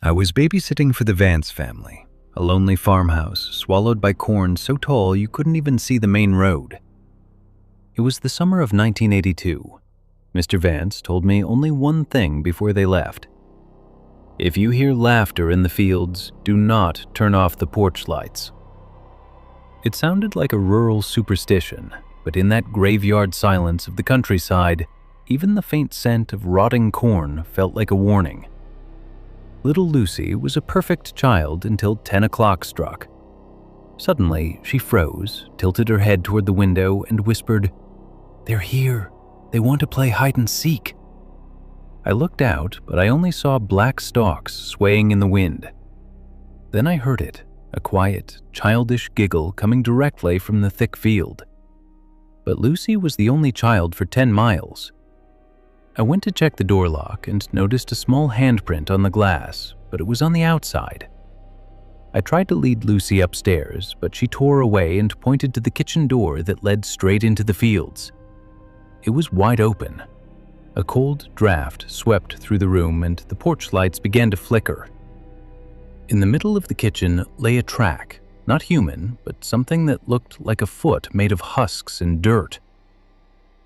I was babysitting for the Vance family, a lonely farmhouse swallowed by corn so tall you couldn't even see the main road. It was the summer of 1982. Mr. Vance told me only one thing before they left. If you hear laughter in the fields, do not turn off the porch lights. It sounded like a rural superstition, but in that graveyard silence of the countryside, even the faint scent of rotting corn felt like a warning. Little Lucy was a perfect child until 10 o'clock struck. Suddenly, she froze, tilted her head toward the window, and whispered, "They're here. They want to play hide and seek." I looked out, but I only saw black stalks swaying in the wind. Then I heard it, a quiet, childish giggle coming directly from the thick field. But Lucy was the only child for 10 miles. I went to check the door lock and noticed a small handprint on the glass, but it was on the outside. I tried to lead Lucy upstairs, but she tore away and pointed to the kitchen door that led straight into the fields. It was wide open. A cold draft swept through the room and the porch lights began to flicker. In the middle of the kitchen lay a track, not human, but something that looked like a foot made of husks and dirt.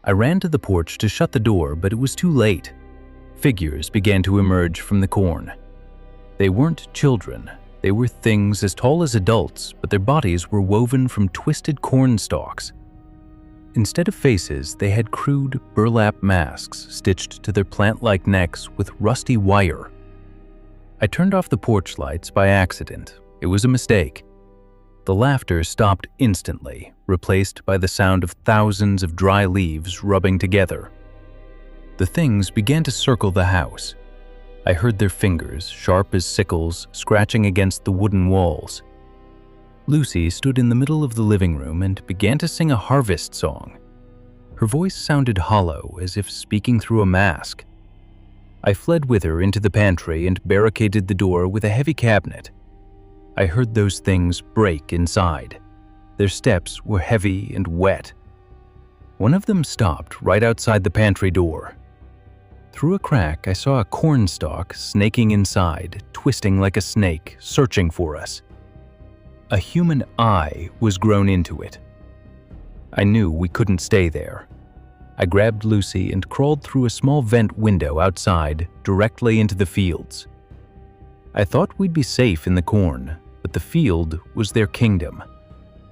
I ran to the porch to shut the door, but it was too late. Figures began to emerge from the corn. They weren't children. They were things as tall as adults, but their bodies were woven from twisted corn stalks. Instead of faces, they had crude burlap masks stitched to their plant-like necks with rusty wire. I turned off the porch lights by accident. It was a mistake. The laughter stopped instantly, replaced by the sound of thousands of dry leaves rubbing together. The things began to circle the house. I heard their fingers, sharp as sickles, scratching against the wooden walls. Lucy stood in the middle of the living room and began to sing a harvest song. Her voice sounded hollow, as if speaking through a mask. I fled with her into the pantry and barricaded the door with a heavy cabinet. I heard those things break inside. Their steps were heavy and wet. One of them stopped right outside the pantry door. Through a crack, I saw a cornstalk snaking inside, twisting like a snake, searching for us. A human eye was grown into it. I knew we couldn't stay there. I grabbed Lucy and crawled through a small vent window outside, directly into the fields. I thought we'd be safe in the corn, but the field was their kingdom.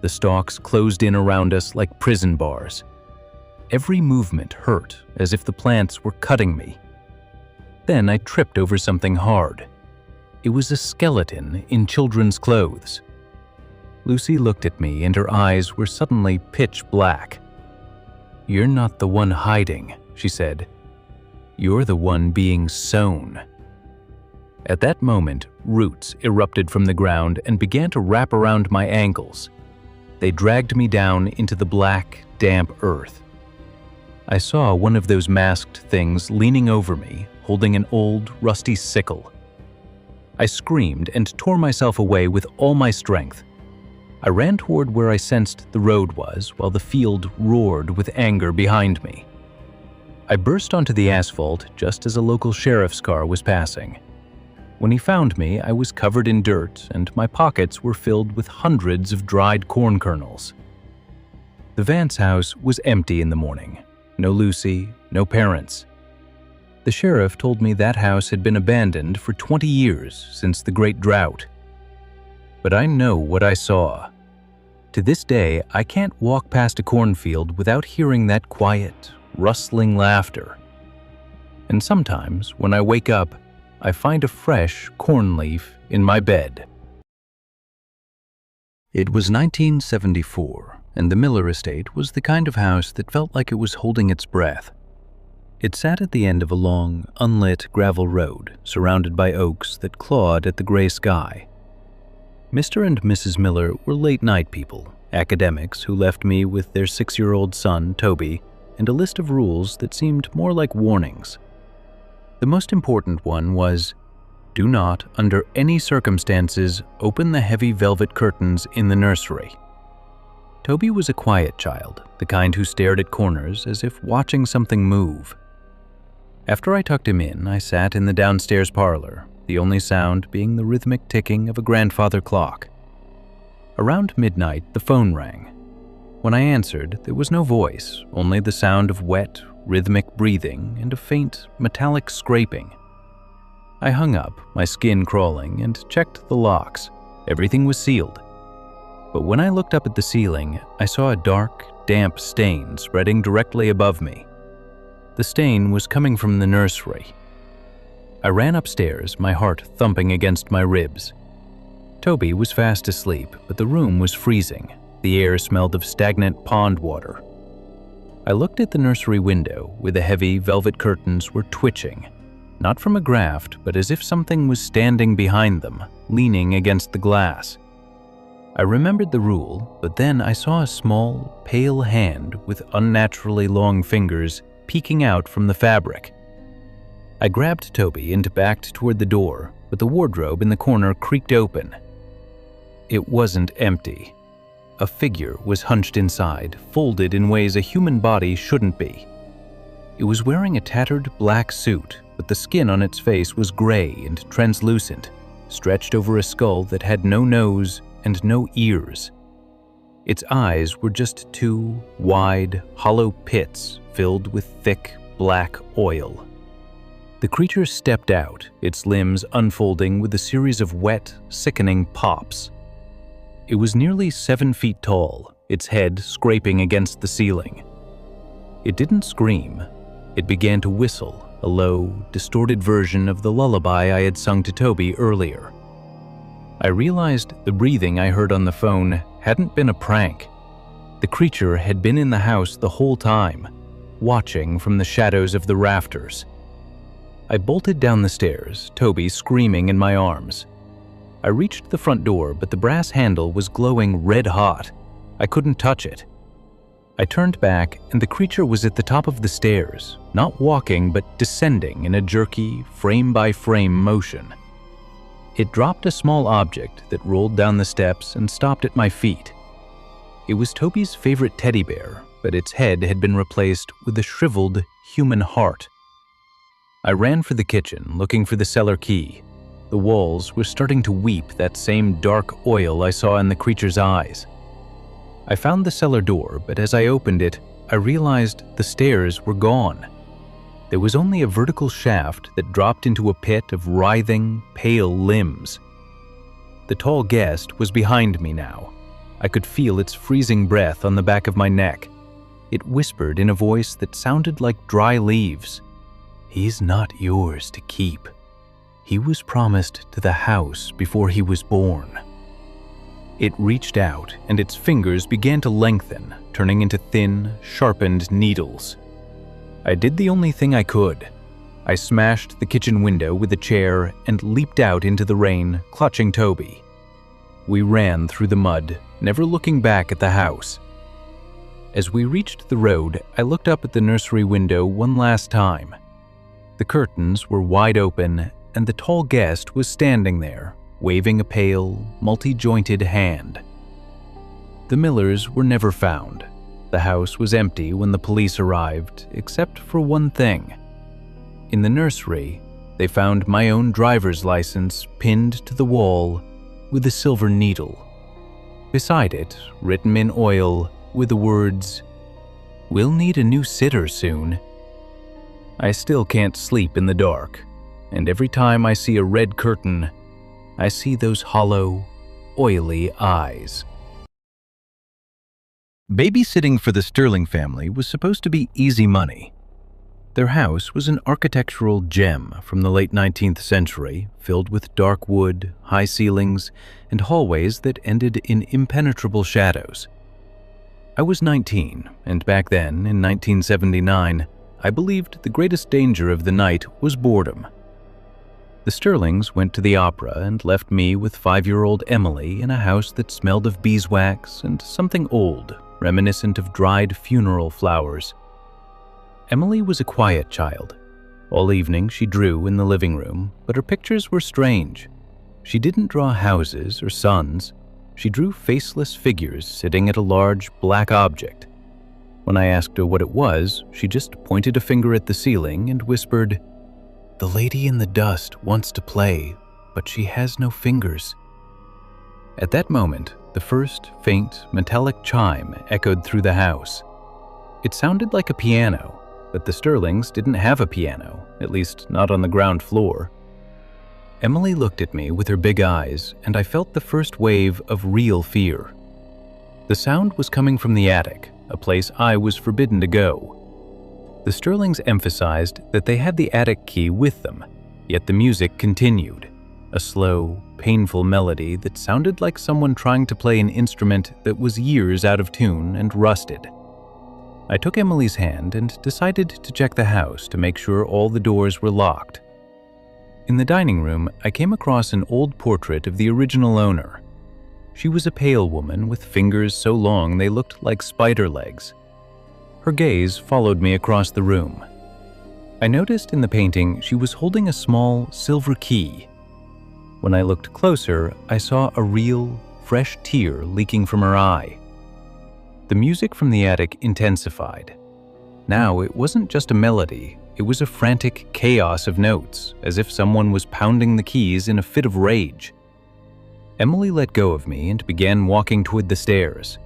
The stalks closed in around us like prison bars. Every movement hurt, as if the plants were cutting me. Then I tripped over something hard. It was a skeleton in children's clothes. Lucy looked at me and her eyes were suddenly pitch black. "You're not the one hiding," she said. "You're the one being sown." At that moment, roots erupted from the ground and began to wrap around my ankles. They dragged me down into the black, damp earth. I saw one of those masked things leaning over me, holding an old, rusty sickle. I screamed and tore myself away with all my strength. I ran toward where I sensed the road was, while the field roared with anger behind me. I burst onto the asphalt just as a local sheriff's car was passing. When he found me, I was covered in dirt and my pockets were filled with hundreds of dried corn kernels. The Vance house was empty in the morning. No Lucy, no parents. The sheriff told me that house had been abandoned for 20 years since the Great Drought. But I know what I saw. To this day, I can't walk past a cornfield without hearing that quiet, rustling laughter. And sometimes, when I wake up, I find a fresh corn leaf in my bed. It was 1974, and the Miller estate was the kind of house that felt like it was holding its breath. It sat at the end of a long, unlit gravel road, surrounded by oaks that clawed at the gray sky. Mr. and Mrs. Miller were late-night people, academics who left me with their 6-year-old son, Toby, and a list of rules that seemed more like warnings. The most important one was, do not, under any circumstances, open the heavy velvet curtains in the nursery. Toby was a quiet child, the kind who stared at corners as if watching something move. After I tucked him in, I sat in the downstairs parlor, the only sound being the rhythmic ticking of a grandfather clock. Around midnight, the phone rang. When I answered, there was no voice, only the sound of wet, rhythmic breathing and a faint, metallic scraping. I hung up, my skin crawling, and checked the locks. Everything was sealed. But when I looked up at the ceiling, I saw a dark, damp stain spreading directly above me. The stain was coming from the nursery. I ran upstairs, my heart thumping against my ribs. Toby was fast asleep, but the room was freezing. The air smelled of stagnant pond water. I looked at the nursery window, where the heavy velvet curtains were twitching, not from a graft, but as if something was standing behind them, leaning against the glass. I remembered the rule, but then I saw a small, pale hand with unnaturally long fingers peeking out from the fabric. I grabbed Toby and backed toward the door, but the wardrobe in the corner creaked open. It wasn't empty. A figure was hunched inside, folded in ways a human body shouldn't be. It was wearing a tattered black suit, but the skin on its face was gray and translucent, stretched over a skull that had no nose and no ears. Its eyes were just two wide, hollow pits filled with thick, black oil. The creature stepped out, its limbs unfolding with a series of wet, sickening pops. It was nearly 7 feet tall, its head scraping against the ceiling. It didn't scream. It began to whistle, a low, distorted version of the lullaby I had sung to Toby earlier. I realized the breathing I heard on the phone hadn't been a prank. The creature had been in the house the whole time, watching from the shadows of the rafters. I bolted down the stairs, Toby screaming in my arms. I reached the front door, but the brass handle was glowing red hot. I couldn't touch it. I turned back, and the creature was at the top of the stairs, not walking but descending in a jerky, frame-by-frame motion. It dropped a small object that rolled down the steps and stopped at my feet. It was Toby's favorite teddy bear, but its head had been replaced with a shriveled human heart. I ran for the kitchen, looking for the cellar key. The walls were starting to weep that same dark oil I saw in the creature's eyes. I found the cellar door, but as I opened it, I realized the stairs were gone. There was only a vertical shaft that dropped into a pit of writhing, pale limbs. The tall guest was behind me now. I could feel its freezing breath on the back of my neck. It whispered in a voice that sounded like dry leaves. "He's not yours to keep. He was promised to the house before he was born." It reached out, and its fingers began to lengthen, turning into thin, sharpened needles. I did the only thing I could. I smashed the kitchen window with a chair and leaped out into the rain, clutching Toby. We ran through the mud, never looking back at the house. As we reached the road, I looked up at the nursery window one last time. The curtains were wide open, and the tall guest was standing there, waving a pale, multi-jointed hand. The Millers were never found. The house was empty when the police arrived, except for one thing. In the nursery, they found my own driver's license pinned to the wall with a silver needle. Beside it, written in oil, were the words, "We'll need a new sitter soon." I still can't sleep in the dark, and every time I see a red curtain, I see those hollow, oily eyes. Babysitting for the Sterling family was supposed to be easy money. Their house was an architectural gem from the late 19th century, filled with dark wood, high ceilings, and hallways that ended in impenetrable shadows. I was 19, and back then, in 1979, I believed the greatest danger of the night was boredom. The Sterlings went to the opera and left me with 5-year-old Emily in a house that smelled of beeswax and something old, reminiscent of dried funeral flowers. Emily was a quiet child. All evening she drew in the living room, but her pictures were strange. She didn't draw houses or suns. She drew faceless figures sitting at a large black object. When I asked her what it was, she just pointed a finger at the ceiling and whispered, "The lady in the dust wants to play, but she has no fingers." At that moment, the first faint, metallic chime echoed through the house. It sounded like a piano, but the Sterlings didn't have a piano, at least not on the ground floor. Emily looked at me with her big eyes, and I felt the first wave of real fear. The sound was coming from the attic, a place I was forbidden to go. The Sterlings emphasized that they had the attic key with them, yet the music continued, a slow, painful melody that sounded like someone trying to play an instrument that was years out of tune and rusted. I took Emily's hand and decided to check the house to make sure all the doors were locked. In the dining room, I came across an old portrait of the original owner. She was a pale woman with fingers so long they looked like spider legs. Her gaze followed me across the room. I noticed in the painting she was holding a small silver key. When I looked closer, I saw a real, fresh tear leaking from her eye. The music from the attic intensified. Now it wasn't just a melody, it was a frantic chaos of notes, as if someone was pounding the keys in a fit of rage. Emily let go of me and began walking toward the stairs.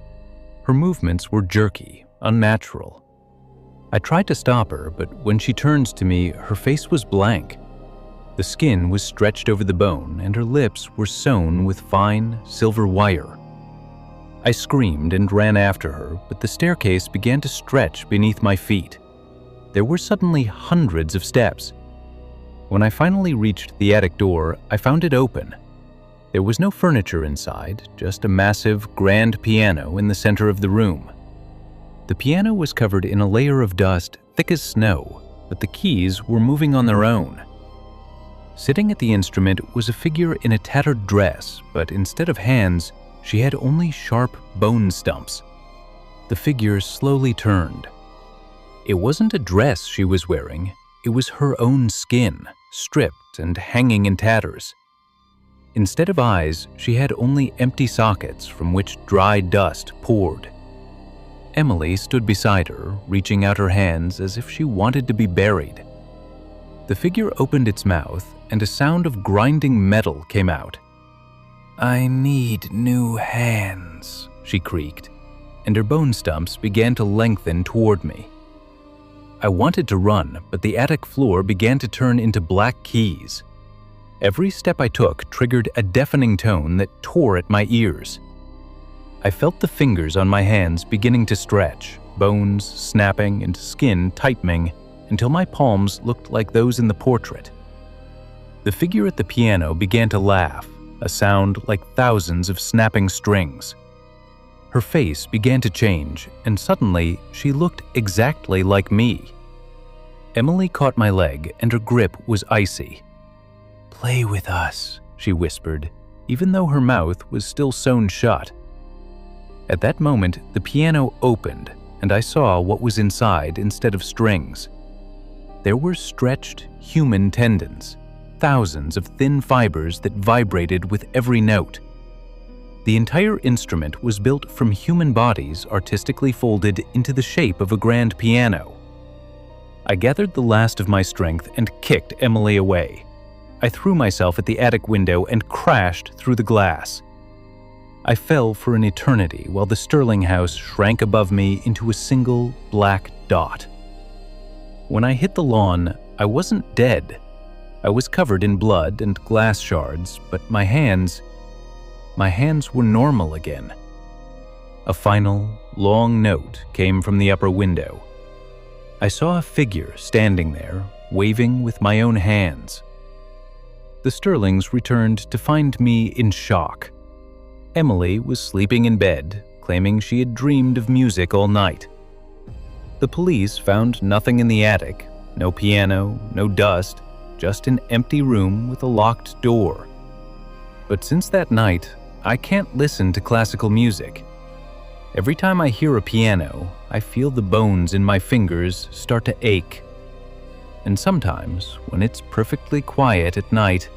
Her movements were jerky, unnatural. I tried to stop her, but when she turned to me, her face was blank. The skin was stretched over the bone, and her lips were sewn with fine, silver wire. I screamed and ran after her, but the staircase began to stretch beneath my feet. There were suddenly hundreds of steps. When I finally reached the attic door, I found it open. There was no furniture inside, just a massive, grand piano in the center of the room. The piano was covered in a layer of dust thick as snow, but the keys were moving on their own. Sitting at the instrument was a figure in a tattered dress, but instead of hands, she had only sharp bone stumps. The figure slowly turned. It wasn't a dress she was wearing, it was her own skin, stripped and hanging in tatters. Instead of eyes, she had only empty sockets from which dry dust poured. Emily stood beside her, reaching out her hands as if she wanted to be buried. The figure opened its mouth, and a sound of grinding metal came out. "I need new hands," she creaked, and her bone stumps began to lengthen toward me. I wanted to run, but the attic floor began to turn into black keys. Every step I took triggered a deafening tone that tore at my ears. I felt the fingers on my hands beginning to stretch, bones snapping and skin tightening until my palms looked like those in the portrait. The figure at the piano began to laugh, a sound like thousands of snapping strings. Her face began to change, and suddenly she looked exactly like me. Emily caught my leg, and her grip was icy. "Play with us," she whispered, even though her mouth was still sewn shut. At that moment, the piano opened, and I saw what was inside instead of strings. There were stretched human tendons, thousands of thin fibers that vibrated with every note. The entire instrument was built from human bodies artistically folded into the shape of a grand piano. I gathered the last of my strength and kicked Emily away. I threw myself at the attic window and crashed through the glass. I fell for an eternity while the Sterling house shrank above me into a single black dot. When I hit the lawn, I wasn't dead. I was covered in blood and glass shards, but my hands were normal again. A final, long note came from the upper window. I saw a figure standing there, waving with my own hands. The Sterlings returned to find me in shock. Emily was sleeping in bed, claiming she had dreamed of music all night. The police found nothing in the attic, no piano, no dust, just an empty room with a locked door. But since that night, I can't listen to classical music. Every time I hear a piano, I feel the bones in my fingers start to ache. And sometimes, when it's perfectly quiet at night,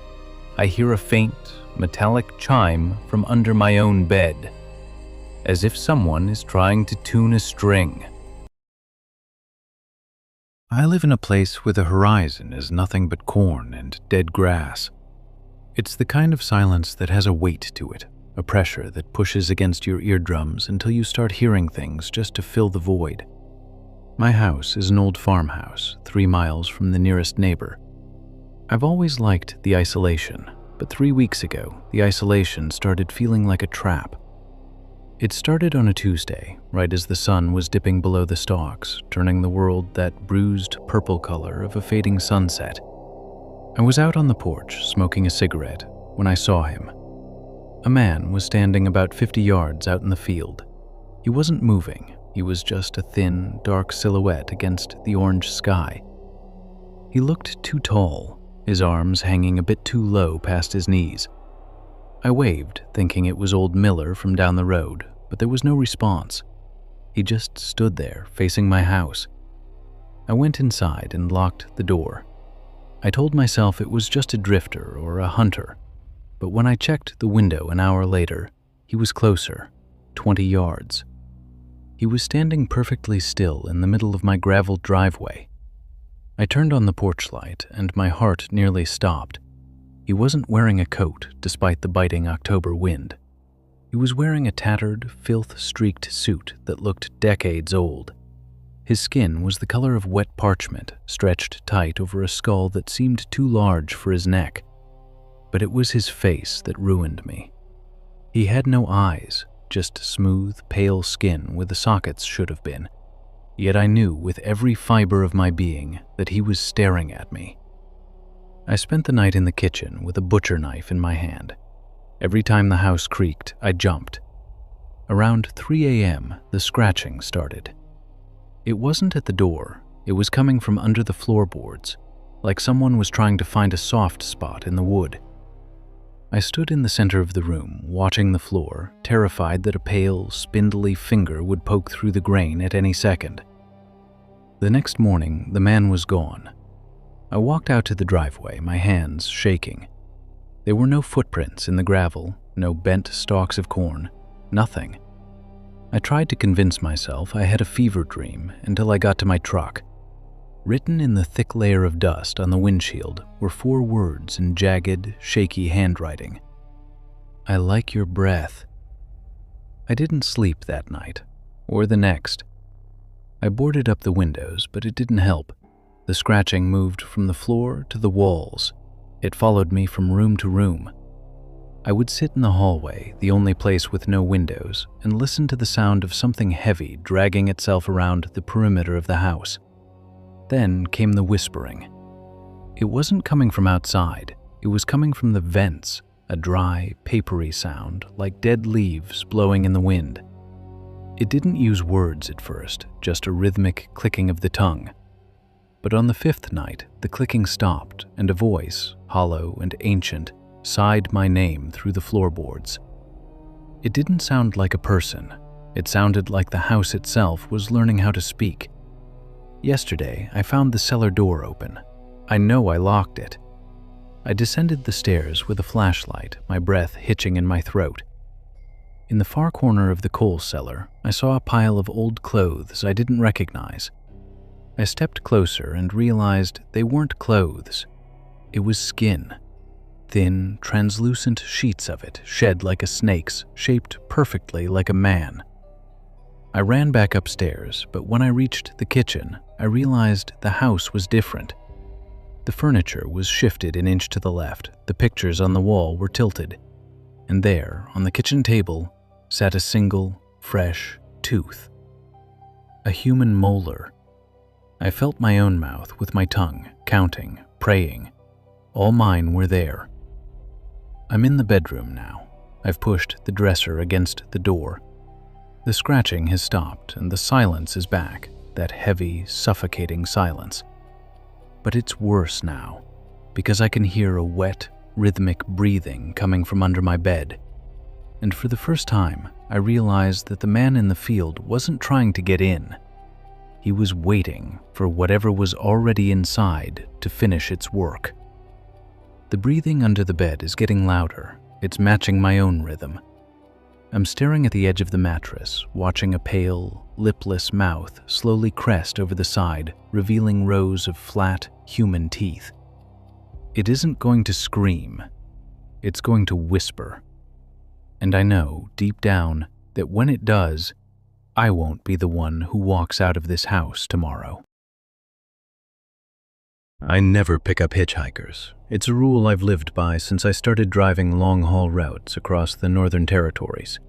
I hear a faint, metallic chime from under my own bed, as if someone is trying to tune a string. I live in a place where the horizon is nothing but corn and dead grass. It's the kind of silence that has a weight to it, a pressure that pushes against your eardrums until you start hearing things just to fill the void. My house is an old farmhouse, 3 miles from the nearest neighbor. I've always liked the isolation, but 3 weeks ago, the isolation started feeling like a trap. It started on a Tuesday, right as the sun was dipping below the stalks, turning the world that bruised purple color of a fading sunset. I was out on the porch smoking a cigarette when I saw him. A man was standing about 50 yards out in the field. He wasn't moving, he was just a thin, dark silhouette against the orange sky. He looked too tall, his arms hanging a bit too low past his knees. I waved, thinking it was old Miller from down the road, but there was no response. He just stood there, facing my house. I went inside and locked the door. I told myself it was just a drifter or a hunter, but when I checked the window an hour later, he was closer, 20 yards. He was standing perfectly still in the middle of my gravel driveway. I turned on the porch light, and my heart nearly stopped. He wasn't wearing a coat, despite the biting October wind. He was wearing a tattered, filth-streaked suit that looked decades old. His skin was the color of wet parchment, stretched tight over a skull that seemed too large for his neck. But it was his face that ruined me. He had no eyes, just smooth, pale skin where the sockets should have been. Yet I knew with every fiber of my being that he was staring at me. I spent the night in the kitchen with a butcher knife in my hand. Every time the house creaked, I jumped. Around 3 a.m., the scratching started. It wasn't at the door, it was coming from under the floorboards, like someone was trying to find a soft spot in the wood. I stood in the center of the room, watching the floor, terrified that a pale, spindly finger would poke through the grain at any second. The next morning, the man was gone. I walked out to the driveway, my hands shaking. There were no footprints in the gravel, no bent stalks of corn, nothing. I tried to convince myself I had a fever dream until I got to my truck. Written in the thick layer of dust on the windshield were 4 words in jagged, shaky handwriting. I like your breath. I didn't sleep that night, or the next. I boarded up the windows, but it didn't help. The scratching moved from the floor to the walls. It followed me from room to room. I would sit in the hallway, the only place with no windows, and listen to the sound of something heavy dragging itself around the perimeter of the house. Then came the whispering. It wasn't coming from outside. It was coming from the vents, a dry, papery sound like dead leaves blowing in the wind. It didn't use words at first, just a rhythmic clicking of the tongue. But on the 5th night, the clicking stopped, and a voice, hollow and ancient, sighed my name through the floorboards. It didn't sound like a person. It sounded like the house itself was learning how to speak. Yesterday, I found the cellar door open. I know I locked it. I descended the stairs with a flashlight, my breath hitching in my throat. In the far corner of the coal cellar, I saw a pile of old clothes I didn't recognize. I stepped closer and realized they weren't clothes. It was skin. Thin, translucent sheets of it, shed like a snake's, shaped perfectly like a man. I ran back upstairs, but when I reached the kitchen, I realized the house was different. The furniture was shifted an inch to the left, the pictures on the wall were tilted, and there, on the kitchen table, sat a single, fresh tooth. A human molar. I felt my own mouth with my tongue, counting, praying. All mine were there. I'm in the bedroom now. I've pushed the dresser against the door. The scratching has stopped and the silence is back, that heavy, suffocating silence. But it's worse now, because I can hear a wet, rhythmic breathing coming from under my bed. And for the first time, I realized that the man in the field wasn't trying to get in. He was waiting for whatever was already inside to finish its work. The breathing under the bed is getting louder. It's matching my own rhythm. I'm staring at the edge of the mattress, watching a pale, lipless mouth slowly crest over the side, revealing rows of flat, human teeth. It isn't going to scream. It's going to whisper. And I know, deep down, that when it does, I won't be the one who walks out of this house tomorrow. I never pick up hitchhikers. It's a rule I've lived by since I started driving long-haul routes across the Northern Territories.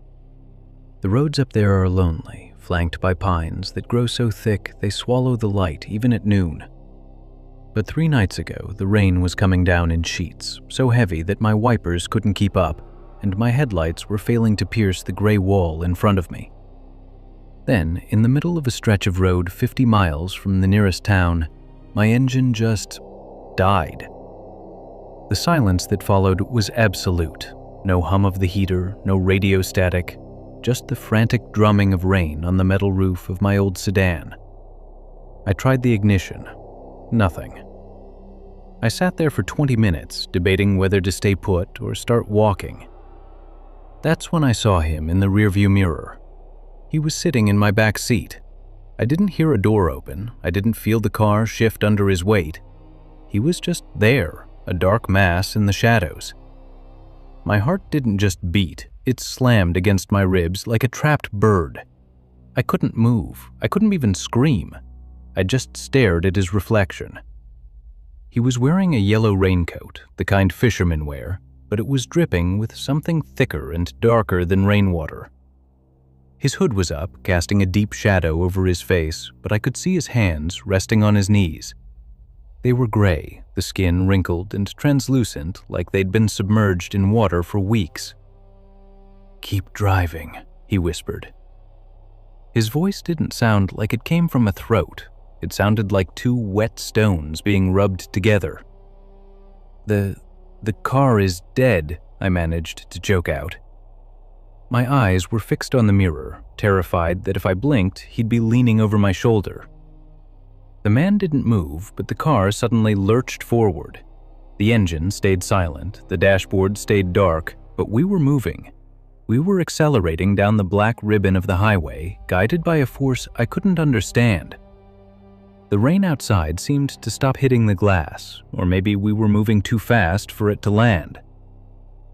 The roads up there are lonely, flanked by pines that grow so thick they swallow the light even at noon. But 3 nights ago, the rain was coming down in sheets, so heavy that my wipers couldn't keep up, and my headlights were failing to pierce the gray wall in front of me. Then, in the middle of a stretch of road 50 miles from the nearest town, my engine just died. The silence that followed was absolute. No hum of the heater, no radio static, just the frantic drumming of rain on the metal roof of my old sedan. I tried the ignition. Nothing. I sat there for 20 minutes, debating whether to stay put or start walking. That's when I saw him in the rearview mirror. He was sitting in my back seat. I didn't hear a door open. I didn't feel the car shift under his weight. He was just there, a dark mass in the shadows. My heart didn't just beat. It slammed against my ribs like a trapped bird. I couldn't move. I couldn't even scream. I just stared at his reflection. He was wearing a yellow raincoat, the kind fishermen wear, but it was dripping with something thicker and darker than rainwater. His hood was up, casting a deep shadow over his face, but I could see his hands resting on his knees. They were gray, the skin wrinkled and translucent like they'd been submerged in water for weeks. "Keep driving," he whispered. His voice didn't sound like it came from a throat. It sounded like 2 wet stones being rubbed together. The car is dead," I managed to choke out. My eyes were fixed on the mirror, terrified that if I blinked, he'd be leaning over my shoulder. The man didn't move, but the car suddenly lurched forward. The engine stayed silent, the dashboard stayed dark, but we were moving. We were accelerating down the black ribbon of the highway, guided by a force I couldn't understand. The rain outside seemed to stop hitting the glass, or maybe we were moving too fast for it to land.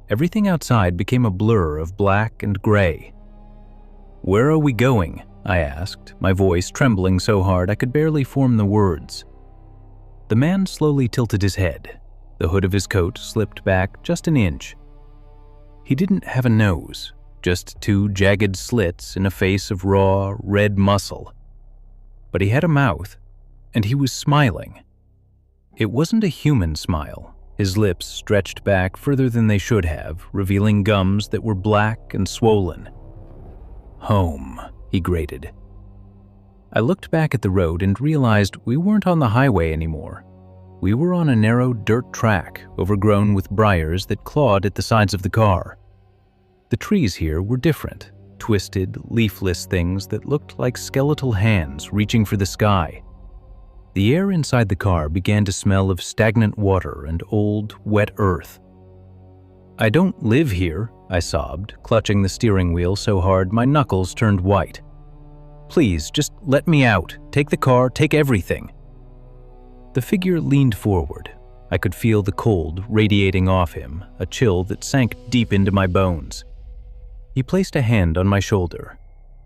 Everything outside became a blur of black and gray. "Where are we going?" I asked, my voice trembling so hard I could barely form the words. The man slowly tilted his head. The hood of his coat slipped back just an inch. He didn't have a nose, just 2 jagged slits in a face of raw, red muscle. But he had a mouth, and he was smiling. It wasn't a human smile. His lips stretched back further than they should have, revealing gums that were black and swollen. "Home," he grated. I looked back at the road and realized we weren't on the highway anymore. We were on a narrow dirt track, overgrown with briars that clawed at the sides of the car. The trees here were different, twisted, leafless things that looked like skeletal hands reaching for the sky. The air inside the car began to smell of stagnant water and old, wet earth. "I don't live here," I sobbed, clutching the steering wheel so hard my knuckles turned white. "Please, just let me out. Take the car, take everything." The figure leaned forward. I could feel the cold radiating off him, a chill that sank deep into my bones. He placed a hand on my shoulder.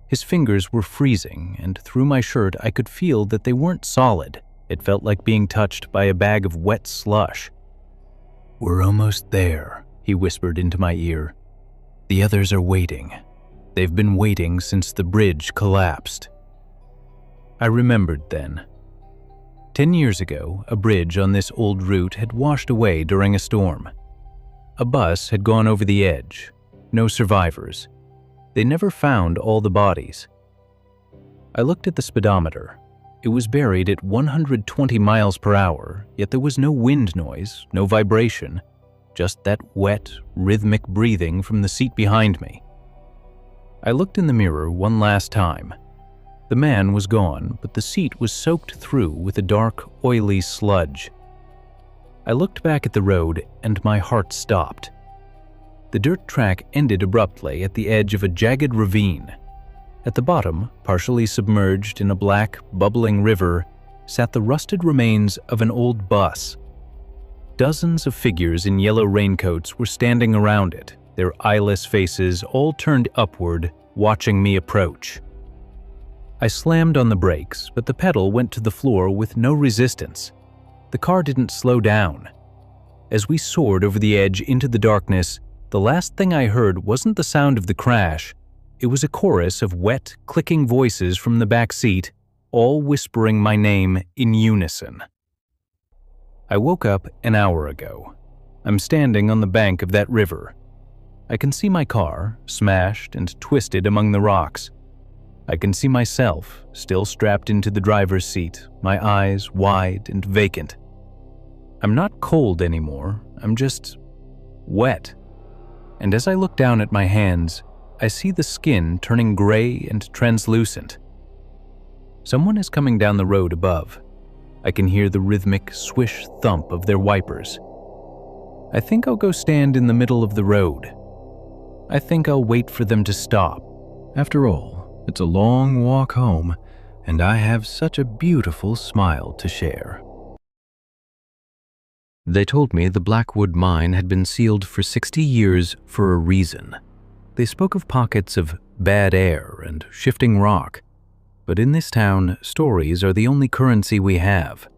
His fingers were freezing, and through my shirt I could feel that they weren't solid. It felt like being touched by a bag of wet slush. "We're almost there," he whispered into my ear. "The others are waiting. They've been waiting since the bridge collapsed." I remembered then. 10 years ago, a bridge on this old route had washed away during a storm. A bus had gone over the edge. No survivors. They never found all the bodies. I looked at the speedometer. It was buried at 120 miles per hour, yet there was no wind noise, no vibration, just that wet, rhythmic breathing from the seat behind me. I looked in the mirror one last time. The man was gone, but the seat was soaked through with a dark, oily sludge. I looked back at the road, and my heart stopped. The dirt track ended abruptly at the edge of a jagged ravine. At the bottom, partially submerged in a black, bubbling river, sat the rusted remains of an old bus. Dozens of figures in yellow raincoats were standing around it, their eyeless faces all turned upward, watching me approach. I slammed on the brakes, but the pedal went to the floor with no resistance. The car didn't slow down. As we soared over the edge into the darkness, the last thing I heard wasn't the sound of the crash. It was a chorus of wet, clicking voices from the back seat, all whispering my name in unison. I woke up an hour ago. I'm standing on the bank of that river. I can see my car, smashed and twisted among the rocks. I can see myself, still strapped into the driver's seat, my eyes wide and vacant. I'm not cold anymore, I'm just wet. And as I look down at my hands, I see the skin turning gray and translucent. Someone is coming down the road above. I can hear the rhythmic swish thump of their wipers. I think I'll go stand in the middle of the road. I think I'll wait for them to stop. After all, it's a long walk home, and I have such a beautiful smile to share. They told me the Blackwood mine had been sealed for 60 years for a reason. They spoke of pockets of bad air and shifting rock. But in this town, stories are the only currency we have.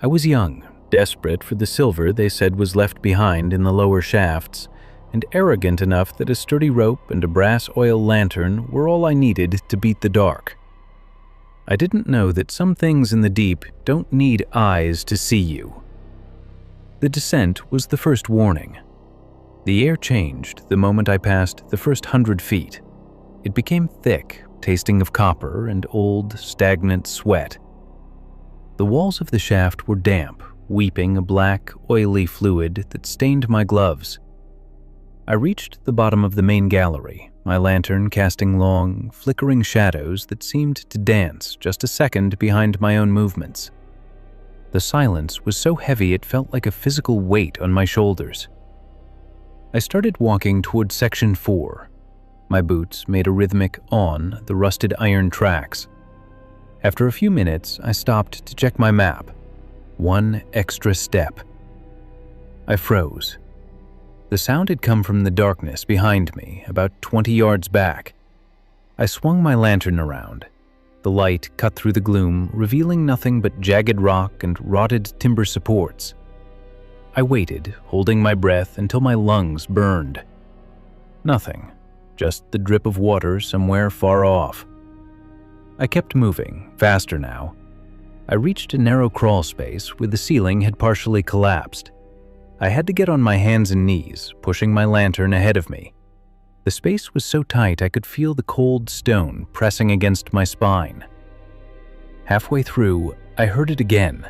I was young, desperate for the silver they said was left behind in the lower shafts, and arrogant enough that a sturdy rope and a brass oil lantern were all I needed to beat the dark. I didn't know that some things in the deep don't need eyes to see you. The descent was the first warning. The air changed the moment I passed the first 100 feet. It became thick, tasting of copper and old, stagnant sweat. The walls of the shaft were damp, weeping a black, oily fluid that stained my gloves. I reached the bottom of the main gallery, my lantern casting long, flickering shadows that seemed to dance just a second behind my own movements. The silence was so heavy it felt like a physical weight on my shoulders. I started walking toward Section 4. My boots made a rhythmic on the rusted iron tracks. After a few minutes, I stopped to check my map. One extra step. I froze. The sound had come from the darkness behind me, about 20 yards back. I swung my lantern around. The light cut through the gloom, revealing nothing but jagged rock and rotted timber supports. I waited, holding my breath until my lungs burned. Nothing, just the drip of water somewhere far off. I kept moving, faster now. I reached a narrow crawl space where the ceiling had partially collapsed. I had to get on my hands and knees, pushing my lantern ahead of me. The space was so tight I could feel the cold stone pressing against my spine. Halfway through, I heard it again.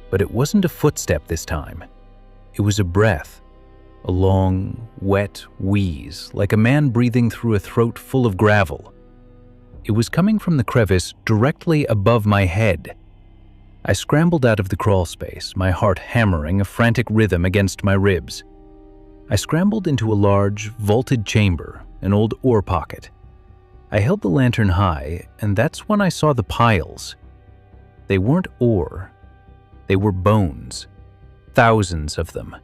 But it wasn't a footstep this time. It was a breath, a long, wet wheeze, like a man breathing through a throat full of gravel. It was coming from the crevice directly above my head. I scrambled out of the crawl space, my heart hammering a frantic rhythm against my ribs. I scrambled into a large, vaulted chamber, an old ore pocket. I held the lantern high, and that's when I saw the piles. They weren't ore. They were bones. Thousands of them.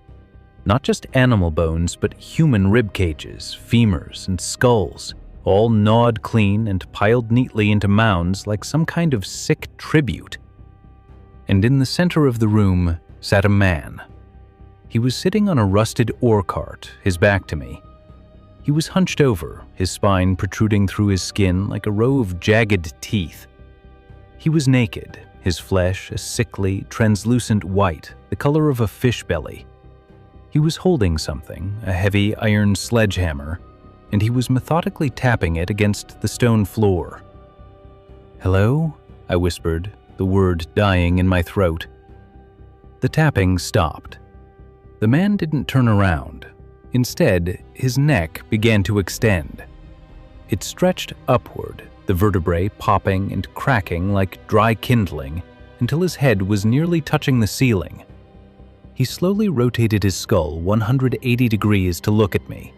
Not just animal bones, but human rib cages, femurs, and skulls, all gnawed clean and piled neatly into mounds like some kind of sick tribute. And in the center of the room sat a man. He was sitting on a rusted ore cart, his back to me. He was hunched over, his spine protruding through his skin like a row of jagged teeth. He was naked, his flesh a sickly, translucent white, the color of a fish belly. He was holding something, a heavy iron sledgehammer, and he was methodically tapping it against the stone floor. "Hello?" I whispered, the word dying in my throat. The tapping stopped. The man didn't turn around. Instead, his neck began to extend. It stretched upward, the vertebrae popping and cracking like dry kindling, until his head was nearly touching the ceiling. He slowly rotated his skull 180 degrees to look at me.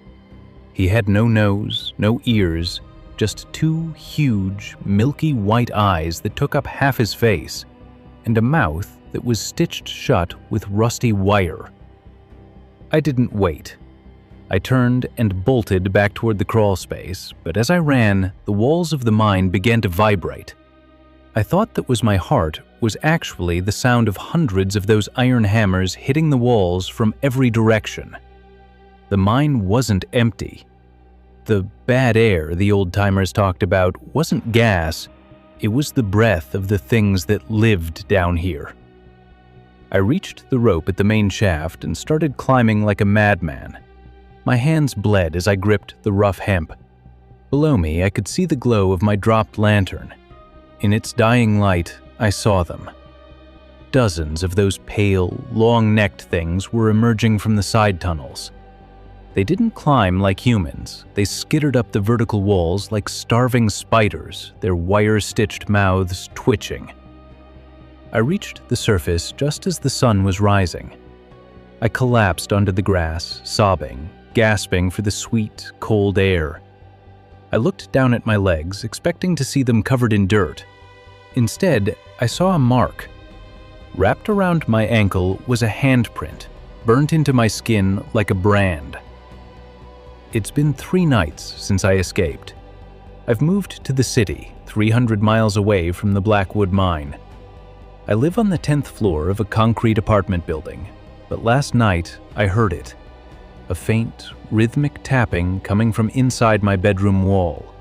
He had no nose, no ears, just two huge, milky white eyes that took up half his face, and a mouth that was stitched shut with rusty wire. I didn't wait. I turned and bolted back toward the crawl space, but as I ran, the walls of the mine began to vibrate. I thought that was my heart was actually the sound of hundreds of those iron hammers hitting the walls from every direction. The mine wasn't empty. The bad air the old-timers talked about wasn't gas, it was the breath of the things that lived down here. I reached the rope at the main shaft and started climbing like a madman. My hands bled as I gripped the rough hemp. Below me, I could see the glow of my dropped lantern. In its dying light, I saw them. Dozens of those pale, long-necked things were emerging from the side tunnels. They didn't climb like humans. They skittered up the vertical walls like starving spiders, their wire-stitched mouths twitching. I reached the surface just as the sun was rising. I collapsed onto the grass, sobbing, gasping for the sweet, cold air. I looked down at my legs, expecting to see them covered in dirt. Instead, I saw a mark. Wrapped around my ankle was a handprint, burnt into my skin like a brand. It's been 3 nights since I escaped. I've moved to the city, 300 miles away from the Blackwood mine. I live on the 10th floor of a concrete apartment building, but last night I heard it. A faint, rhythmic tapping coming from inside my bedroom wall.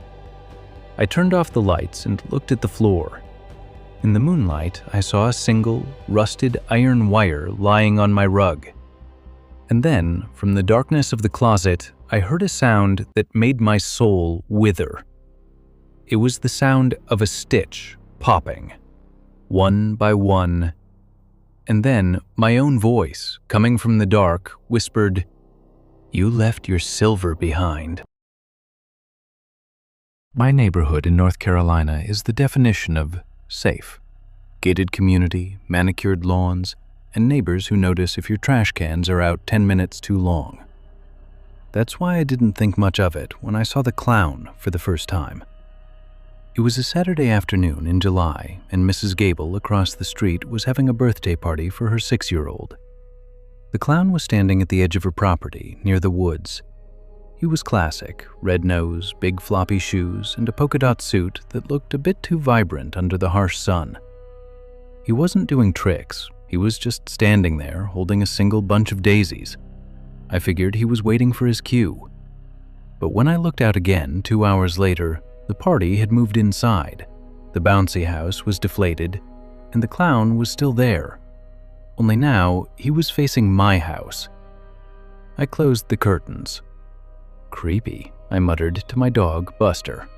I turned off the lights and looked at the floor. In the moonlight, I saw a single, rusted iron wire lying on my rug. And then, from the darkness of the closet, I heard a sound that made my soul wither. It was the sound of a stitch popping, one by one. And then my own voice, coming from the dark, whispered, "You left your silver behind." My neighborhood in North Carolina is the definition of safe. Gated community, manicured lawns, and neighbors who notice if your trash cans are out 10 minutes too long. That's why I didn't think much of it when I saw the clown for the first time. It was a Saturday afternoon in July, and Mrs. Gable across the street was having a birthday party for her 6-year-old. The clown was standing at the edge of her property, near the woods. He was classic, red nose, big floppy shoes, and a polka dot suit that looked a bit too vibrant under the harsh sun. He wasn't doing tricks, he was just standing there holding a single bunch of daisies. I figured he was waiting for his cue. But when I looked out again 2 hours later, the party had moved inside. The bouncy house was deflated, and the clown was still there. Only now, he was facing my house. I closed the curtains. "Creepy," I muttered to my dog, Buster.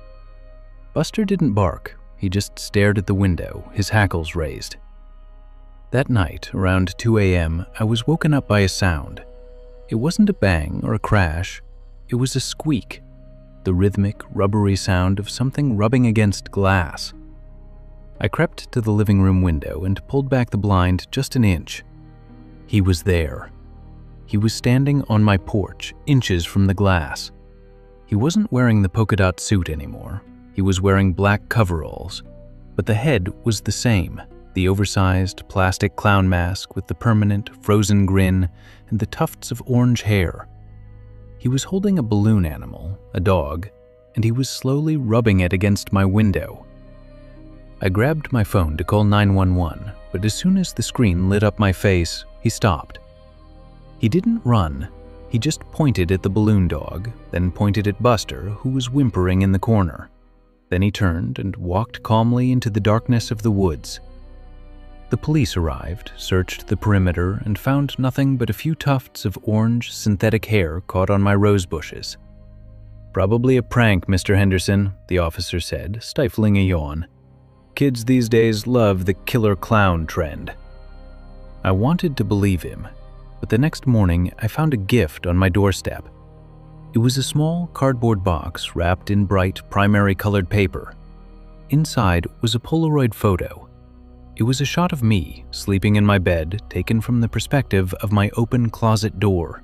Buster didn't bark. He just stared at the window, his hackles raised. That night, around 2 a.m., I was woken up by a sound. It wasn't a bang or a crash. It was a squeak, the rhythmic, rubbery sound of something rubbing against glass. I crept to the living room window and pulled back the blind just an inch. He was there. He was standing on my porch, inches from the glass. He wasn't wearing the polka dot suit anymore. He was wearing black coveralls, but the head was the same, the oversized plastic clown mask with the permanent, frozen grin and the tufts of orange hair. He was holding a balloon animal, a dog, and he was slowly rubbing it against my window. I grabbed my phone to call 911, but as soon as the screen lit up my face, he stopped. He didn't run. He just pointed at the balloon dog, then pointed at Buster, who was whimpering in the corner. Then he turned and walked calmly into the darkness of the woods. The police arrived, searched the perimeter, and found nothing but a few tufts of orange synthetic hair caught on my rose bushes. "Probably a prank, Mr. Henderson," the officer said, stifling a yawn. "Kids these days love the killer clown trend." I wanted to believe him, but the next morning I found a gift on my doorstep. It was a small cardboard box wrapped in bright primary colored paper. Inside was a Polaroid photo. It was a shot of me sleeping in my bed, taken from the perspective of my open closet door.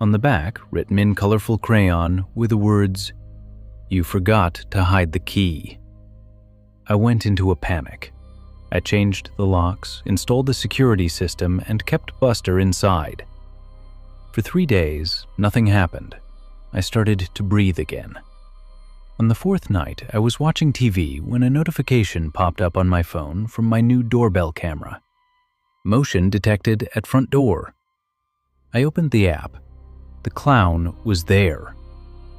On the back, written in colorful crayon, were the words, "You forgot to hide the key." I went into a panic. I changed the locks, installed the security system, and kept Buster inside. For 3 days, nothing happened. I started to breathe again. On the 4th night, I was watching TV when a notification popped up on my phone from my new doorbell camera. Motion detected at front door. I opened the app. The clown was there.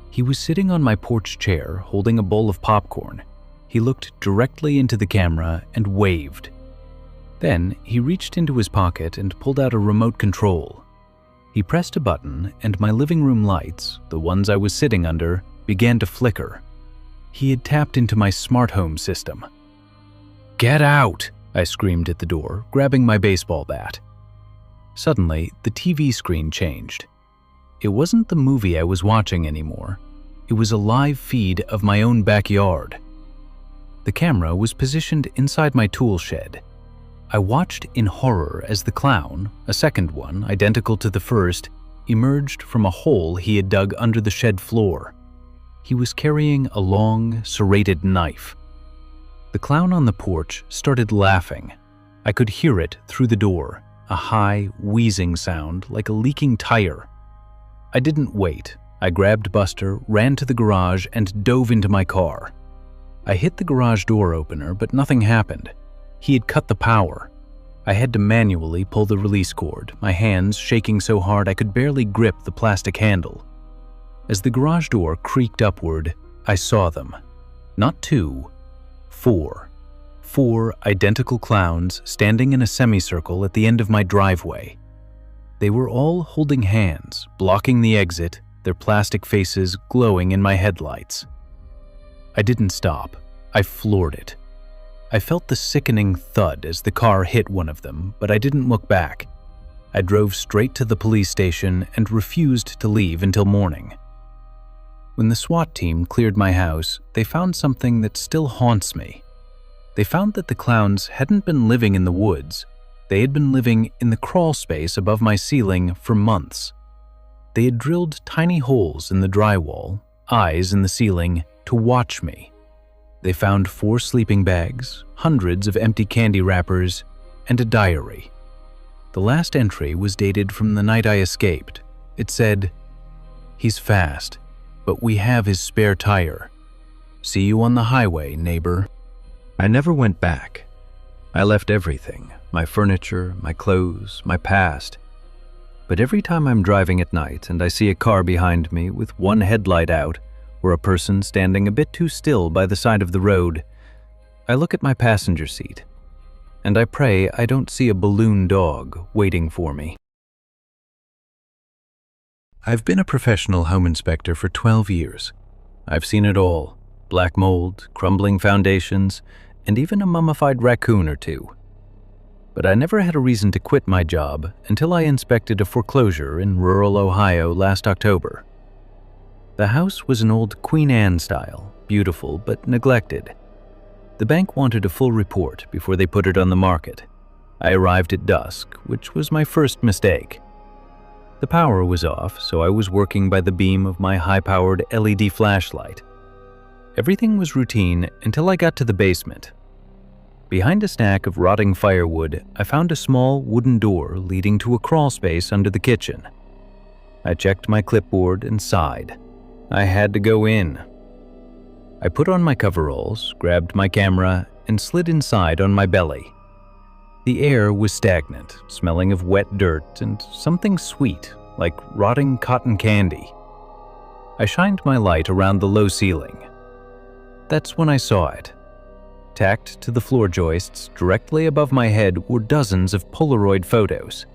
He was sitting on my porch chair holding a bowl of popcorn. He looked directly into the camera and waved. Then he reached into his pocket and pulled out a remote control. He pressed a button and my living room lights, the ones I was sitting under, began to flicker. He had tapped into my smart home system. "Get out!" I screamed at the door, grabbing my baseball bat. Suddenly, the TV screen changed. It wasn't the movie I was watching anymore. It was a live feed of my own backyard. The camera was positioned inside my tool shed. I watched in horror as the clown, a second one identical to the first, emerged from a hole he had dug under the shed floor. He was carrying a long, serrated knife. The clown on the porch started laughing. I could hear it through the door, a high, wheezing sound like a leaking tire. I didn't wait. I grabbed Buster, ran to the garage, and dove into my car. I hit the garage door opener, but nothing happened. He had cut the power. I had to manually pull the release cord, my hands shaking so hard I could barely grip the plastic handle. As the garage door creaked upward, I saw them. Not 2, 4. 4 identical clowns standing in a semicircle at the end of my driveway. They were all holding hands, blocking the exit, their plastic faces glowing in my headlights. I didn't stop. I floored it. I felt the sickening thud as the car hit one of them, but I didn't look back. I drove straight to the police station and refused to leave until morning. When the SWAT team cleared my house, they found something that still haunts me. They found that the clowns hadn't been living in the woods. They had been living in the crawl space above my ceiling for months. They had drilled tiny holes in the drywall, eyes in the ceiling, to watch me. They found 4 sleeping bags, hundreds of empty candy wrappers, and a diary. The last entry was dated from the night I escaped. It said, "He's fast, but we have his spare tire. See you on the highway, neighbor." I never went back. I left everything, my furniture, my clothes, my past. But every time I'm driving at night and I see a car behind me with one headlight out, or a person standing a bit too still by the side of the road, I look at my passenger seat, and I pray I don't see a balloon dog waiting for me. I've been a professional home inspector for 12 years. I've seen it all: black mold, crumbling foundations, and even a mummified raccoon or 2. But I never had a reason to quit my job until I inspected a foreclosure in rural Ohio last October. The house was an old Queen Anne style, beautiful but neglected. The bank wanted a full report before they put it on the market. I arrived at dusk, which was my first mistake. The power was off, so I was working by the beam of my high-powered LED flashlight. Everything was routine until I got to the basement. Behind a stack of rotting firewood, I found a small wooden door leading to a crawl space under the kitchen. I checked my clipboard and sighed. I had to go in. I put on my coveralls, grabbed my camera, and slid inside on my belly. The air was stagnant, smelling of wet dirt and something sweet, like rotting cotton candy. I shined my light around the low ceiling. That's when I saw it. Tacked to the floor joists directly above my head were dozens of Polaroid photos.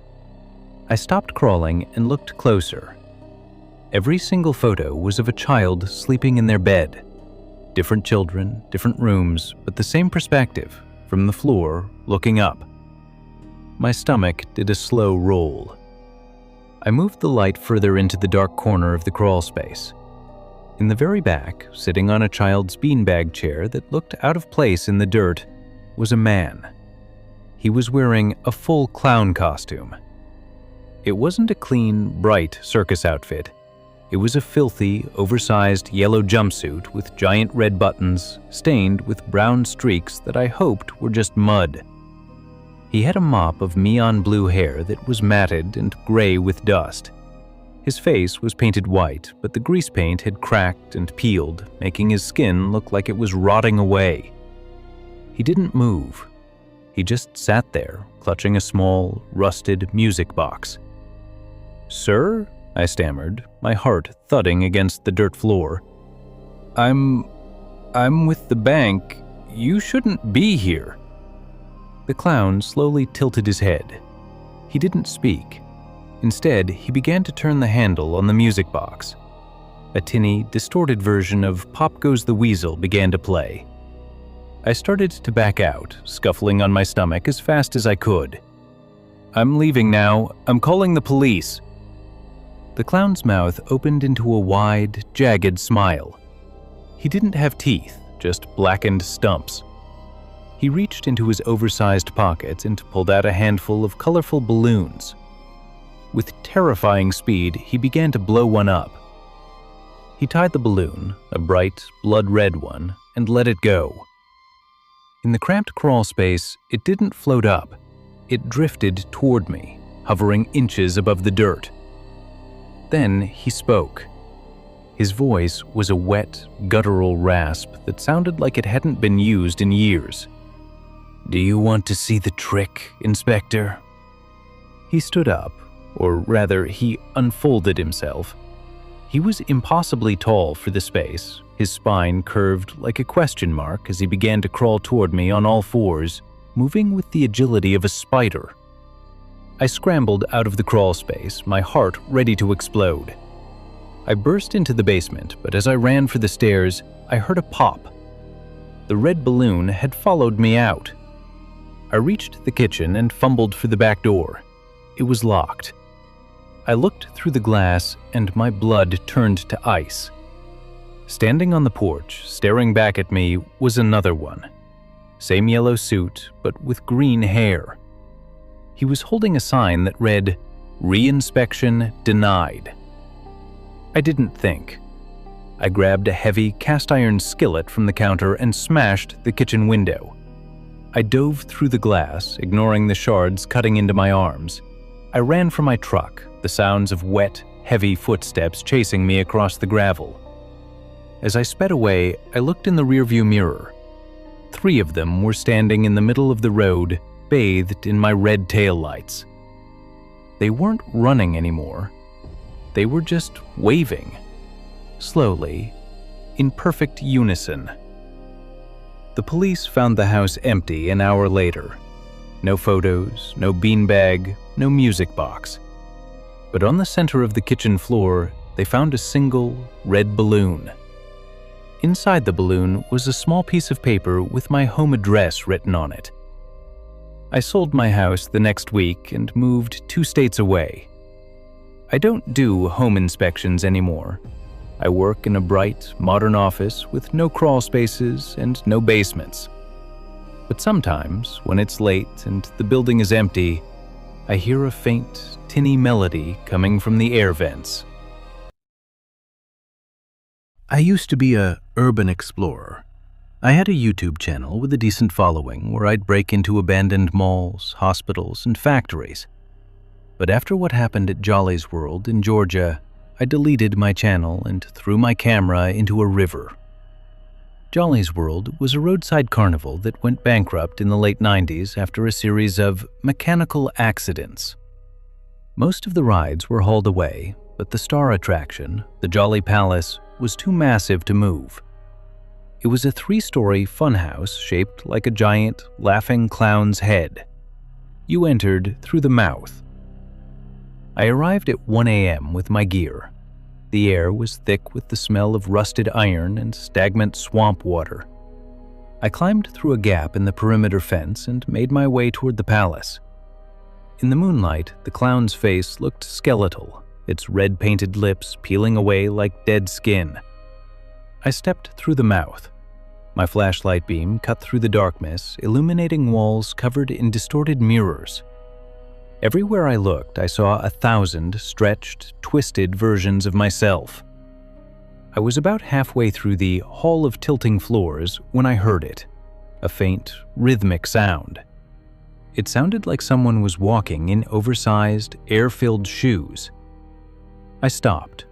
I stopped crawling and looked closer. Every single photo was of a child sleeping in their bed. Different children, different rooms, but the same perspective, from the floor, looking up. My stomach did a slow roll. I moved the light further into the dark corner of the crawl space. In the very back, sitting on a child's beanbag chair that looked out of place in the dirt, was a man. He was wearing a full clown costume. It wasn't a clean, bright circus outfit. It was a filthy, oversized yellow jumpsuit with giant red buttons stained with brown streaks that I hoped were just mud. He had a mop of neon blue hair that was matted and gray with dust. His face was painted white, but the grease paint had cracked and peeled, making his skin look like it was rotting away. He didn't move. He just sat there, clutching a small, rusted music box. "Sir?" I stammered, my heart thudding against the dirt floor. I'm with the bank. You shouldn't be here." The clown slowly tilted his head. He didn't speak. Instead, he began to turn the handle on the music box. A tinny, distorted version of Pop Goes the Weasel began to play. I started to back out, scuffling on my stomach as fast as I could. "I'm leaving now. I'm calling the police." The clown's mouth opened into a wide, jagged smile. He didn't have teeth, just blackened stumps. He reached into his oversized pockets and pulled out a handful of colorful balloons. With terrifying speed, he began to blow one up. He tied the balloon, a bright, blood-red one, and let it go. In the cramped crawl space, it didn't float up. It drifted toward me, hovering inches above the dirt. Then he spoke. His voice was a wet, guttural rasp that sounded like it hadn't been used in years. "Do you want to see the trick, Inspector?" He stood up, or rather, he unfolded himself. He was impossibly tall for the space, his spine curved like a question mark as he began to crawl toward me on all fours, moving with the agility of a spider. I scrambled out of the crawl space, my heart ready to explode. I burst into the basement, but as I ran for the stairs, I heard a pop. The red balloon had followed me out. I reached the kitchen and fumbled for the back door. It was locked. I looked through the glass and my blood turned to ice. Standing on the porch, staring back at me, was another one. Same yellow suit, but with green hair. He was holding a sign that read, "Reinspection denied." I didn't think. I grabbed a heavy cast-iron skillet from the counter and smashed the kitchen window. I dove through the glass, ignoring the shards cutting into my arms. I ran for my truck, the sounds of wet, heavy footsteps chasing me across the gravel. As I sped away, I looked in the rearview mirror. 3 of them were standing in the middle of the road, bathed in my red taillights. They weren't running anymore. They were just waving, slowly, in perfect unison. The police found the house empty an hour later. No photos, no beanbag, no music box. But on the center of the kitchen floor, they found a single red balloon. Inside the balloon was a small piece of paper with my home address written on it. I sold my house the next week and moved 2 states away. I don't do home inspections anymore. I work in a bright, modern office with no crawl spaces and no basements. But sometimes, when it's late and the building is empty, I hear a faint, tinny melody coming from the air vents. I used to be a urban explorer. I had a YouTube channel with a decent following where I'd break into abandoned malls, hospitals, and factories. But after what happened at Jolly's World in Georgia, I deleted my channel and threw my camera into a river. Jolly's World was a roadside carnival that went bankrupt in the late 90s after a series of mechanical accidents. Most of the rides were hauled away, but the star attraction, the Jolly Palace, was too massive to move. It was a 3-story funhouse shaped like a giant, laughing clown's head. You entered through the mouth. I arrived at 1 a.m. with my gear. The air was thick with the smell of rusted iron and stagnant swamp water. I climbed through a gap in the perimeter fence and made my way toward the palace. In the moonlight, the clown's face looked skeletal, its red-painted lips peeling away like dead skin. I stepped through the mouth. My flashlight beam cut through the darkness, illuminating walls covered in distorted mirrors. Everywhere I looked, I saw 1,000 stretched, twisted versions of myself. I was about halfway through the Hall of Tilting Floors when I heard it, a faint, rhythmic sound. It sounded like someone was walking in oversized, air-filled shoes. I stopped.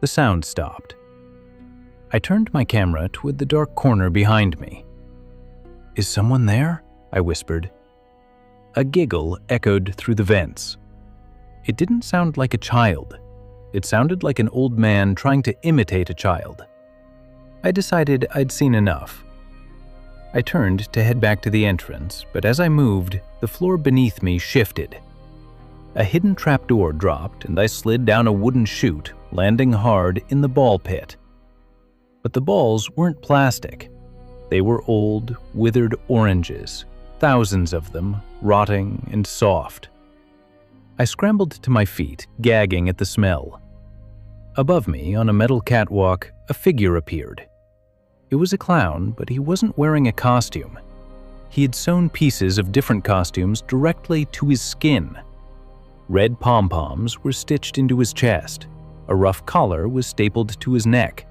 The sound stopped. I turned my camera toward the dark corner behind me. "Is someone there?" I whispered. A giggle echoed through the vents. It didn't sound like a child. It sounded like an old man trying to imitate a child. I decided I'd seen enough. I turned to head back to the entrance, but as I moved, the floor beneath me shifted. A hidden trapdoor dropped, and I slid down a wooden chute, landing hard in the ball pit. But the balls weren't plastic. They were old, withered oranges, thousands of them, rotting and soft. I scrambled to my feet, gagging at the smell. Above me, on a metal catwalk, a figure appeared. It was a clown, but he wasn't wearing a costume. He had sewn pieces of different costumes directly to his skin. Red pom-poms were stitched into his chest. A rough collar was stapled to his neck.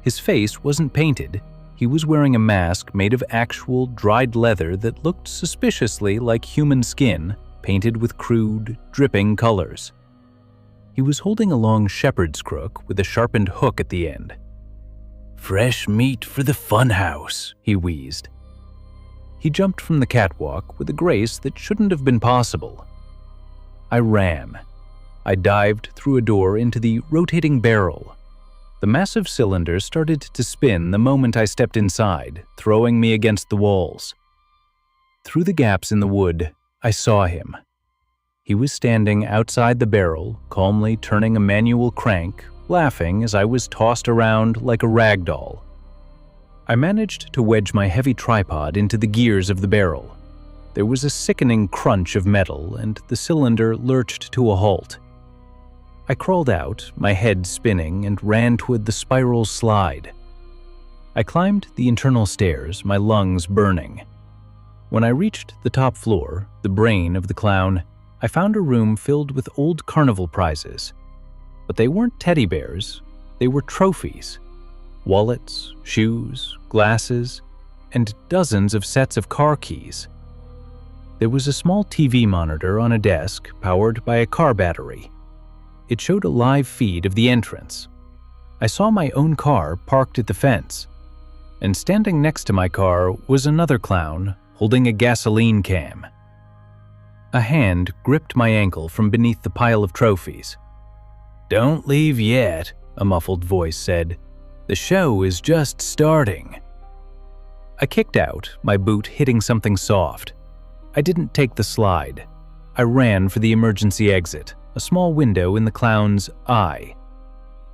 His face wasn't painted. He was wearing a mask made of actual dried leather that looked suspiciously like human skin, painted with crude, dripping colors. He was holding a long shepherd's crook with a sharpened hook at the end. "Fresh meat for the funhouse," he wheezed. He jumped from the catwalk with a grace that shouldn't have been possible. I ran. I dived through a door into the rotating barrel. The massive cylinder started to spin the moment I stepped inside, throwing me against the walls. Through the gaps in the wood, I saw him. He was standing outside the barrel, calmly turning a manual crank, laughing as I was tossed around like a rag doll. I managed to wedge my heavy tripod into the gears of the barrel. There was a sickening crunch of metal, and the cylinder lurched to a halt. I crawled out, my head spinning, and ran toward the spiral slide. I climbed the internal stairs, my lungs burning. When I reached the top floor, the brain of the clown, I found a room filled with old carnival prizes. But they weren't teddy bears, they were trophies. Wallets, shoes, glasses, and dozens of sets of car keys. There was a small TV monitor on a desk powered by a car battery. It showed a live feed of the entrance. I saw my own car parked at the fence, and standing next to my car was another clown holding a gasoline can. A hand gripped my ankle from beneath the pile of trophies. "Don't leave yet," a muffled voice said. "The show is just starting." I kicked out, my boot hitting something soft. I didn't take the slide. I ran for the emergency exit, a small window in the clown's eye.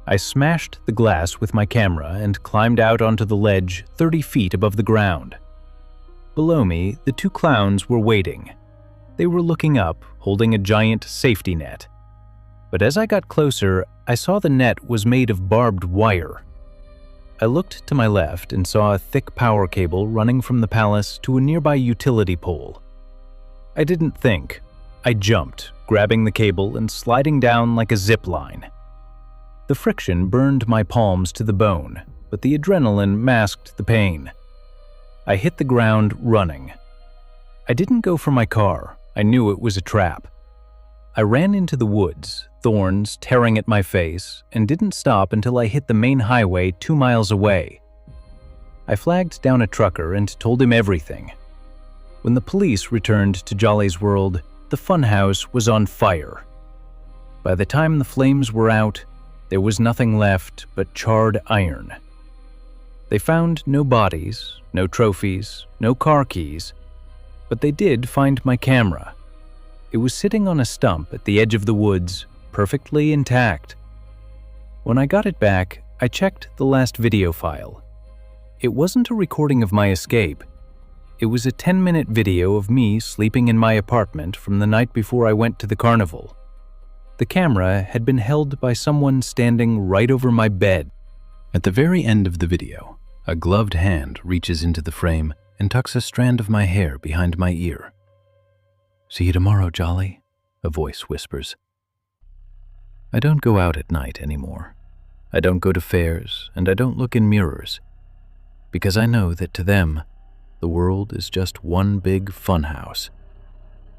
I smashed the glass with my camera and climbed out onto the ledge 30 feet above the ground. Below me, the two clowns were waiting. They were looking up, holding a giant safety net. But as I got closer, I saw the net was made of barbed wire. I looked to my left and saw a thick power cable running from the palace to a nearby utility pole. I didn't think. I jumped, grabbing the cable and sliding down like a zip line. The friction burned my palms to the bone, but the adrenaline masked the pain. I hit the ground running. I didn't go for my car. I knew it was a trap. I ran into the woods, thorns tearing at my face, and didn't stop until I hit the main highway 2 miles away. I flagged down a trucker and told him everything. When the police returned to Jolly's World, the funhouse was on fire. By the time the flames were out, there was nothing left but charred iron. They found no bodies, no trophies, no car keys, but they did find my camera. It was sitting on a stump at the edge of the woods, perfectly intact. When I got it back, I checked the last video file. It wasn't a recording of my escape. It was a 10-minute video of me sleeping in my apartment from the night before I went to the carnival. The camera had been held by someone standing right over my bed. At the very end of the video, A gloved hand reaches into the frame and tucks a strand of my hair behind my ear. "See you tomorrow, Jolly," a voice whispers. I don't go out at night anymore. I don't go to fairs, and I don't look in mirrors, because I know that to them, the world is just one big funhouse,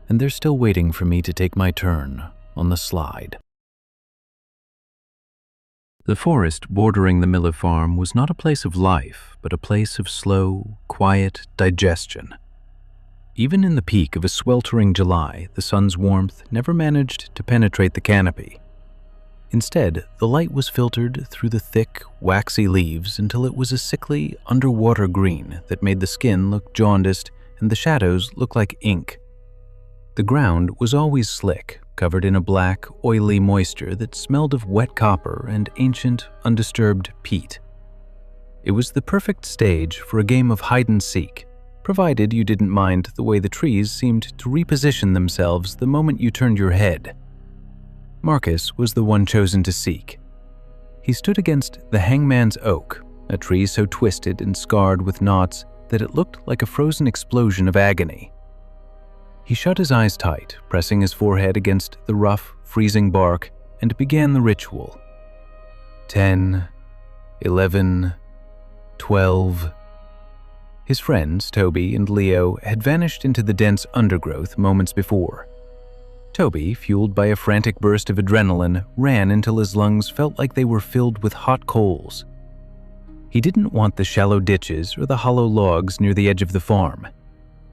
and they're still waiting for me to take my turn on the slide. The forest bordering the Miller farm was not a place of life, but a place of slow, quiet digestion. Even in the peak of a sweltering July, the sun's warmth never managed to penetrate the canopy. Instead, the light was filtered through the thick, waxy leaves until it was a sickly, underwater green that made the skin look jaundiced and the shadows look like ink. The ground was always slick, covered in a black, oily moisture that smelled of wet copper and ancient, undisturbed peat. It was the perfect stage for a game of hide-and-seek, provided you didn't mind the way the trees seemed to reposition themselves the moment you turned your head. Marcus was the one chosen to seek. He stood against the hangman's oak, a tree so twisted and scarred with knots that it looked like a frozen explosion of agony. He shut his eyes tight, pressing his forehead against the rough, freezing bark, and began the ritual. 10, 11, 12. His friends, Toby and Leo, had vanished into the dense undergrowth moments before. Toby, fueled by a frantic burst of adrenaline, ran until his lungs felt like they were filled with hot coals. He didn't want the shallow ditches or the hollow logs near the edge of the farm.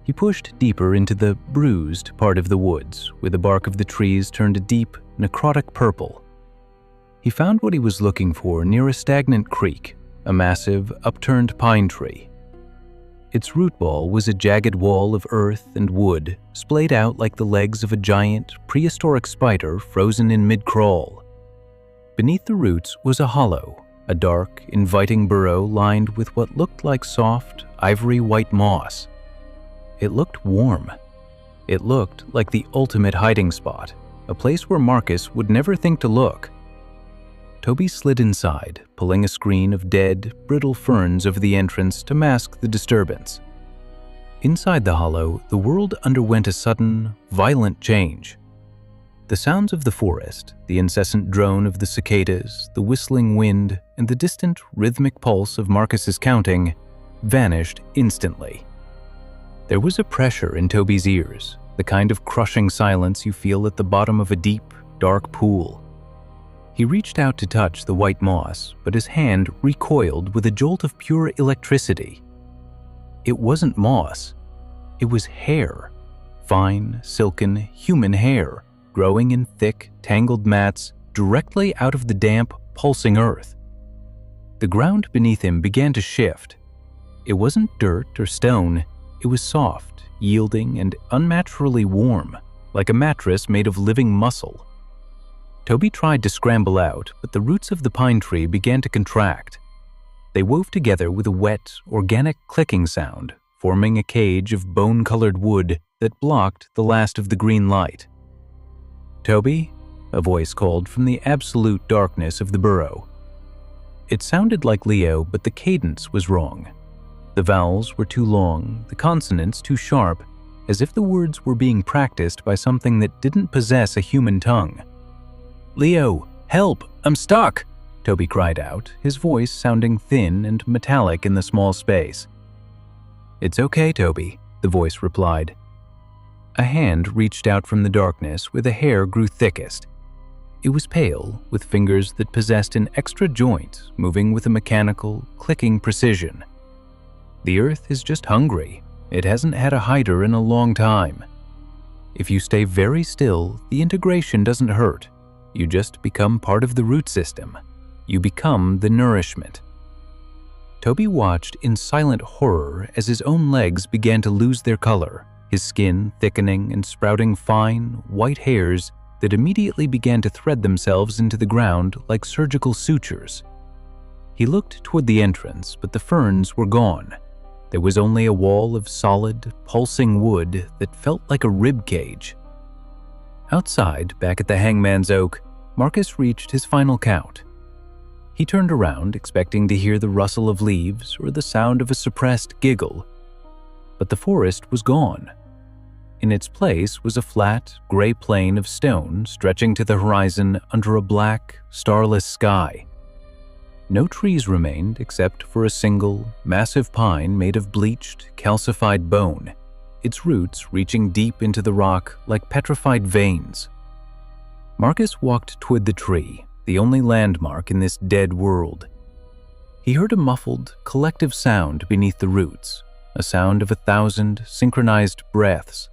He pushed deeper into the bruised part of the woods, where the bark of the trees turned a deep, necrotic purple. He found what he was looking for near a stagnant creek, a massive, upturned pine tree. Its root ball was a jagged wall of earth and wood, splayed out like the legs of a giant, prehistoric spider frozen in mid-crawl. Beneath the roots was a hollow, a dark, inviting burrow lined with what looked like soft, ivory-white moss. It looked warm. It looked like the ultimate hiding spot, a place where Marcus would never think to look. Toby slid inside, pulling a screen of dead, brittle ferns over the entrance to mask the disturbance. Inside the hollow, the world underwent a sudden, violent change. The sounds of the forest, the incessant drone of the cicadas, the whistling wind, and the distant, rhythmic pulse of Marcus's counting vanished instantly. There was a pressure in Toby's ears, the kind of crushing silence you feel at the bottom of a deep, dark pool. He reached out to touch the white moss, but his hand recoiled with a jolt of pure electricity. It wasn't moss. It was hair. Fine, silken, human hair, growing in thick, tangled mats directly out of the damp, pulsing earth. The ground beneath him began to shift. It wasn't dirt or stone. It was soft, yielding, and unnaturally warm, like a mattress made of living muscle. Toby tried to scramble out, but the roots of the pine tree began to contract. They wove together with a wet, organic clicking sound, forming a cage of bone-colored wood that blocked the last of the green light. "Toby?" a voice called from the absolute darkness of the burrow. It sounded like Leo, but the cadence was wrong. The vowels were too long, the consonants too sharp, as if the words were being practiced by something that didn't possess a human tongue. "Leo, help! I'm stuck!" Toby cried out, his voice sounding thin and metallic in the small space. "It's okay, Toby," the voice replied. A hand reached out from the darkness where the hair grew thickest. It was pale, with fingers that possessed an extra joint, moving with a mechanical, clicking precision. The earth is just hungry. It hasn't had a hider in a long time. If you stay very still, the integration doesn't hurt. You just become part of the root system. You become the nourishment. Toby watched in silent horror as his own legs began to lose their color, his skin thickening and sprouting fine, white hairs that immediately began to thread themselves into the ground like surgical sutures. He looked toward the entrance, but the ferns were gone. There was only a wall of solid, pulsing wood that felt like a rib cage. Outside, back at the hangman's oak, Marcus reached his final count. He turned around, expecting to hear the rustle of leaves or the sound of a suppressed giggle. But the forest was gone. In its place was a flat, gray plain of stone stretching to the horizon under a black, starless sky. No trees remained except for a single, massive pine made of bleached, calcified bone, its roots reaching deep into the rock like petrified veins. Marcus walked toward the tree, the only landmark in this dead world. He heard a muffled, collective sound beneath the roots, a sound of 1,000 synchronized breaths.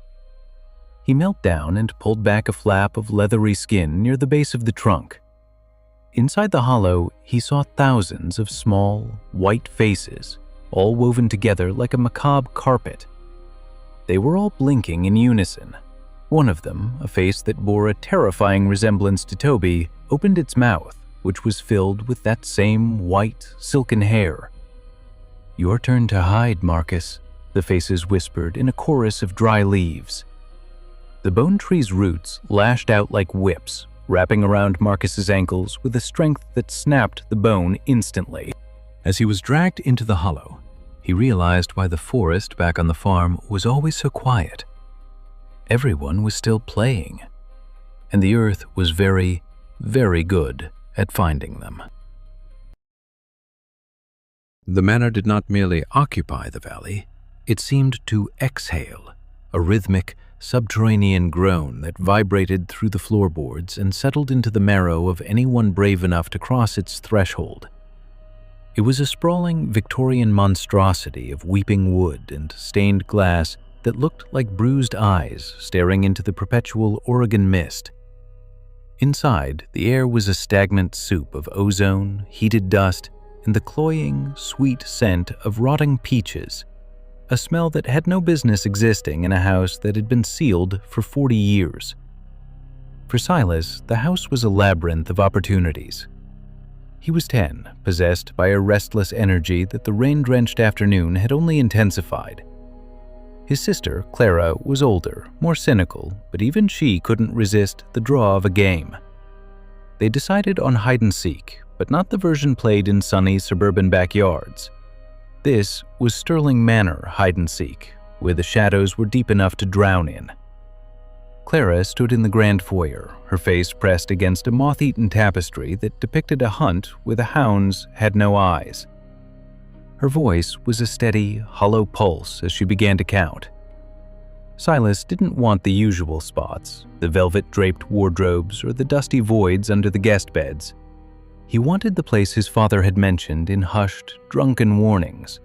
He knelt down and pulled back a flap of leathery skin near the base of the trunk. Inside the hollow, he saw thousands of small, white faces, all woven together like a macabre carpet. They were all blinking in unison. One of them, a face that bore a terrifying resemblance to Toby, opened its mouth, which was filled with that same white, silken hair. "Your turn to hide, Marcus," the faces whispered in a chorus of dry leaves. The bone tree's roots lashed out like whips, wrapping around Marcus's ankles with a strength that snapped the bone instantly. As he was dragged into the hollow, he realized why the forest back on the farm was always so quiet. Everyone was still playing, and the earth was very, very good at finding them. The manor did not merely occupy the valley, it seemed to exhale, a rhythmic, subterranean groan that vibrated through the floorboards and settled into the marrow of anyone brave enough to cross its threshold. It was a sprawling Victorian monstrosity of weeping wood and stained glass that looked like bruised eyes staring into the perpetual Oregon mist. Inside, the air was a stagnant soup of ozone, heated dust, and the cloying, sweet scent of rotting peaches, a smell that had no business existing in a house that had been sealed for 40 years. For Silas, the house was a labyrinth of opportunities. He was 10, possessed by a restless energy that the rain-drenched afternoon had only intensified. His sister, Clara, was older, more cynical, but even she couldn't resist the draw of a game. They decided on hide-and-seek, but not the version played in sunny suburban backyards. This was Sterling Manor hide-and-seek, where the shadows were deep enough to drown in. Clara stood in the grand foyer, her face pressed against a moth-eaten tapestry that depicted a hunt where the hounds had no eyes. Her voice was a steady, hollow pulse as she began to count. Silas didn't want the usual spots, the velvet-draped wardrobes or the dusty voids under the guest beds. He wanted the place his father had mentioned in hushed, drunken warnings,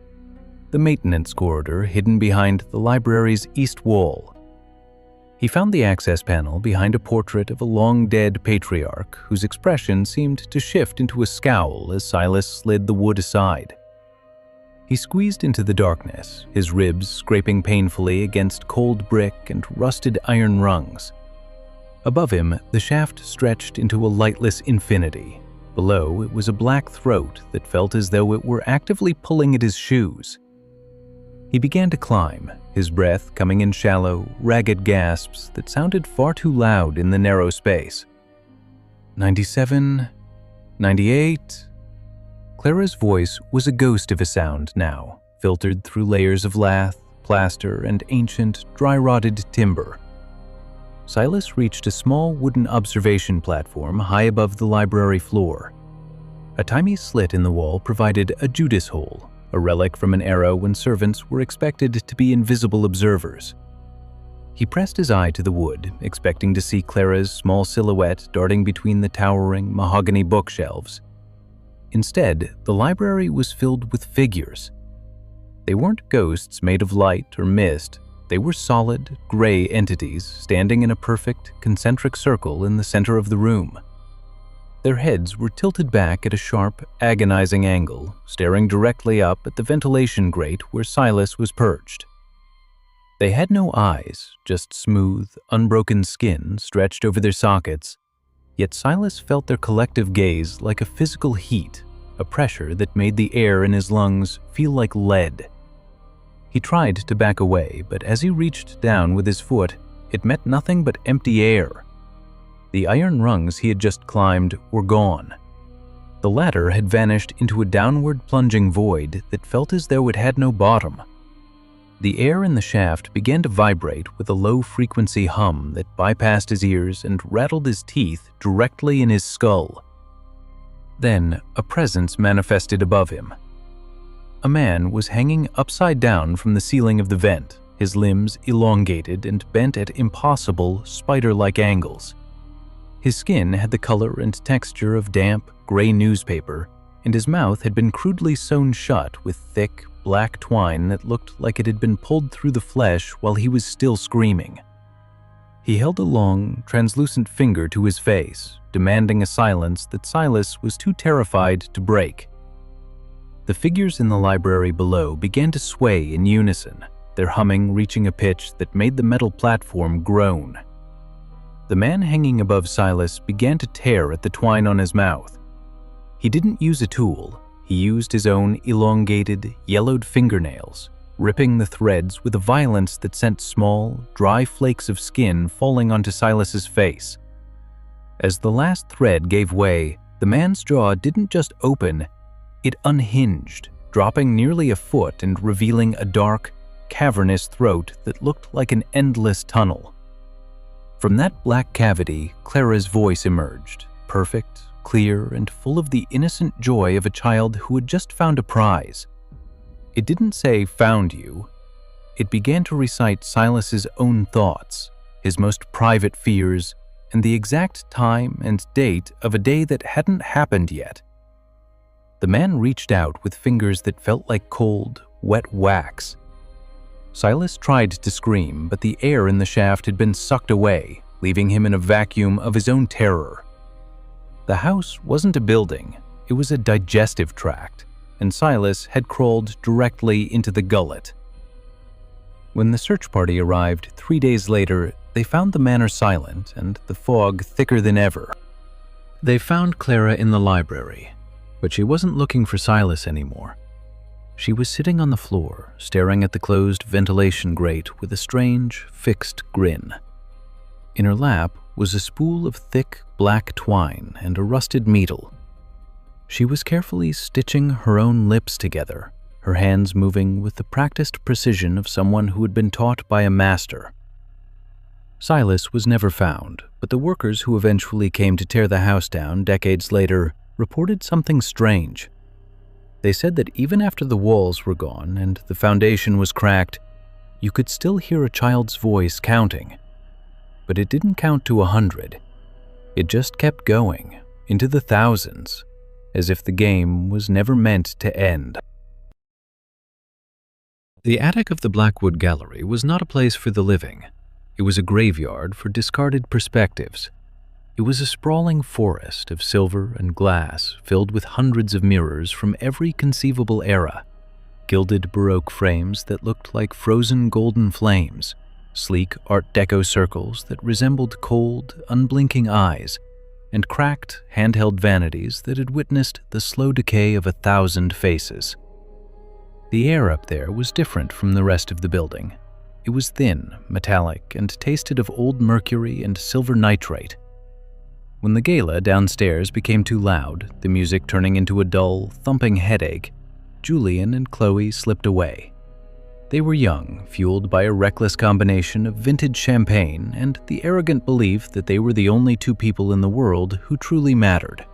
the maintenance corridor hidden behind the library's east wall. He found the access panel behind a portrait of a long-dead patriarch whose expression seemed to shift into a scowl as Silas slid the wood aside. He squeezed into the darkness, his ribs scraping painfully against cold brick and rusted iron rungs. Above him, the shaft stretched into a lightless infinity. Below, it was a black throat that felt as though it were actively pulling at his shoes. He began to climb, his breath coming in shallow, ragged gasps that sounded far too loud in the narrow space. 97, 98. Clara's voice was a ghost of a sound now, filtered through layers of lath, plaster, and ancient, dry-rotted timber. Silas reached a small wooden observation platform high above the library floor. A tiny slit in the wall provided a Judas hole, a relic from an era when servants were expected to be invisible observers. He pressed his eye to the wood, expecting to see Clara's small silhouette darting between the towering mahogany bookshelves. Instead, the library was filled with figures. They weren't ghosts made of light or mist. They were solid, gray entities standing in a perfect, concentric circle in the center of the room. Their heads were tilted back at a sharp, agonizing angle, staring directly up at the ventilation grate where Silas was perched. They had no eyes, just smooth, unbroken skin stretched over their sockets, yet Silas felt their collective gaze like a physical heat, a pressure that made the air in his lungs feel like lead. He tried to back away, but as he reached down with his foot, it met nothing but empty air. The iron rungs he had just climbed were gone. The ladder had vanished into a downward plunging void that felt as though it had no bottom. The air in the shaft began to vibrate with a low-frequency hum that bypassed his ears and rattled his teeth directly in his skull. Then, a presence manifested above him. A man was hanging upside down from the ceiling of the vent, his limbs elongated and bent at impossible, spider-like angles. His skin had the color and texture of damp, gray newspaper, and his mouth had been crudely sewn shut with thick, black twine that looked like it had been pulled through the flesh while he was still screaming. He held a long, translucent finger to his face, demanding a silence that Silas was too terrified to break. The figures in the library below began to sway in unison, their humming reaching a pitch that made the metal platform groan. The man hanging above Silas began to tear at the twine on his mouth. He didn't use a tool. He used his own elongated, yellowed fingernails, ripping the threads with a violence that sent small, dry flakes of skin falling onto Silas's face. As the last thread gave way, the man's jaw didn't just open, it unhinged, dropping nearly a foot and revealing a dark, cavernous throat that looked like an endless tunnel. From that black cavity, Clara's voice emerged, perfect, clear, and full of the innocent joy of a child who had just found a prize. It didn't say, "found you." It began to recite Silas's own thoughts, his most private fears, and the exact time and date of a day that hadn't happened yet. The man reached out with fingers that felt like cold, wet wax. Silas tried to scream, but the air in the shaft had been sucked away, leaving him in a vacuum of his own terror. The house wasn't a building, it was a digestive tract, and Silas had crawled directly into the gullet. When the search party arrived 3 days later, they found the manor silent and the fog thicker than ever. They found Clara in the library, but she wasn't looking for Silas anymore. She was sitting on the floor, staring at the closed ventilation grate with a strange, fixed grin. In her lap was a spool of thick, black twine and a rusted needle. She was carefully stitching her own lips together, her hands moving with the practiced precision of someone who had been taught by a master. Silas was never found, but the workers who eventually came to tear the house down decades later reported something strange. They said that even after the walls were gone and the foundation was cracked, you could still hear a child's voice counting. But it didn't count to 100. It just kept going, into the thousands, as if the game was never meant to end. The attic of the Blackwood Gallery was not a place for the living. It was a graveyard for discarded perspectives. It was a sprawling forest of silver and glass filled with hundreds of mirrors from every conceivable era, gilded Baroque frames that looked like frozen golden flames, sleek Art Deco circles that resembled cold, unblinking eyes, and cracked, handheld vanities that had witnessed the slow decay of 1,000 faces. The air up there was different from the rest of the building. It was thin, metallic, and tasted of old mercury and silver nitrate. When the gala downstairs became too loud, the music turning into a dull, thumping headache, Julian and Chloe slipped away. They were young, fueled by a reckless combination of vintage champagne and the arrogant belief that they were the only two people in the world who truly mattered.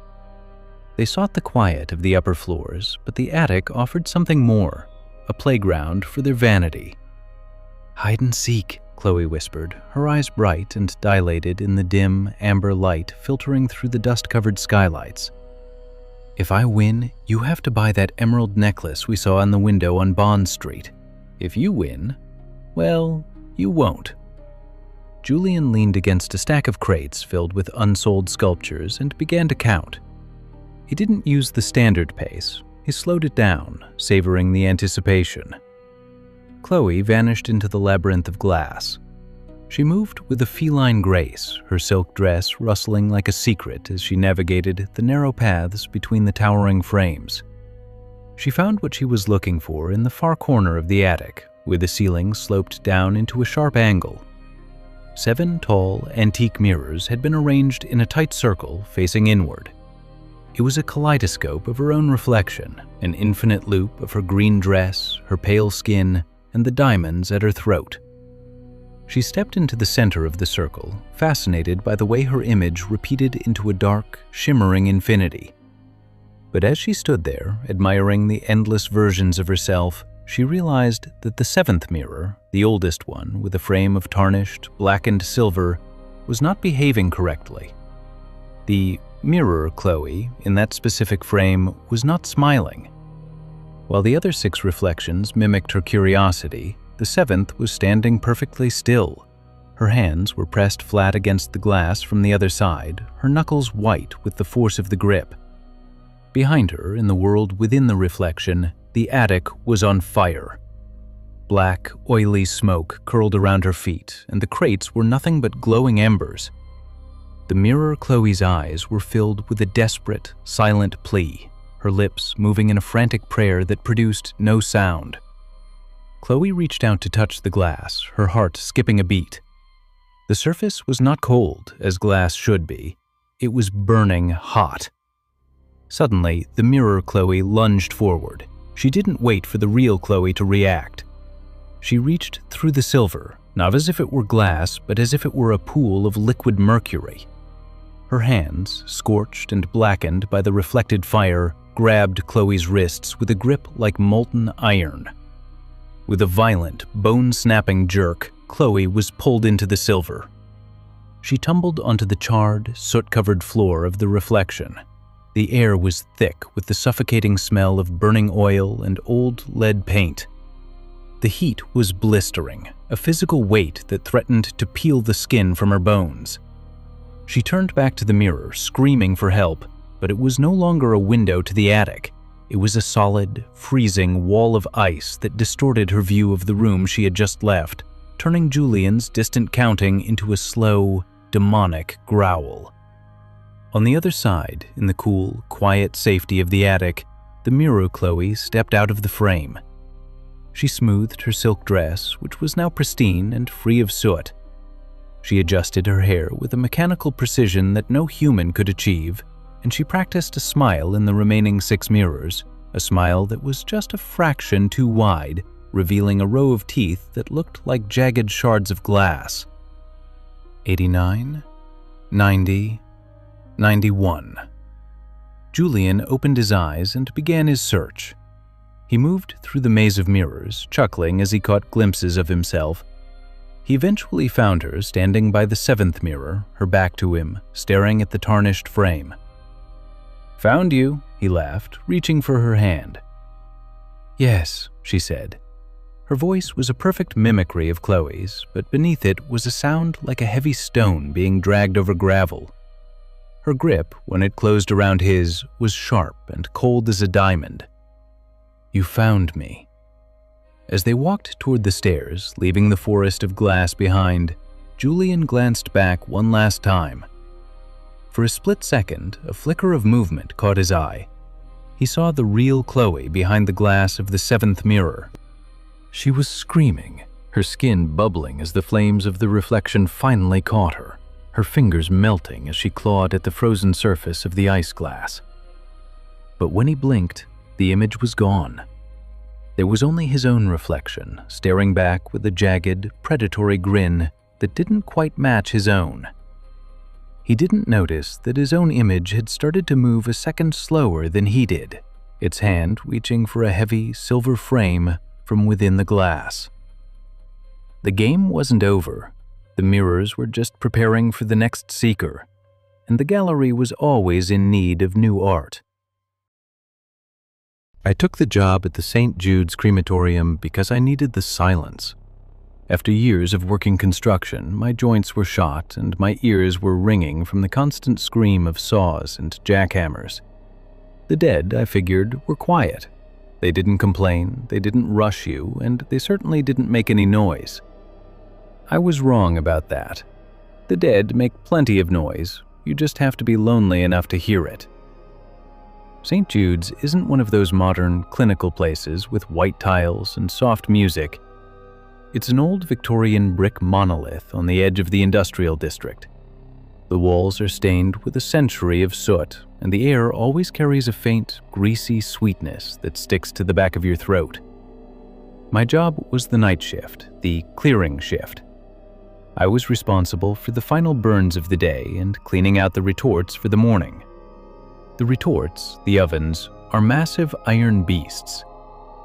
They sought the quiet of the upper floors, but the attic offered something more, a playground for their vanity. "Hide and seek," Chloe whispered, her eyes bright and dilated in the dim, amber light filtering through the dust-covered skylights. "If I win, you have to buy that emerald necklace we saw in the window on Bond Street. If you win, well, you won't." Julian leaned against a stack of crates filled with unsold sculptures and began to count. He didn't use the standard pace. He slowed it down, savoring the anticipation. Chloe vanished into the labyrinth of glass. She moved with a feline grace, her silk dress rustling like a secret as she navigated the narrow paths between the towering frames. She found what she was looking for in the far corner of the attic, where the ceiling sloped down into a sharp angle. 7 tall, antique mirrors had been arranged in a tight circle facing inward. It was a kaleidoscope of her own reflection, an infinite loop of her green dress, her pale skin, and the diamonds at her throat. She stepped into the center of the circle, fascinated by the way her image repeated into a dark, shimmering infinity. But as she stood there, admiring the endless versions of herself, she realized that the seventh mirror, the oldest one with a frame of tarnished, blackened silver, was not behaving correctly. The mirror Chloe, in that specific frame, was not smiling. While the other 6 reflections mimicked her curiosity, the 7th was standing perfectly still. Her hands were pressed flat against the glass from the other side, her knuckles white with the force of the grip. Behind her, in the world within the reflection, the attic was on fire. Black, oily smoke curled around her feet, and the crates were nothing but glowing embers. The mirror Chloe's eyes were filled with a desperate, silent plea, her lips moving in a frantic prayer that produced no sound. Chloe reached out to touch the glass, her heart skipping a beat. The surface was not cold, as glass should be. It was burning hot. Suddenly, the mirror Chloe lunged forward. She didn't wait for the real Chloe to react. She reached through the silver, not as if it were glass, but as if it were a pool of liquid mercury. Her hands, scorched and blackened by the reflected fire, grabbed Chloe's wrists with a grip like molten iron. With a violent, bone-snapping jerk, Chloe was pulled into the silver. She tumbled onto the charred, soot-covered floor of the reflection. The air was thick with the suffocating smell of burning oil and old lead paint. The heat was blistering, a physical weight that threatened to peel the skin from her bones. She turned back to the mirror, screaming for help, but it was no longer a window to the attic. It was a solid, freezing wall of ice that distorted her view of the room she had just left, turning Julian's distant counting into a slow, demonic growl. On the other side, in the cool, quiet safety of the attic, the mirror Chloe stepped out of the frame. She smoothed her silk dress, which was now pristine and free of soot. She adjusted her hair with a mechanical precision that no human could achieve, and she practiced a smile in the remaining 6 mirrors, a smile that was just a fraction too wide, revealing a row of teeth that looked like jagged shards of glass. 89, 90, 91. Julian opened his eyes and began his search. He moved through the maze of mirrors, chuckling as he caught glimpses of himself. He eventually found her standing by the 7th mirror, her back to him, staring at the tarnished frame. "Found you," he laughed, reaching for her hand. "Yes," she said. Her voice was a perfect mimicry of Chloe's, but beneath it was a sound like a heavy stone being dragged over gravel. Her grip, when it closed around his, was sharp and cold as a diamond. "You found me." As they walked toward the stairs, leaving the forest of glass behind, Julian glanced back one last time. For a split second, a flicker of movement caught his eye. He saw the real Chloe behind the glass of the 7th mirror. She was screaming, her skin bubbling as the flames of the reflection finally caught her, her fingers melting as she clawed at the frozen surface of the ice glass. But when he blinked, the image was gone. There was only his own reflection, staring back with a jagged, predatory grin that didn't quite match his own. He didn't notice that his own image had started to move a second slower than he did, its hand reaching for a heavy, silver frame from within the glass. The game wasn't over. The mirrors were just preparing for the next seeker, and the gallery was always in need of new art. I took the job at the St. Jude's crematorium because I needed the silence. After years of working construction, my joints were shot and my ears were ringing from the constant scream of saws and jackhammers. The dead, I figured, were quiet. They didn't complain, they didn't rush you, and they certainly didn't make any noise. I was wrong about that. The dead make plenty of noise, you just have to be lonely enough to hear it. St. Jude's isn't one of those modern, clinical places with white tiles and soft music. It's an old Victorian brick monolith on the edge of the industrial district. The walls are stained with a century of soot, and the air always carries a faint, greasy sweetness that sticks to the back of your throat. My job was the night shift, the clearing shift. I was responsible for the final burns of the day and cleaning out the retorts for the morning. The retorts, the ovens, are massive iron beasts.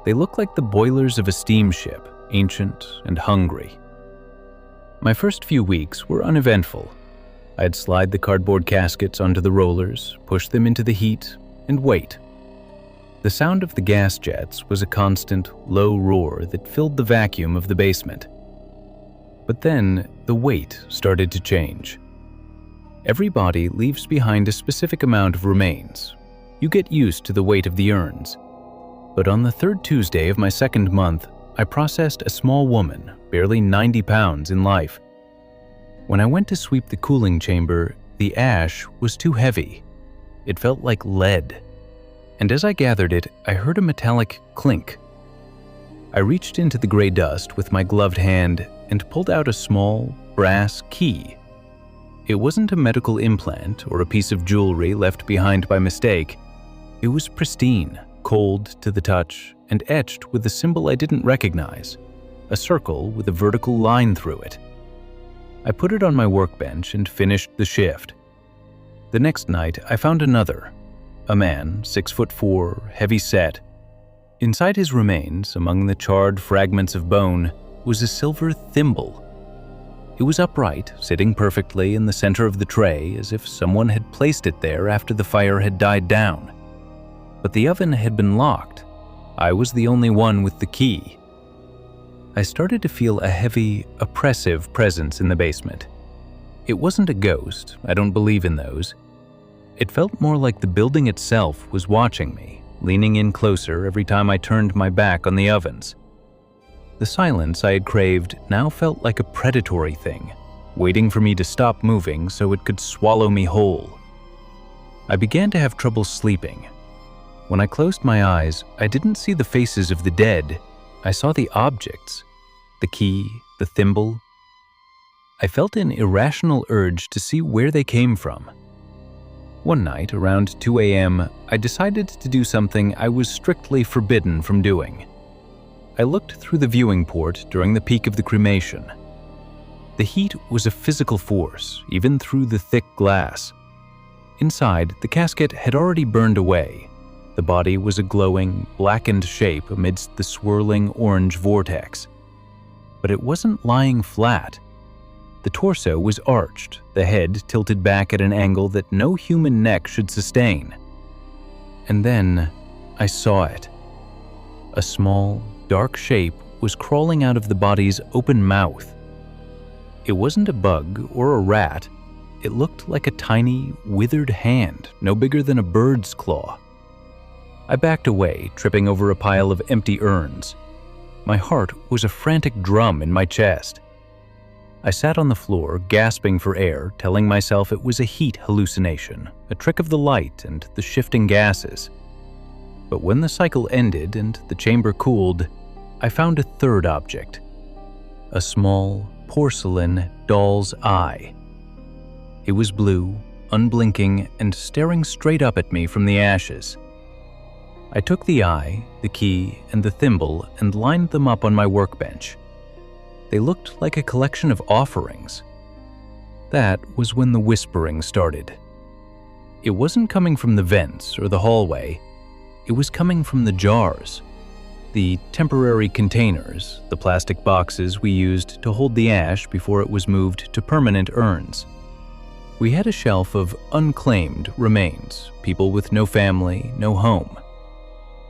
They look like the boilers of a steamship, ancient and hungry. My first few weeks were uneventful. I'd slide the cardboard caskets onto the rollers, push them into the heat, and wait. The sound of the gas jets was a constant, low roar that filled the vacuum of the basement. But then, the weight started to change. Every body leaves behind a specific amount of remains. You get used to the weight of the urns. But on the third Tuesday of my second month, I processed a small woman, barely 90 pounds in life. When I went to sweep the cooling chamber, the ash was too heavy. It felt like lead. And as I gathered it, I heard a metallic clink. I reached into the gray dust with my gloved hand and pulled out a small, brass key. It wasn't a medical implant or a piece of jewelry left behind by mistake. It was pristine, cold to the touch, and etched with a symbol I didn't recognize, a circle with a vertical line through it. I put it on my workbench and finished the shift. The next night, I found another, a man, 6'4", heavy-set. Inside his remains, among the charred fragments of bone, was a silver thimble. It was upright, sitting perfectly in the center of the tray as if someone had placed it there after the fire had died down. But the oven had been locked. I was the only one with the key. I started to feel a heavy, oppressive presence in the basement. It wasn't a ghost, I don't believe in those. It felt more like the building itself was watching me, leaning in closer every time I turned my back on the ovens. The silence I had craved now felt like a predatory thing, waiting for me to stop moving so it could swallow me whole. I began to have trouble sleeping. When I closed my eyes, I didn't see the faces of the dead. I saw the objects, the key, the thimble. I felt an irrational urge to see where they came from. One night, around 2 a.m., I decided to do something I was strictly forbidden from doing. I looked through the viewing port during the peak of the cremation. The heat was a physical force, even through the thick glass. Inside, the casket had already burned away. The body was a glowing, blackened shape amidst the swirling orange vortex. But it wasn't lying flat. The torso was arched, the head tilted back at an angle that no human neck should sustain. And then I saw it. A small, dark shape was crawling out of the body's open mouth. It wasn't a bug or a rat. It looked like a tiny, withered hand, no bigger than a bird's claw. I backed away, tripping over a pile of empty urns. My heart was a frantic drum in my chest. I sat on the floor, gasping for air, telling myself it was a heat hallucination, a trick of the light and the shifting gases. But when the cycle ended and the chamber cooled, I found a third object. A small, porcelain doll's eye. It was blue, unblinking, and staring straight up at me from the ashes. I took the eye, the key, and the thimble and lined them up on my workbench. They looked like a collection of offerings. That was when the whispering started. It wasn't coming from the vents or the hallway. It was coming from the jars. The temporary containers, the plastic boxes we used to hold the ash before it was moved to permanent urns. We had a shelf of unclaimed remains, people with no family, no home.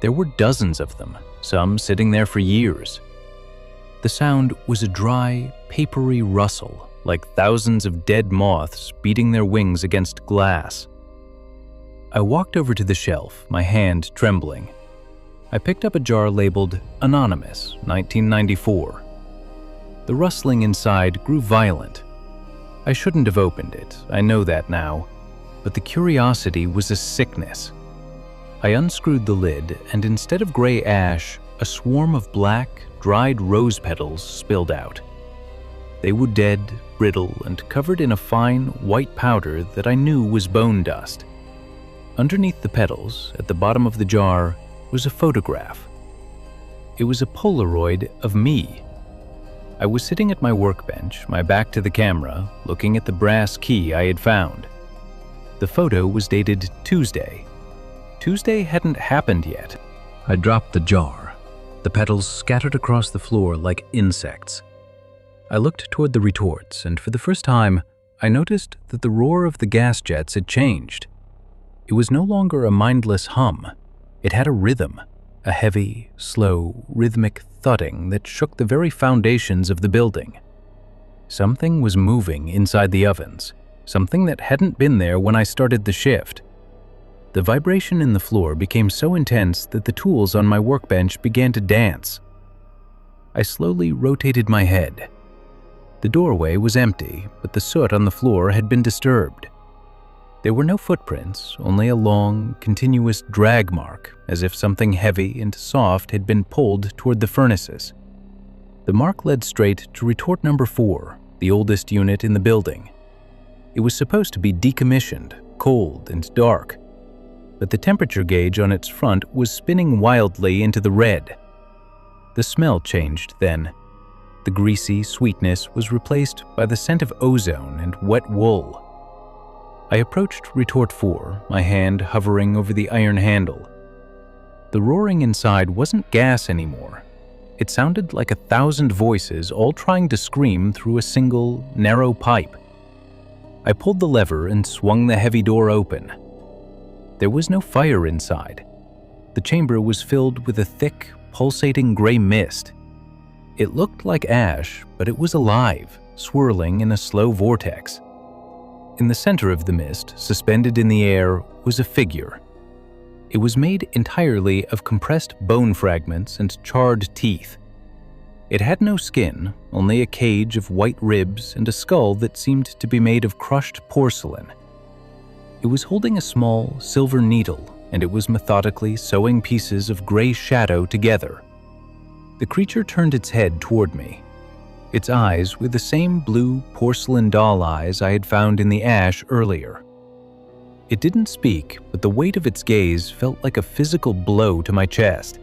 There were dozens of them, some sitting there for years. The sound was a dry, papery rustle, like thousands of dead moths beating their wings against glass. I walked over to the shelf, my hand trembling. I picked up a jar labeled Anonymous, 1994. The rustling inside grew violent. I shouldn't have opened it, I know that now, but the curiosity was a sickness. I unscrewed the lid, and instead of gray ash, a swarm of black, dried rose petals spilled out. They were dead, brittle, and covered in a fine, white powder that I knew was bone dust. Underneath the petals, at the bottom of the jar, was a photograph. It was a Polaroid of me. I was sitting at my workbench, my back to the camera, looking at the brass key I had found. The photo was dated Tuesday. Tuesday hadn't happened yet. I dropped the jar. The petals scattered across the floor like insects. I looked toward the retorts, and for the first time, I noticed that the roar of the gas jets had changed. It was no longer a mindless hum. It had a rhythm, a heavy, slow, rhythmic thudding that shook the very foundations of the building. Something was moving inside the ovens, something that hadn't been there when I started the shift. The vibration in the floor became so intense that the tools on my workbench began to dance. I slowly rotated my head. The doorway was empty, but the soot on the floor had been disturbed. There were no footprints, only a long, continuous drag mark, as if something heavy and soft had been pulled toward the furnaces. The mark led straight to retort number 4, the oldest unit in the building. It was supposed to be decommissioned, cold and dark, but the temperature gauge on its front was spinning wildly into the red. The smell changed then. The greasy sweetness was replaced by the scent of ozone and wet wool. I approached retort 4, my hand hovering over the iron handle. The roaring inside wasn't gas anymore. It sounded like 1,000 voices all trying to scream through a single, narrow pipe. I pulled the lever and swung the heavy door open. There was no fire inside. The chamber was filled with a thick, pulsating gray mist. It looked like ash, but it was alive, swirling in a slow vortex. In the center of the mist, suspended in the air, was a figure. It was made entirely of compressed bone fragments and charred teeth. It had no skin, only a cage of white ribs and a skull that seemed to be made of crushed porcelain. It was holding a small, silver needle, and it was methodically sewing pieces of gray shadow together. The creature turned its head toward me. Its eyes were the same blue porcelain doll eyes I had found in the ash earlier. It didn't speak, but the weight of its gaze felt like a physical blow to my chest.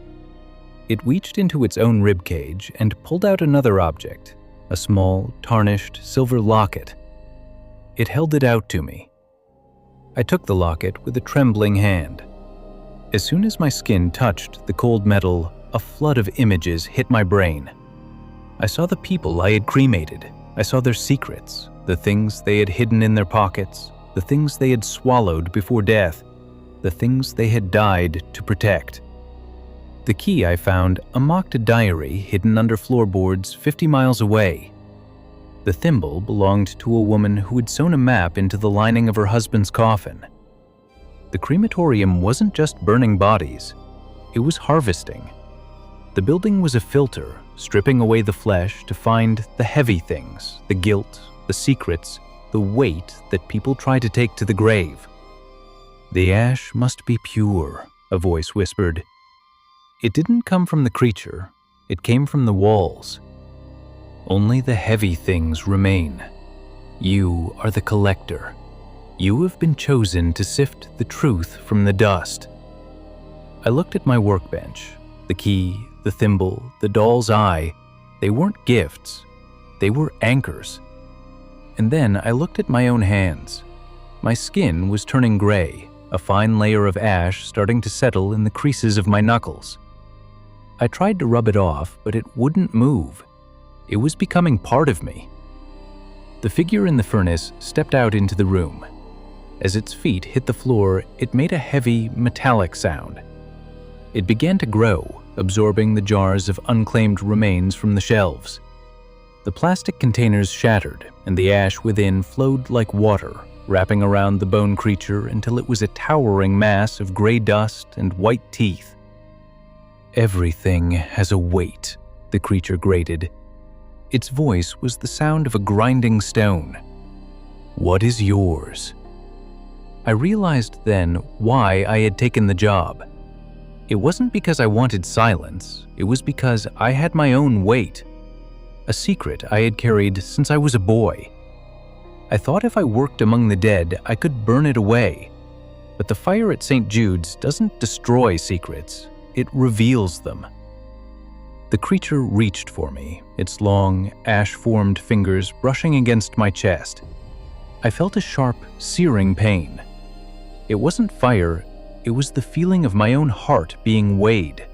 It reached into its own ribcage and pulled out another object, a small, tarnished silver locket. It held it out to me. I took the locket with a trembling hand. As soon as my skin touched the cold metal, a flood of images hit my brain. I saw the people I had cremated. I saw their secrets, the things they had hidden in their pockets, the things they had swallowed before death, the things they had died to protect. The key I found unlocked a diary hidden under floorboards 50 miles away. The thimble belonged to a woman who had sewn a map into the lining of her husband's coffin. The crematorium wasn't just burning bodies, it was harvesting. The building was a filter, stripping away the flesh to find the heavy things, the guilt, the secrets, the weight that people try to take to the grave. "The ash must be pure," a voice whispered. It didn't come from the creature, it came from the walls. "Only the heavy things remain. You are the collector. You have been chosen to sift the truth from the dust." I looked at my workbench. The key, the thimble, the doll's eye, they weren't gifts. They were anchors. And then I looked at my own hands. My skin was turning gray, a fine layer of ash starting to settle in the creases of my knuckles. I tried to rub it off, but it wouldn't move. It was becoming part of me. The figure in the furnace stepped out into the room. As its feet hit the floor, it made a heavy, metallic sound. It began to grow, absorbing the jars of unclaimed remains from the shelves. The plastic containers shattered, and the ash within flowed like water, wrapping around the bone creature until it was a towering mass of gray dust and white teeth. "Everything has a weight," the creature grated. Its voice was the sound of a grinding stone. "What is yours?" I realized then why I had taken the job. It wasn't because I wanted silence, it was because I had my own weight. a secret I had carried since I was a boy. I thought if I worked among the dead, I could burn it away. But the fire at St. Jude's doesn't destroy secrets, it reveals them. The creature reached for me, its long, ash-formed fingers brushing against my chest. I felt a sharp, searing pain. It wasn't fire, it was the feeling of my own heart being weighed.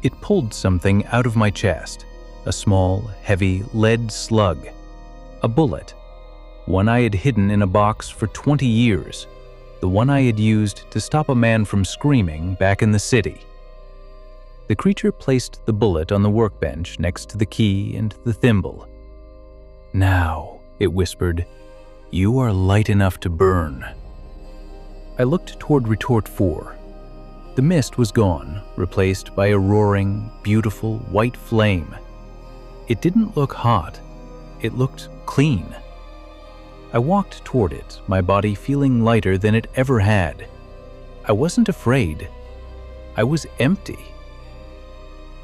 It pulled something out of my chest, a small, heavy lead slug. A bullet, one I had hidden in a box for 20 years, the one I had used to stop a man from screaming back in the city. The creature placed the bullet on the workbench next to the key and the thimble. "Now," it whispered, "you are light enough to burn." I looked toward retort 4. The mist was gone, replaced by a roaring, beautiful white flame. It didn't look hot. It looked clean. I walked toward it, my body feeling lighter than it ever had. I wasn't afraid. I was empty.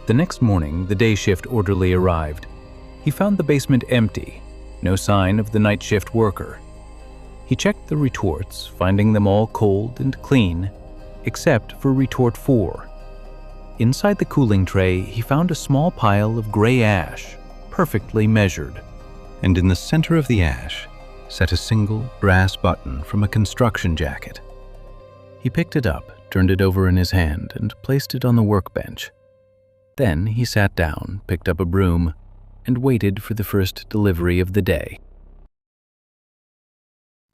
The next morning, the day shift orderly arrived. He found the basement empty, no sign of the night shift worker. He checked the retorts, finding them all cold and clean, except for retort 4. Inside the cooling tray, he found a small pile of gray ash, perfectly measured. And in the center of the ash sat a single brass button from a construction jacket. He picked it up, turned it over in his hand, and placed it on the workbench. Then he sat down, picked up a broom, and waited for the first delivery of the day.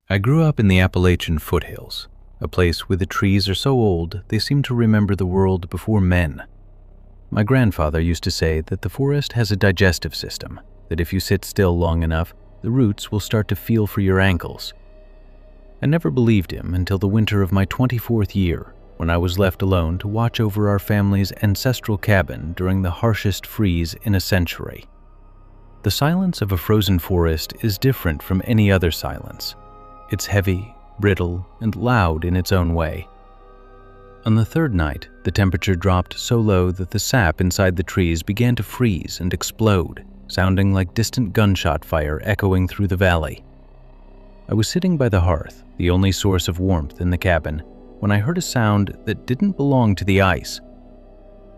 I grew up in the Appalachian foothills, a place where the trees are so old they seem to remember the world before men. My grandfather used to say that the forest has a digestive system, that if you sit still long enough, the roots will start to feel for your ankles. I never believed him until the winter of my 24th year, when I was left alone to watch over our family's ancestral cabin during the harshest freeze in a century. The silence of a frozen forest is different from any other silence. It's heavy, brittle, and loud in its own way. On the third night, the temperature dropped so low that the sap inside the trees began to freeze and explode, sounding like distant gunshot fire echoing through the valley. I was sitting by the hearth, the only source of warmth in the cabin, when I heard a sound that didn't belong to the ice.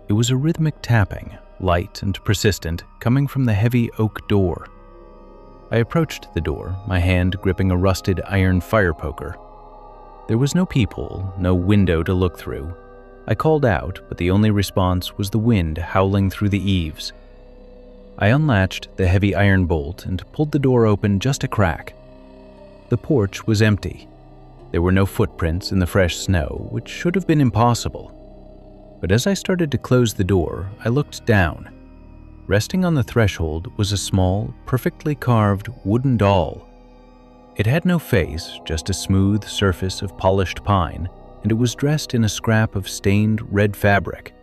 It was a rhythmic tapping, light and persistent, coming from the heavy oak door. I approached the door, my hand gripping a rusted iron fire poker. There was no peephole, no window to look through. I called out, but the only response was the wind howling through the eaves. I unlatched the heavy iron bolt and pulled the door open just a crack. The porch was empty. There were no footprints in the fresh snow, which should have been impossible. But as I started to close the door, I looked down. Resting on the threshold was a small, perfectly carved wooden doll. It had no face, just a smooth surface of polished pine, and it was dressed in a scrap of stained red fabric.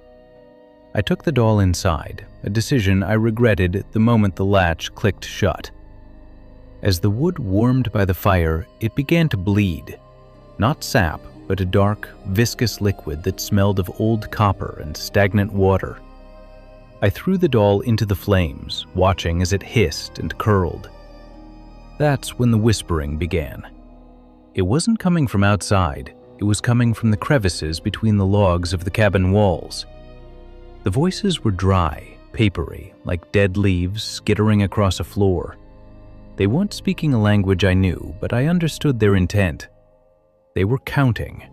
I took the doll inside, a decision I regretted the moment the latch clicked shut. As the wood warmed by the fire, it began to bleed. Not sap, but a dark, viscous liquid that smelled of old copper and stagnant water. I threw the doll into the flames, watching as it hissed and curled. That's when the whispering began. It wasn't coming from outside, it was coming from the crevices between the logs of the cabin walls. The voices were dry, papery, like dead leaves skittering across a floor. They weren't speaking a language I knew, but I understood their intent. They were counting.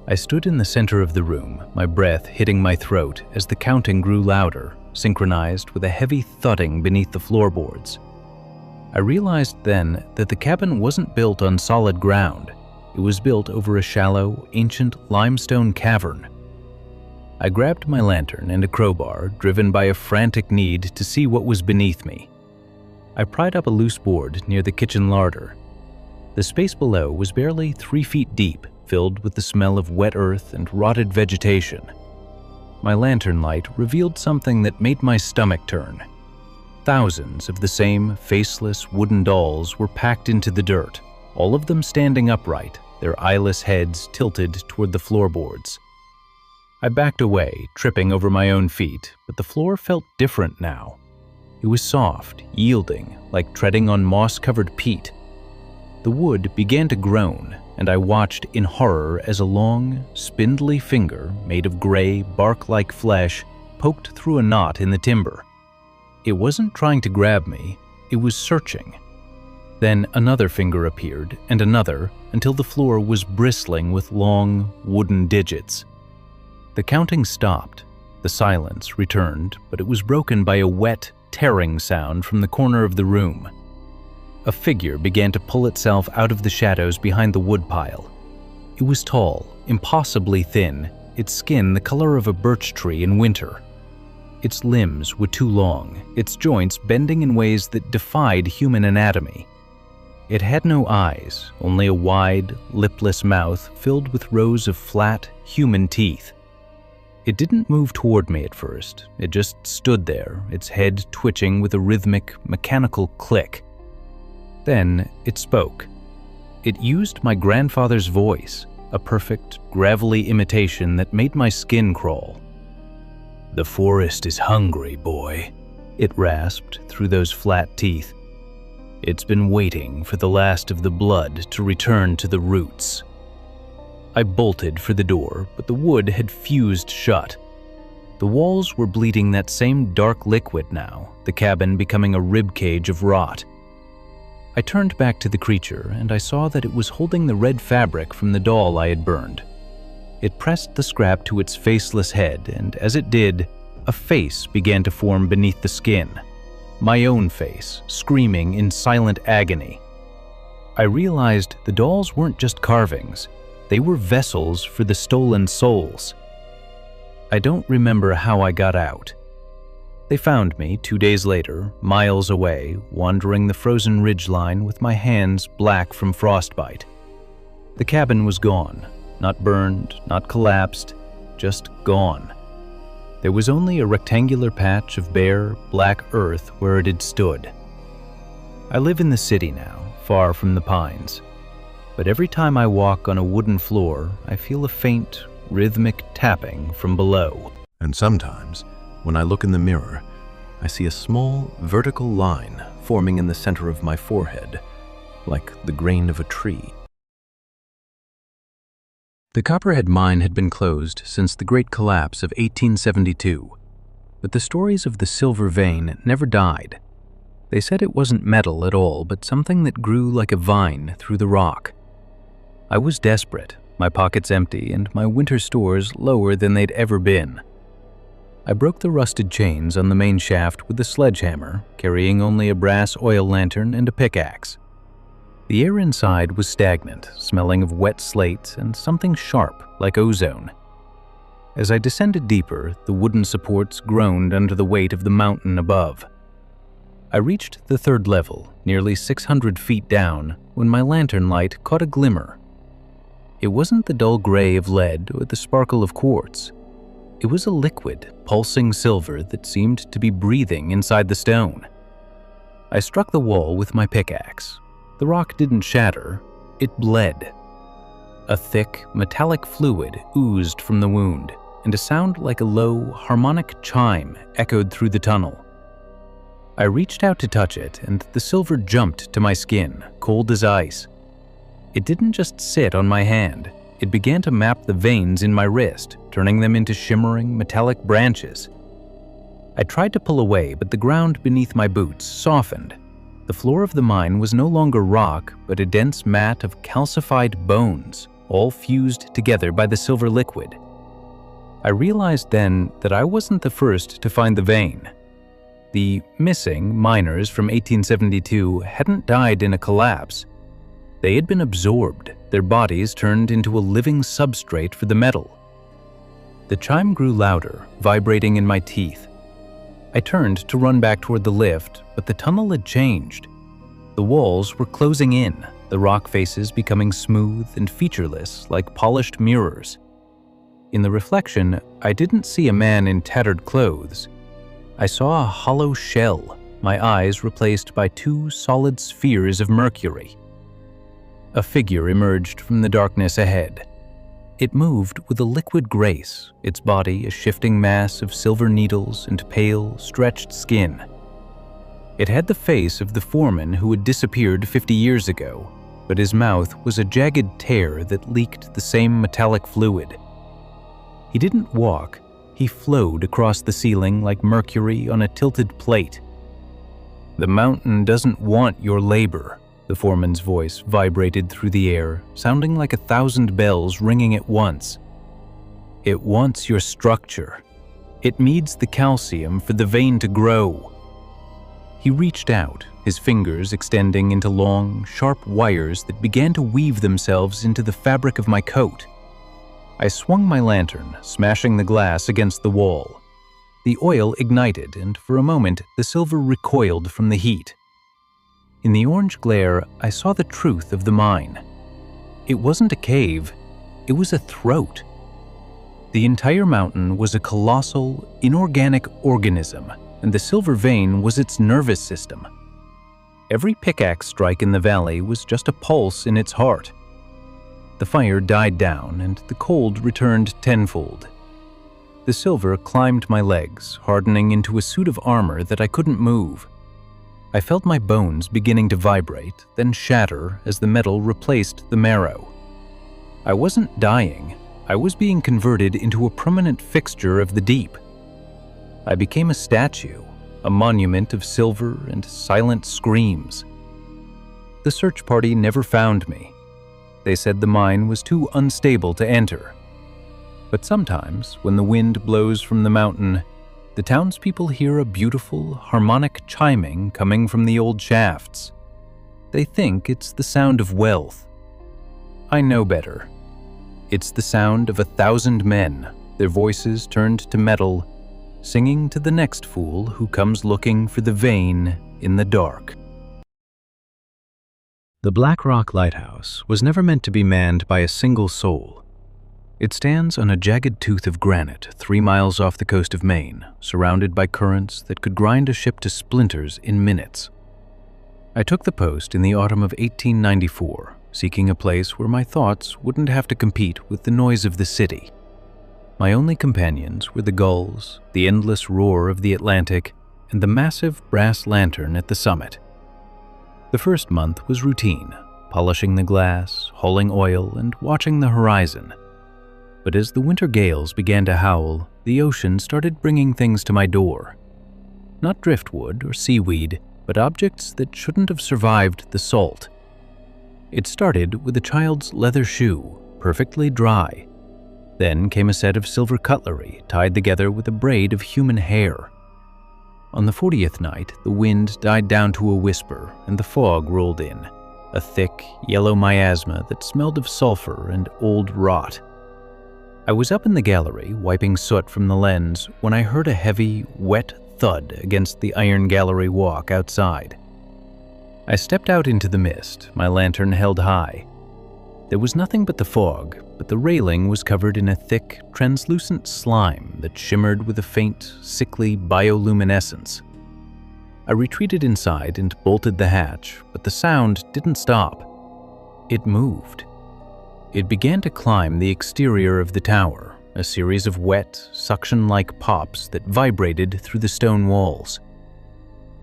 I stood in the center of the room, my breath hitting my throat as the counting grew louder, synchronized with a heavy thudding beneath the floorboards. I realized then that the cabin wasn't built on solid ground. It was built over a shallow, ancient limestone cavern. I grabbed my lantern and a crowbar, driven by a frantic need to see what was beneath me. I pried up a loose board near the kitchen larder. The space below was barely 3 feet deep, filled with the smell of wet earth and rotted vegetation. My lantern light revealed something that made my stomach turn. Thousands of the same faceless wooden dolls were packed into the dirt, all of them standing upright, their eyeless heads tilted toward the floorboards. I backed away, tripping over my own feet, but the floor felt different now. It was soft, yielding, like treading on moss-covered peat. The wood began to groan, and I watched in horror as a long, spindly finger made of gray, bark-like flesh poked through a knot in the timber. It wasn't trying to grab me, it was searching. Then another finger appeared, and another, until the floor was bristling with long, wooden digits. The counting stopped. The silence returned, but it was broken by a wet, tearing sound from the corner of the room. A figure began to pull itself out of the shadows behind the woodpile. It was tall, impossibly thin, its skin the color of a birch tree in winter. Its limbs were too long, its joints bending in ways that defied human anatomy. It had no eyes, only a wide, lipless mouth filled with rows of flat, human teeth. It didn't move toward me at first. It just stood there, its head twitching with a rhythmic, mechanical click. Then it spoke. It used my grandfather's voice, a perfect, gravelly imitation that made my skin crawl. "The forest is hungry, boy," it rasped through those flat teeth. "It's been waiting for the last of the blood to return to the roots." I bolted for the door, but the wood had fused shut. The walls were bleeding that same dark liquid now, the cabin becoming a ribcage of rot. I turned back to the creature, and I saw that it was holding the red fabric from the doll I had burned. It pressed the scrap to its faceless head, and as it did, a face began to form beneath the skin. My own face, screaming in silent agony. I realized the dolls weren't just carvings. They were vessels for the stolen souls. I don't remember how I got out. They found me 2 days later, miles away, wandering the frozen ridgeline with my hands black from frostbite. The cabin was gone, not burned, not collapsed, just gone. There was only a rectangular patch of bare, black earth where it had stood. I live in the city now, far from the pines. But every time I walk on a wooden floor, I feel a faint, rhythmic tapping from below. And sometimes, when I look in the mirror, I see a small, vertical line forming in the center of my forehead, like the grain of a tree. The Copperhead mine had been closed since the Great Collapse of 1872, but the stories of the silver vein never died. They said it wasn't metal at all, but something that grew like a vine through the rock. I was desperate, my pockets empty, and my winter stores lower than they'd ever been. I broke the rusted chains on the main shaft with a sledgehammer, carrying only a brass oil lantern and a pickaxe. The air inside was stagnant, smelling of wet slate and something sharp like ozone. As I descended deeper, the wooden supports groaned under the weight of the mountain above. I reached the third level, nearly 600 feet down, when my lantern light caught a glimmer. It wasn't the dull gray of lead or the sparkle of quartz. It was a liquid, pulsing silver that seemed to be breathing inside the stone. I struck the wall with my pickaxe. The rock didn't shatter, it bled. A thick, metallic fluid oozed from the wound, and a sound like a low, harmonic chime echoed through the tunnel. I reached out to touch it, and the silver jumped to my skin, cold as ice. It didn't just sit on my hand. It began to map the veins in my wrist, turning them into shimmering, metallic branches. I tried to pull away, but the ground beneath my boots softened. The floor of the mine was no longer rock, but a dense mat of calcified bones, all fused together by the silver liquid. I realized then that I wasn't the first to find the vein. The missing miners from 1872 hadn't died in a collapse. They had been absorbed, their bodies turned into a living substrate for the metal. The chime grew louder, vibrating in my teeth. I turned to run back toward the lift, but the tunnel had changed. The walls were closing in, the rock faces becoming smooth and featureless like polished mirrors. In the reflection, I didn't see a man in tattered clothes. I saw a hollow shell, my eyes replaced by 2 solid spheres of mercury. A figure emerged from the darkness ahead. It moved with a liquid grace, its body a shifting mass of silver needles and pale, stretched skin. It had the face of the foreman who had disappeared 50 years ago, but his mouth was a jagged tear that leaked the same metallic fluid. He didn't walk, he flowed across the ceiling like mercury on a tilted plate. "The mountain doesn't want your labor," the foreman's voice vibrated through the air, sounding like 1,000 bells ringing at once. "It wants your structure. It needs the calcium for the vein to grow." He reached out, his fingers extending into long, sharp wires that began to weave themselves into the fabric of my coat. I swung my lantern, smashing the glass against the wall. The oil ignited, and for a moment, the silver recoiled from the heat. In the orange glare, I saw the truth of the mine. It wasn't a cave, it was a throat. The entire mountain was a colossal, inorganic organism, and the silver vein was its nervous system. Every pickaxe strike in the valley was just a pulse in its heart. The fire died down, and the cold returned tenfold. The silver climbed my legs, hardening into a suit of armor that I couldn't move. I felt my bones beginning to vibrate, then shatter as the metal replaced the marrow. I wasn't dying, I was being converted into a permanent fixture of the deep. I became a statue, a monument of silver and silent screams. The search party never found me. They said the mine was too unstable to enter. But sometimes, when the wind blows from the mountain, the townspeople hear a beautiful, harmonic chiming coming from the old shafts. They think it's the sound of wealth. I know better. It's the sound of 1,000 men, their voices turned to metal, singing to the next fool who comes looking for the vein in the dark. The Black Rock Lighthouse was never meant to be manned by a single soul. It stands on a jagged tooth of granite 3 miles off the coast of Maine, surrounded by currents that could grind a ship to splinters in minutes. I took the post in the autumn of 1894, seeking a place where my thoughts wouldn't have to compete with the noise of the city. My only companions were the gulls, the endless roar of the Atlantic, and the massive brass lantern at the summit. The first month was routine, polishing the glass, hauling oil, and watching the horizon. But as the winter gales began to howl, the ocean started bringing things to my door. Not driftwood or seaweed, but objects that shouldn't have survived the salt. It started with a child's leather shoe, perfectly dry. Then came a set of silver cutlery tied together with a braid of human hair. On the 40th night, the wind died down to a whisper and the fog rolled in, a thick, yellow miasma that smelled of sulfur and old rot. I was up in the gallery, wiping soot from the lens, when I heard a heavy, wet thud against the iron gallery walk outside. I stepped out into the mist, my lantern held high. There was nothing but the fog, but the railing was covered in a thick, translucent slime that shimmered with a faint, sickly bioluminescence. I retreated inside and bolted the hatch, but the sound didn't stop. It moved. It began to climb the exterior of the tower, a series of wet, suction-like pops that vibrated through the stone walls.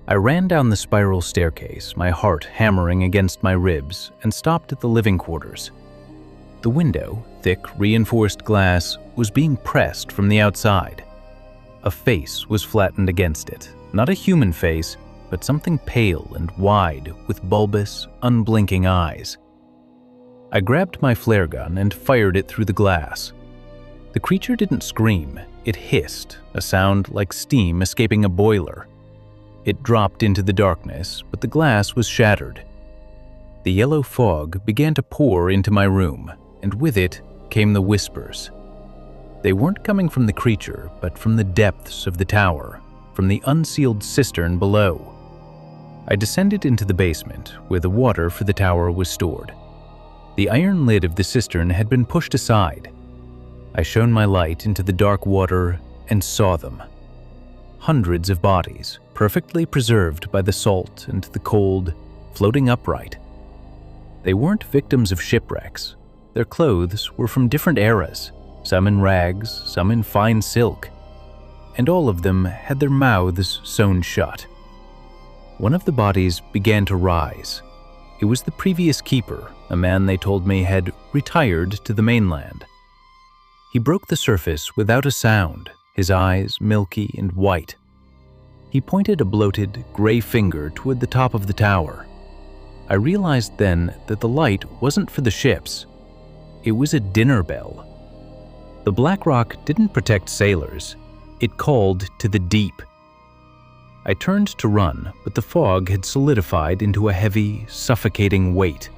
I ran down the spiral staircase, my heart hammering against my ribs, and stopped at the living quarters. The window, thick, reinforced glass, was being pressed from the outside. A face was flattened against it, not a human face, but something pale and wide with bulbous, unblinking eyes. I grabbed my flare gun and fired it through the glass. The creature didn't scream, it hissed, a sound like steam escaping a boiler. It dropped into the darkness, but the glass was shattered. The yellow fog began to pour into my room, and with it came the whispers. They weren't coming from the creature, but from the depths of the tower, from the unsealed cistern below. I descended into the basement, where the water for the tower was stored. The iron lid of the cistern had been pushed aside. I shone my light into the dark water and saw them. Hundreds of bodies, perfectly preserved by the salt and the cold, floating upright. They weren't victims of shipwrecks. Their clothes were from different eras, some in rags, some in fine silk, and all of them had their mouths sewn shut. One of the bodies began to rise. It was the previous keeper, a man they told me had retired to the mainland. He broke the surface without a sound, his eyes milky and white. He pointed a bloated, gray finger toward the top of the tower. I realized then that the light wasn't for the ships. It was a dinner bell. The Black Rock didn't protect sailors. It called to the deep. I turned to run, but the fog had solidified into a heavy, suffocating weight.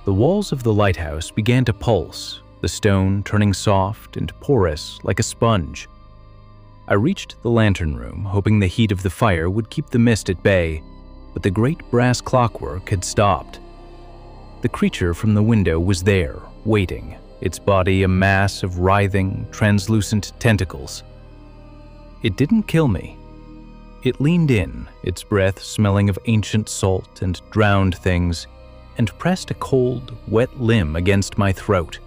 The walls of the lighthouse began to pulse, the stone turning soft and porous like a sponge. I reached the lantern room, hoping the heat of the fire would keep the mist at bay, but the great brass clockwork had stopped. The creature from the window was there, waiting, its body a mass of writhing, translucent tentacles. It didn't kill me. It leaned in, its breath smelling of ancient salt and drowned things, and pressed a cold, wet limb against my throat.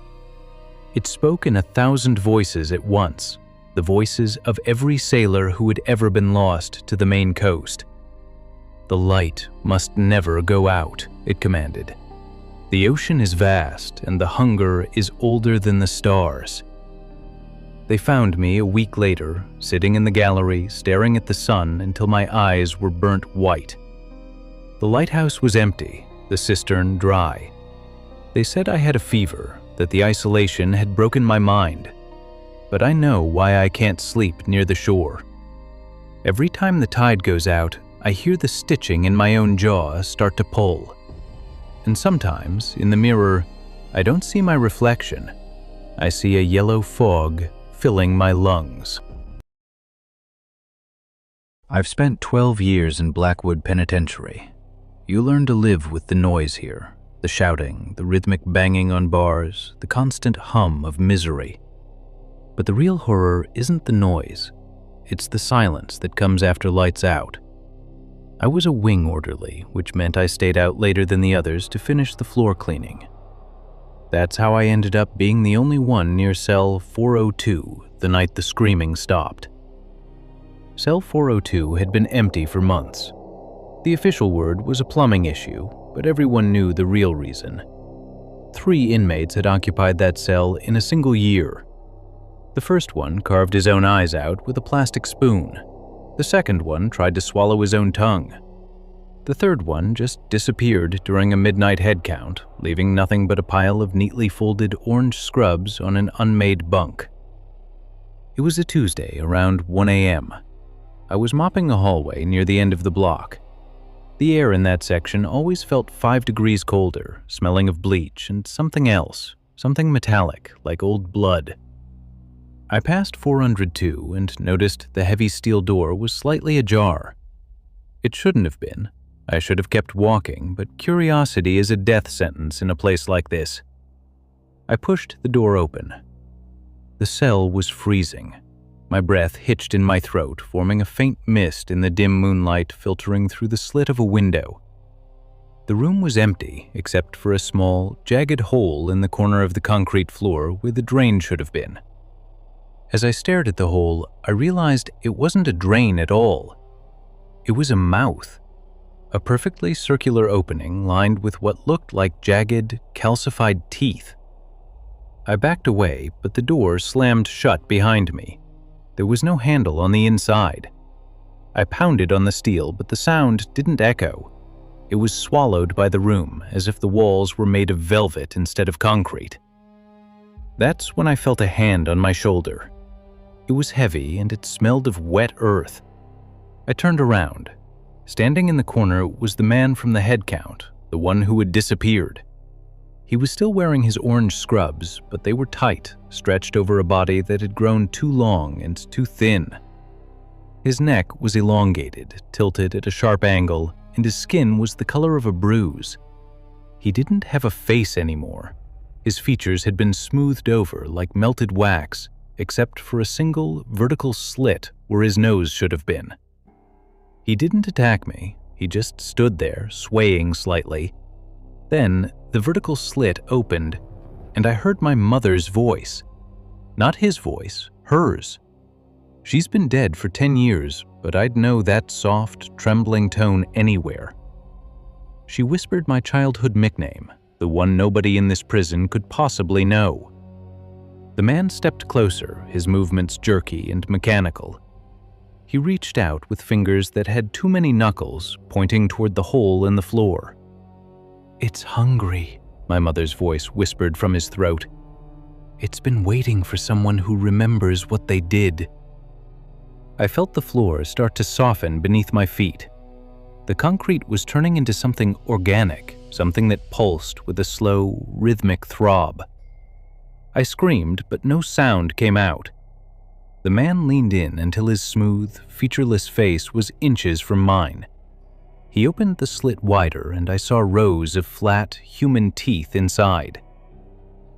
It spoke in 1,000 voices at once, the voices of every sailor who had ever been lost to the Maine coast. "The light must never go out," it commanded. "The ocean is vast, and the hunger is older than the stars." They found me a week later, sitting in the gallery, staring at the sun until my eyes were burnt white. The lighthouse was empty, the cistern dry. They said I had a fever, that the isolation had broken my mind. But I know why I can't sleep near the shore. Every time the tide goes out, I hear the stitching in my own jaw start to pull. And sometimes, in the mirror, I don't see my reflection. I see a yellow fog filling my lungs. I've spent 12 years in Blackwood Penitentiary. You learn to live with the noise here, the shouting, the rhythmic banging on bars, the constant hum of misery. But the real horror isn't the noise. It's the silence that comes after lights out. I was a wing orderly, which meant I stayed out later than the others to finish the floor cleaning. That's how I ended up being the only one near cell 402 the night the screaming stopped. Cell 402 had been empty for months. The official word was a plumbing issue, but everyone knew the real reason. 3 inmates had occupied that cell in a single year. The first one carved his own eyes out with a plastic spoon. The second one tried to swallow his own tongue. The third one just disappeared during a midnight head count, leaving nothing but a pile of neatly folded orange scrubs on an unmade bunk. It was a Tuesday around 1 a.m. I was mopping a hallway near the end of the block. The air in that section always felt 5 degrees colder, smelling of bleach and something else, something metallic, like old blood. I passed 402 and noticed the heavy steel door was slightly ajar. It shouldn't have been. I should have kept walking, but curiosity is a death sentence in a place like this. I pushed the door open. The cell was freezing. My breath hitched in my throat, forming a faint mist in the dim moonlight filtering through the slit of a window. The room was empty, except for a small, jagged hole in the corner of the concrete floor where the drain should have been. As I stared at the hole, I realized it wasn't a drain at all. It was a mouth. A perfectly circular opening lined with what looked like jagged, calcified teeth. I backed away, but the door slammed shut behind me. There was no handle on the inside. I pounded on the steel, but the sound didn't echo. It was swallowed by the room, as if the walls were made of velvet instead of concrete. That's when I felt a hand on my shoulder. It was heavy, and it smelled of wet earth. I turned around. Standing in the corner was the man from the head count, the one who had disappeared. He was still wearing his orange scrubs, but they were tight, stretched over a body that had grown too long and too thin. His neck was elongated, tilted at a sharp angle, and his skin was the color of a bruise. He didn't have a face anymore. His features had been smoothed over like melted wax, except for a single vertical slit where his nose should have been. He didn't attack me, he just stood there, swaying slightly. Then, the vertical slit opened, and I heard my mother's voice. Not his voice, hers. She's been dead for 10 years, but I'd know that soft, trembling tone anywhere. She whispered my childhood nickname, the one nobody in this prison could possibly know. The man stepped closer, his movements jerky and mechanical. He reached out with fingers that had too many knuckles, pointing toward the hole in the floor. "It's hungry," my mother's voice whispered from his throat. "It's been waiting for someone who remembers what they did." I felt the floor start to soften beneath my feet. The concrete was turning into something organic, something that pulsed with a slow, rhythmic throb. I screamed, but no sound came out. The man leaned in until his smooth, featureless face was inches from mine. He opened the slit wider, and I saw rows of flat, human teeth inside.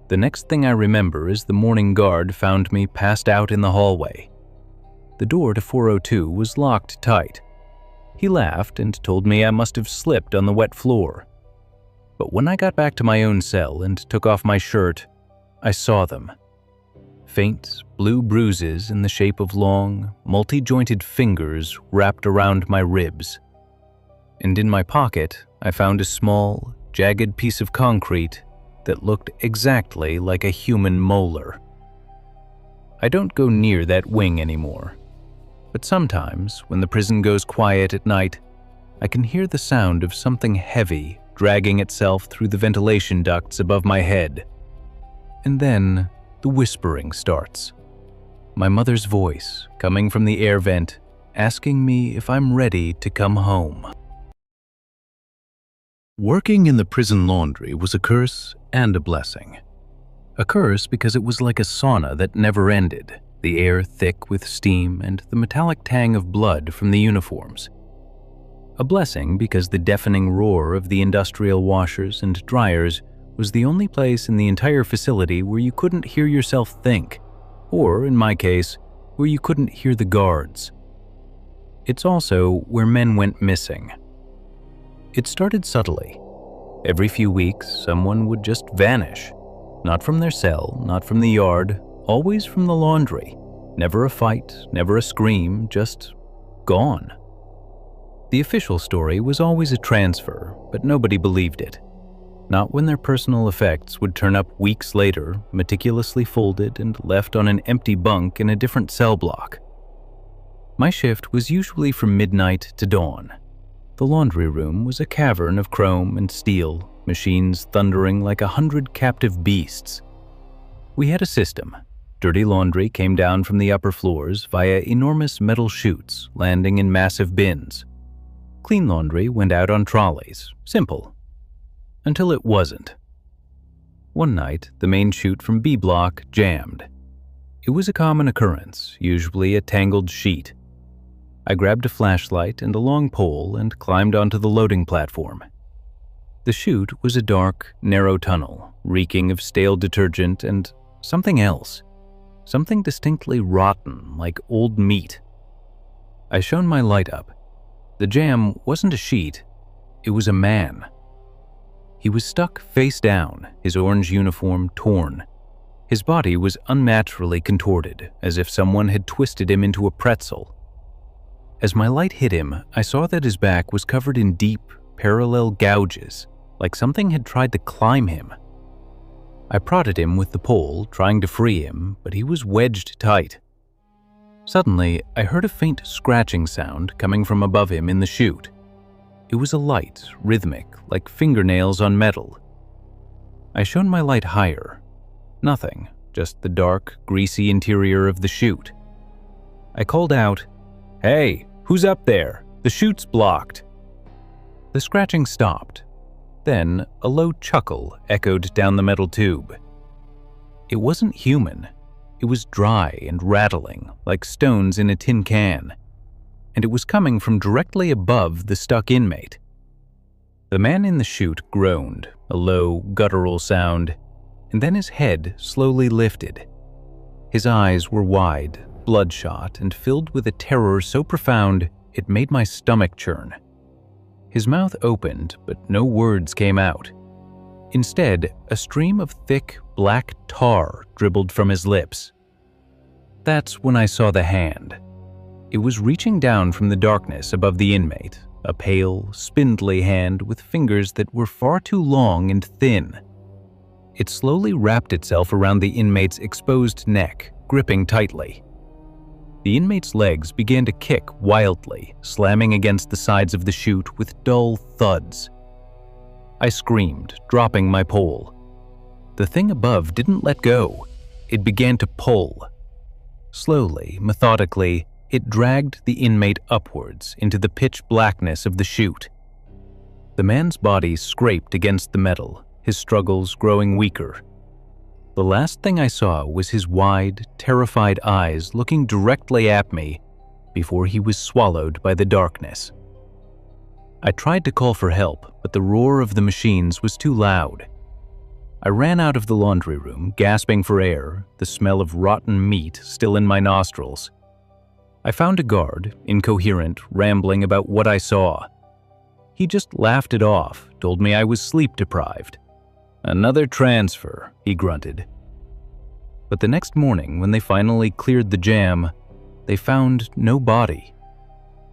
The next thing I remember is the morning guard found me passed out in the hallway. The door to 402 was locked tight. He laughed and told me I must have slipped on the wet floor. But when I got back to my own cell and took off my shirt, I saw them. Faint, blue bruises in the shape of long, multi-jointed fingers wrapped around my ribs. And in my pocket, I found a small, jagged piece of concrete that looked exactly like a human molar. I don't go near that wing anymore. But sometimes, when the prison goes quiet at night, I can hear the sound of something heavy dragging itself through the ventilation ducts above my head. And then, the whispering starts. My mother's voice, coming from the air vent, asking me if I'm ready to come home. Working in the prison laundry was a curse and a blessing. A curse because it was like a sauna that never ended, the air thick with steam and the metallic tang of blood from the uniforms. A blessing because the deafening roar of the industrial washers and dryers was the only place in the entire facility where you couldn't hear yourself think, or, in my case, where you couldn't hear the guards. It's also where men went missing. It started subtly. Every few weeks, someone would just vanish. Not from their cell, not from the yard, always from the laundry. Never a fight, never a scream, just gone. The official story was always a transfer, but nobody believed it. Not when their personal effects would turn up weeks later, meticulously folded and left on an empty bunk in a different cell block. My shift was usually from midnight to dawn. The laundry room was a cavern of chrome and steel, machines thundering like 100 captive beasts. We had a system. Dirty laundry came down from the upper floors via enormous metal chutes, landing in massive bins. Clean laundry went out on trolleys. Simple. Until it wasn't. One night, the main chute from B block jammed. It was a common occurrence, usually a tangled sheet. I grabbed a flashlight and a long pole and climbed onto the loading platform. The chute was a dark, narrow tunnel, reeking of stale detergent and something else. Something distinctly rotten, like old meat. I shone my light up. The jam wasn't a sheet, it was a man. He was stuck face down, his orange uniform torn. His body was unnaturally contorted, as if someone had twisted him into a pretzel. As my light hit him, I saw that his back was covered in deep, parallel gouges, like something had tried to climb him. I prodded him with the pole, trying to free him, but he was wedged tight. Suddenly, I heard a faint scratching sound coming from above him in the chute. It was a light, rhythmic, like fingernails on metal. I shone my light higher. Nothing, just the dark, greasy interior of the chute. I called out, "Hey, who's up there? The chute's blocked." The scratching stopped. Then a low chuckle echoed down the metal tube. It wasn't human. It was dry and rattling, like stones in a tin can. And it was coming from directly above the stuck inmate. The man in the chute groaned, a low, guttural sound, and then his head slowly lifted. His eyes were wide, bloodshot, and filled with a terror so profound it made my stomach churn. His mouth opened, but no words came out. Instead, a stream of thick, black tar dribbled from his lips. That's when I saw the hand. It was reaching down from the darkness above the inmate, a pale, spindly hand with fingers that were far too long and thin. It slowly wrapped itself around the inmate's exposed neck, gripping tightly. The inmate's legs began to kick wildly, slamming against the sides of the chute with dull thuds. I screamed, dropping my pole. The thing above didn't let go. It began to pull. Slowly, methodically, it dragged the inmate upwards into the pitch blackness of the chute. The man's body scraped against the metal, his struggles growing weaker. The last thing I saw was his wide, terrified eyes looking directly at me before he was swallowed by the darkness. I tried to call for help, but the roar of the machines was too loud. I ran out of the laundry room, gasping for air, the smell of rotten meat still in my nostrils. I found a guard, incoherent, rambling about what I saw. He just laughed it off, told me I was sleep-deprived. "Another transfer," he grunted. But the next morning, when they finally cleared the jam, they found no body.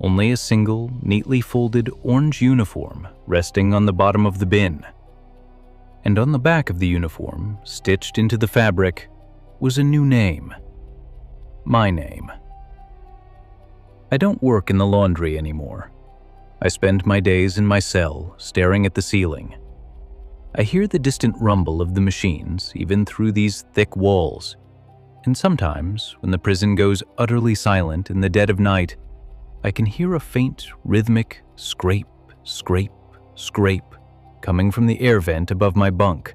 Only a single, neatly folded orange uniform resting on the bottom of the bin. And on the back of the uniform, stitched into the fabric, was a new name. My name. I don't work in the laundry anymore. I spend my days in my cell, staring at the ceiling. I hear the distant rumble of the machines, even through these thick walls. And sometimes, when the prison goes utterly silent in the dead of night, I can hear a faint, rhythmic scrape, scrape, scrape coming from the air vent above my bunk.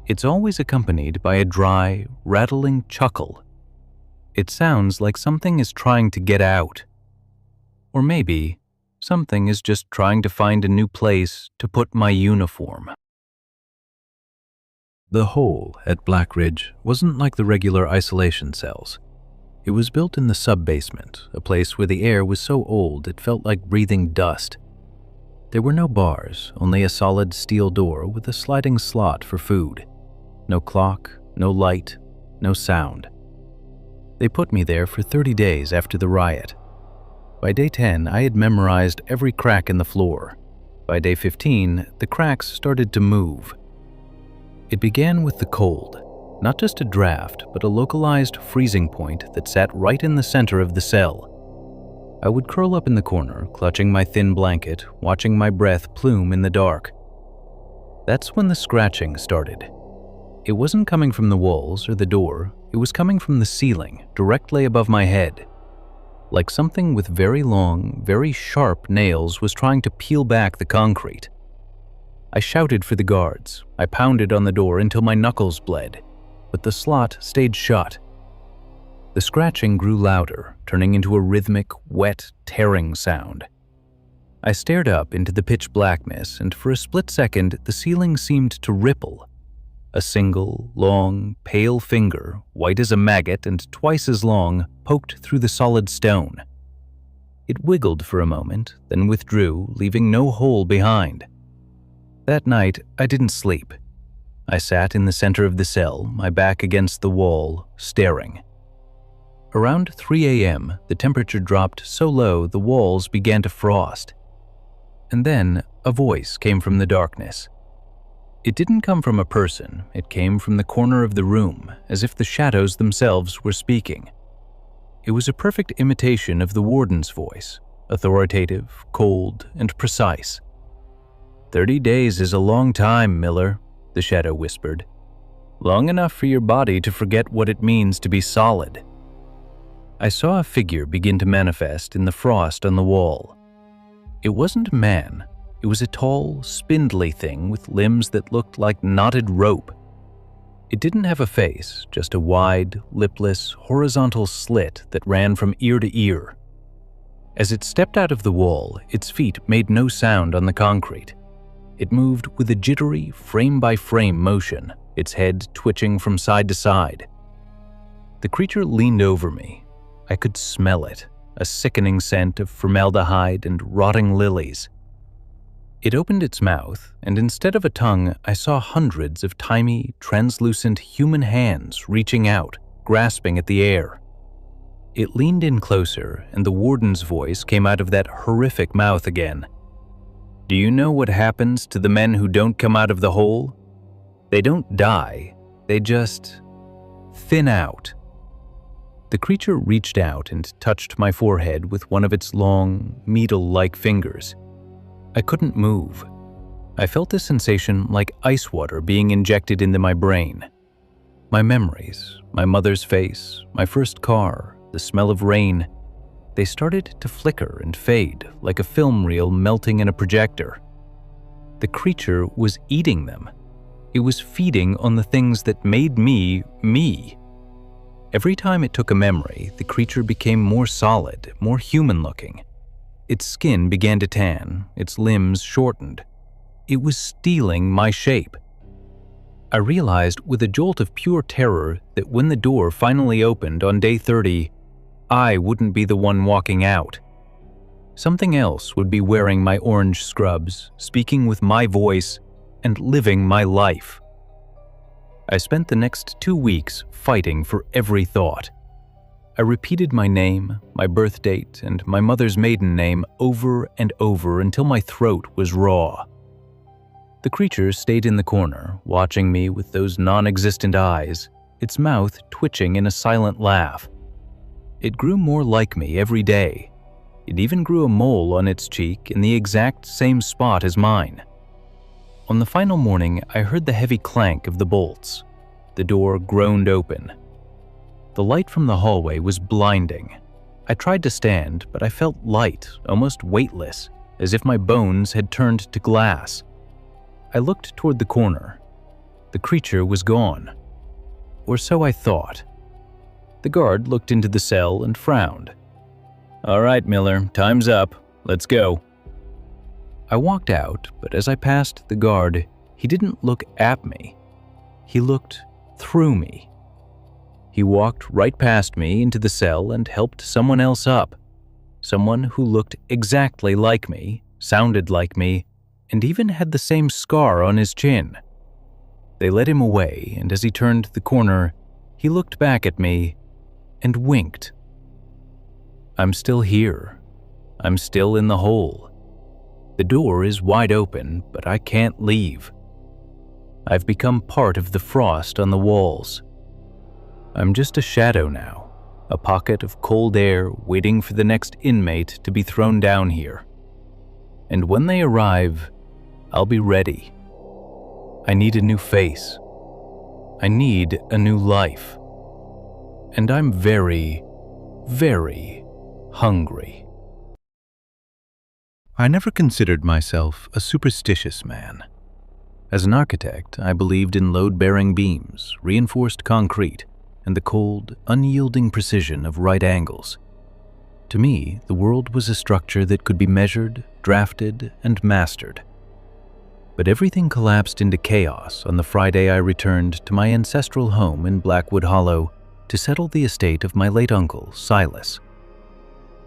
It's always accompanied by a dry, rattling chuckle. It sounds like something is trying to get out. Or maybe something is just trying to find a new place to put my uniform. The hole at Black Ridge wasn't like the regular isolation cells. It was built in the sub-basement, a place where the air was so old it felt like breathing dust. There were no bars, only a solid steel door with a sliding slot for food. No clock, no light, no sound. They put me there for 30 days after the riot. By day 10, I had memorized every crack in the floor. By day 15, the cracks started to move. It began with the cold, not just a draft, but a localized freezing point that sat right in the center of the cell. I would curl up in the corner, clutching my thin blanket, watching my breath plume in the dark. That's when the scratching started. It wasn't coming from the walls or the door, it was coming from the ceiling, directly above my head. Like something with very long, very sharp nails was trying to peel back the concrete. I shouted for the guards. I pounded on the door until my knuckles bled, but the slot stayed shut. The scratching grew louder, turning into a rhythmic, wet, tearing sound. I stared up into the pitch blackness, and for a split second, the ceiling seemed to ripple. A single, long, pale finger, white as a maggot and twice as long, poked through the solid stone. It wiggled for a moment, then withdrew, leaving no hole behind. That night, I didn't sleep. I sat in the center of the cell, my back against the wall, staring. Around 3 a.m., the temperature dropped so low the walls began to frost. And then a voice came from the darkness. It didn't come from a person, it came from the corner of the room, as if the shadows themselves were speaking. It was a perfect imitation of the warden's voice, authoritative, cold, and precise. 30 days is a long time, Miller, the shadow whispered. Long enough for your body to forget what it means to be solid. I saw a figure begin to manifest in the frost on the wall. It wasn't a man. It was a tall, spindly thing with limbs that looked like knotted rope. It didn't have a face, just a wide, lipless, horizontal slit that ran from ear to ear. As it stepped out of the wall, its feet made no sound on the concrete. It moved with a jittery, frame-by-frame motion, its head twitching from side to side. The creature leaned over me. I could smell it, a sickening scent of formaldehyde and rotting lilies. It opened its mouth, and instead of a tongue, I saw hundreds of tiny, translucent human hands reaching out, grasping at the air. It leaned in closer, and the warden's voice came out of that horrific mouth again. "Do you know what happens to the men who don't come out of the hole? They don't die, they just thin out." The creature reached out and touched my forehead with one of its long, needle-like fingers. I couldn't move. I felt a sensation like ice water being injected into my brain. My memories, my mother's face, my first car, the smell of rain, they started to flicker and fade like a film reel melting in a projector. The creature was eating them. It was feeding on the things that made me, me. Every time it took a memory, the creature became more solid, more human-looking. Its skin began to tan, its limbs shortened. It was stealing my shape. I realized with a jolt of pure terror that when the door finally opened on day 30, I wouldn't be the one walking out. Something else would be wearing my orange scrubs, speaking with my voice, and living my life. I spent the next 2 weeks fighting for every thought. I repeated my name, my birth date, and my mother's maiden name over and over until my throat was raw. The creature stayed in the corner, watching me with those non-existent eyes, its mouth twitching in a silent laugh. It grew more like me every day. It even grew a mole on its cheek in the exact same spot as mine. On the final morning, I heard the heavy clank of the bolts. The door groaned open. The light from the hallway was blinding. I tried to stand, but I felt light, almost weightless, as if my bones had turned to glass. I looked toward the corner. The creature was gone. Or so I thought. The guard looked into the cell and frowned. "All right, Miller, time's up. Let's go." I walked out, but as I passed the guard, he didn't look at me. He looked through me. He walked right past me into the cell and helped someone else up. Someone who looked exactly like me, sounded like me, and even had the same scar on his chin. They led him away, and as he turned the corner, he looked back at me and winked. I'm still here. I'm still in the hole. The door is wide open, but I can't leave. I've become part of the frost on the walls. I'm just a shadow now, a pocket of cold air waiting for the next inmate to be thrown down here. And when they arrive, I'll be ready. I need a new face. I need a new life. And I'm very, very hungry. I never considered myself a superstitious man. As an architect, I believed in load-bearing beams, reinforced concrete, and the cold, unyielding precision of right angles. To me, the world was a structure that could be measured, drafted, and mastered. But everything collapsed into chaos on the Friday I returned to my ancestral home in Blackwood Hollow to settle the estate of my late uncle, Silas.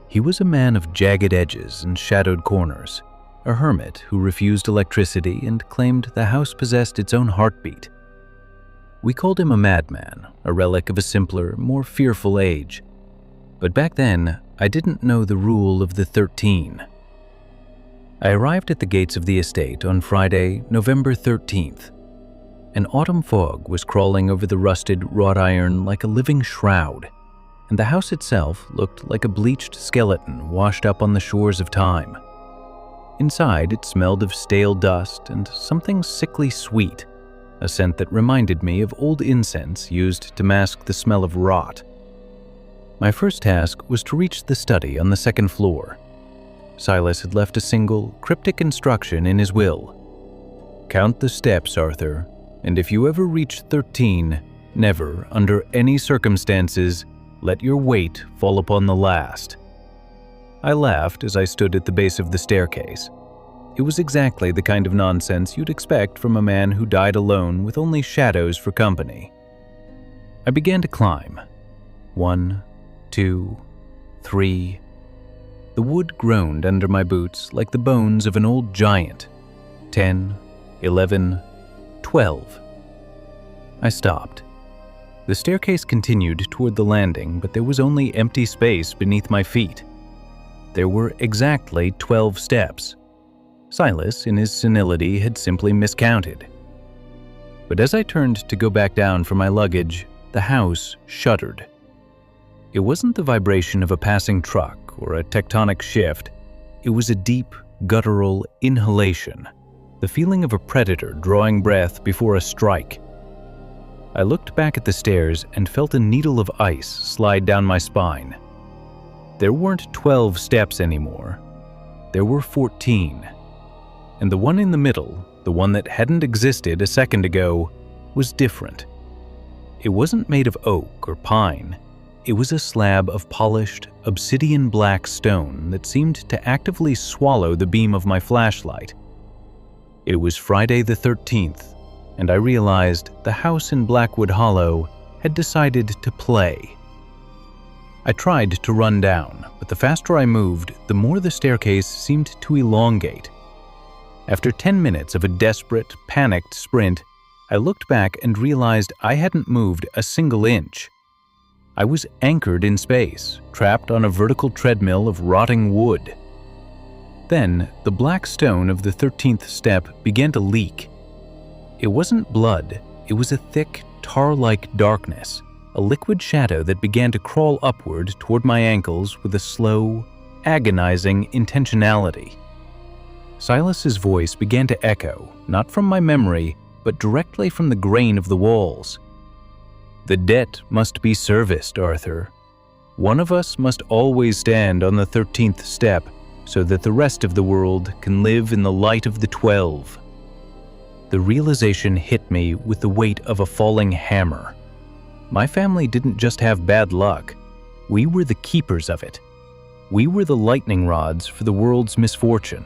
He was a man of jagged edges and shadowed corners, a hermit who refused electricity and claimed the house possessed its own heartbeat. We called him a madman, a relic of a simpler, more fearful age. But back then, I didn't know the rule of the 13. I arrived at the gates of the estate on Friday, November 13th. An autumn fog was crawling over the rusted wrought iron like a living shroud, and the house itself looked like a bleached skeleton washed up on the shores of time. Inside, it smelled of stale dust and something sickly sweet, a scent that reminded me of old incense used to mask the smell of rot. My first task was to reach the study on the second floor. Silas had left a single, cryptic instruction in his will. "Count the steps, Arthur, and if you ever reach 13, never, under any circumstances, let your weight fall upon the last." I laughed as I stood at the base of the staircase. It was exactly the kind of nonsense you'd expect from a man who died alone with only shadows for company. I began to climb. 1, 2, 3. The wood groaned under my boots like the bones of an old giant. 10, 11, 12. I stopped. The staircase continued toward the landing, but there was only empty space beneath my feet. There were exactly 12 steps. Silas, in his senility, had simply miscounted. But as I turned to go back down for my luggage, the house shuddered. It wasn't the vibration of a passing truck or a tectonic shift. It was a deep, guttural inhalation, the feeling of a predator drawing breath before a strike. I looked back at the stairs and felt a needle of ice slide down my spine. There weren't 12 steps anymore. There were 14. And the one in the middle, the one that hadn't existed a second ago, was different. It wasn't made of oak or pine. It was a slab of polished, obsidian black stone that seemed to actively swallow the beam of my flashlight. It was Friday the 13th, and I realized the house in Blackwood Hollow had decided to play. I tried to run down, but the faster I moved, the more the staircase seemed to elongate. After 10 minutes of a desperate, panicked sprint, I looked back and realized I hadn't moved a single inch. I was anchored in space, trapped on a vertical treadmill of rotting wood. Then, the black stone of the 13th step began to leak. It wasn't blood, it was a thick, tar-like darkness, a liquid shadow that began to crawl upward toward my ankles with a slow, agonizing intentionality. Silas's voice began to echo, not from my memory, but directly from the grain of the walls. "The debt must be serviced, Arthur. One of us must always stand on the 13th step so that the rest of the world can live in the light of the 12. The realization hit me with the weight of a falling hammer. My family didn't just have bad luck. We were the keepers of it. We were the lightning rods for the world's misfortune.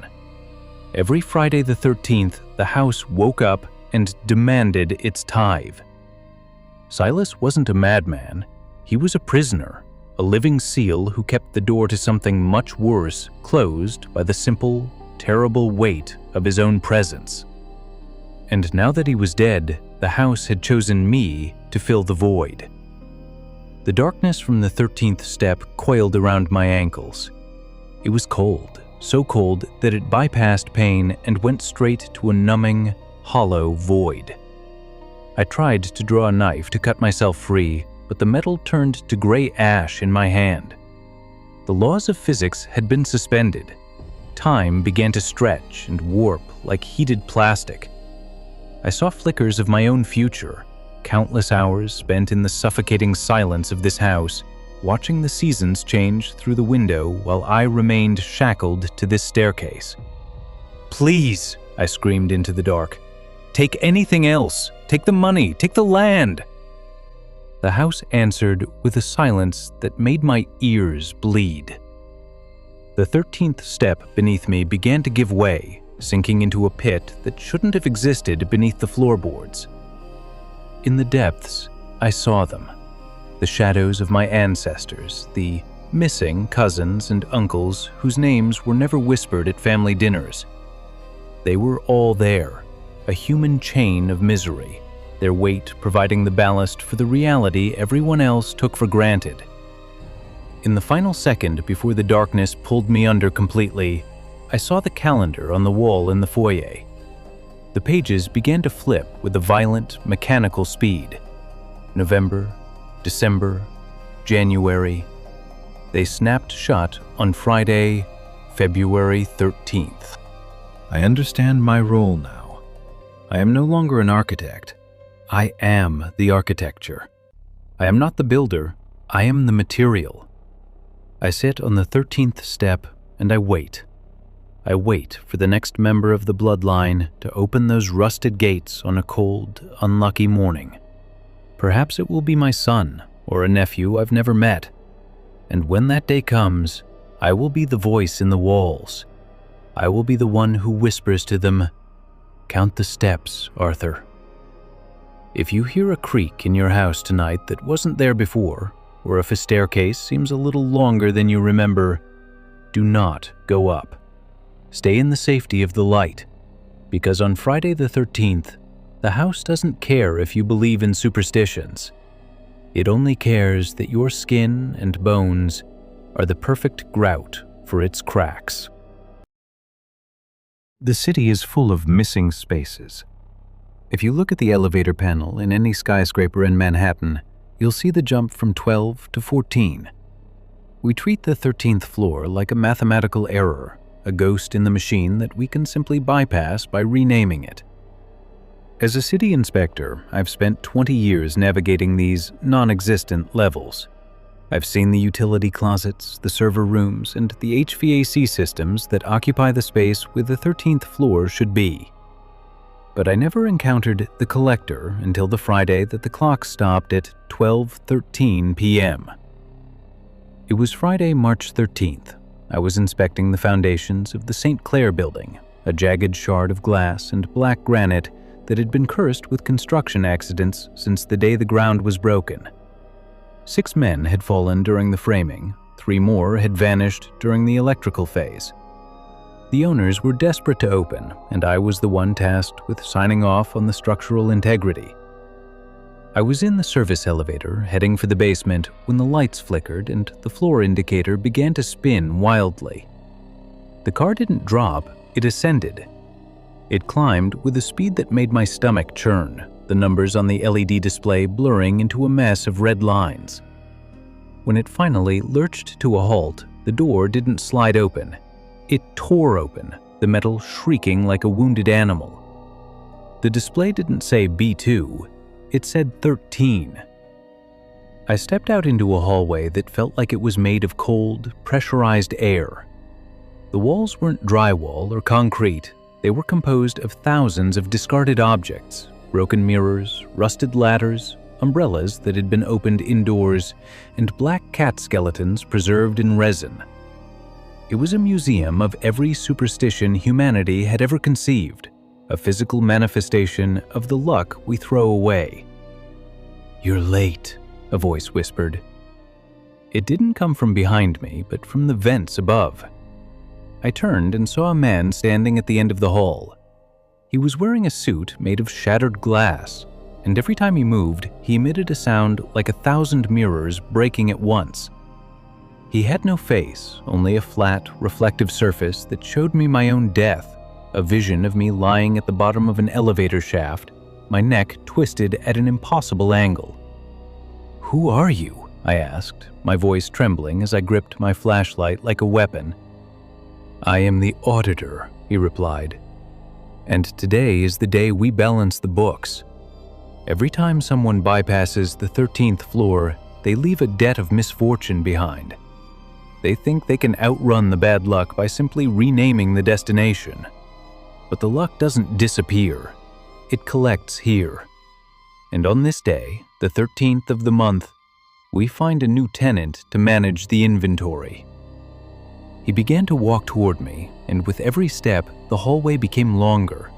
Every Friday the 13th, the house woke up and demanded its tithe. Silas wasn't a madman. He was a prisoner, a living seal who kept the door to something much worse closed by the simple, terrible weight of his own presence. And now that he was dead, the house had chosen me to fill the void. The darkness from the 13th step coiled around my ankles. It was cold, so cold that it bypassed pain and went straight to a numbing, hollow void. I tried to draw a knife to cut myself free, but the metal turned to gray ash in my hand. The laws of physics had been suspended. Time began to stretch and warp like heated plastic. I saw flickers of my own future, countless hours spent in the suffocating silence of this house, watching the seasons change through the window while I remained shackled to this staircase. "Please," I screamed into the dark. "Take anything else. Take the money. Take the land." The house answered with a silence that made my ears bleed. The 13th step beneath me began to give way, sinking into a pit that shouldn't have existed beneath the floorboards. In the depths, I saw them. The shadows of my ancestors, the missing cousins and uncles whose names were never whispered at family dinners. They were all there, a human chain of misery, their weight providing the ballast for the reality everyone else took for granted. In the final second before the darkness pulled me under completely, I saw the calendar on the wall in the foyer. The pages began to flip with a violent, mechanical speed. November, December, January. They snapped shut on Friday, February 13th. I understand my role now. I am no longer an architect. I am the architecture. I am not the builder. I am the material. I sit on the 13th step and I wait. I wait for the next member of the bloodline to open those rusted gates on a cold, unlucky morning. Perhaps it will be my son or a nephew I've never met. And when that day comes, I will be the voice in the walls. I will be the one who whispers to them, "Count the steps, Arthur." If you hear a creak in your house tonight that wasn't there before, or if a staircase seems a little longer than you remember, do not go up. Stay in the safety of the light, because on Friday the 13th, the house doesn't care if you believe in superstitions. It only cares that your skin and bones are the perfect grout for its cracks. The city is full of missing spaces. If you look at the elevator panel in any skyscraper in Manhattan, you'll see the jump from 12 to 14. We treat the 13th floor like a mathematical error, a ghost in the machine that we can simply bypass by renaming it. As a city inspector, I've spent 20 years navigating these non-existent levels. I've seen the utility closets, the server rooms, and the HVAC systems that occupy the space where the 13th floor should be. But I never encountered the collector until the Friday that the clock stopped at 12:13 p.m. It was Friday, March 13th. I was inspecting the foundations of the St. Clair building, a jagged shard of glass and black granite that had been cursed with construction accidents since the day the ground was broken. 6 men had fallen during the framing, 3 more had vanished during the electrical phase. The owners were desperate to open, and I was the one tasked with signing off on the structural integrity. I was in the service elevator, heading for the basement, when the lights flickered and the floor indicator began to spin wildly. The car didn't drop, it ascended. It climbed with a speed that made my stomach churn, the numbers on the LED display blurring into a mess of red lines. When it finally lurched to a halt, the door didn't slide open. It tore open, the metal shrieking like a wounded animal. The display didn't say B2, it said 13. I stepped out into a hallway that felt like it was made of cold, pressurized air. The walls weren't drywall or concrete, they were composed of thousands of discarded objects, broken mirrors, rusted ladders, umbrellas that had been opened indoors, and black cat skeletons preserved in resin. It was a museum of every superstition humanity had ever conceived, a physical manifestation of the luck we throw away. "You're late," a voice whispered. It didn't come from behind me, but from the vents above. I turned and saw a man standing at the end of the hall. He was wearing a suit made of shattered glass, and every time he moved, he emitted a sound like 1,000 mirrors breaking at once. He had no face, only a flat, reflective surface that showed me my own death, a vision of me lying at the bottom of an elevator shaft, my neck twisted at an impossible angle. "Who are you?" I asked, my voice trembling as I gripped my flashlight like a weapon. "I am the auditor," he replied. "And today is the day we balance the books. Every time someone bypasses the 13th floor, they leave a debt of misfortune behind. They think they can outrun the bad luck by simply renaming the destination. But the luck doesn't disappear. It collects here. And on this day, the 13th of the month, we find a new tenant to manage the inventory." He began to walk toward me, and with every step, the hallway became longer.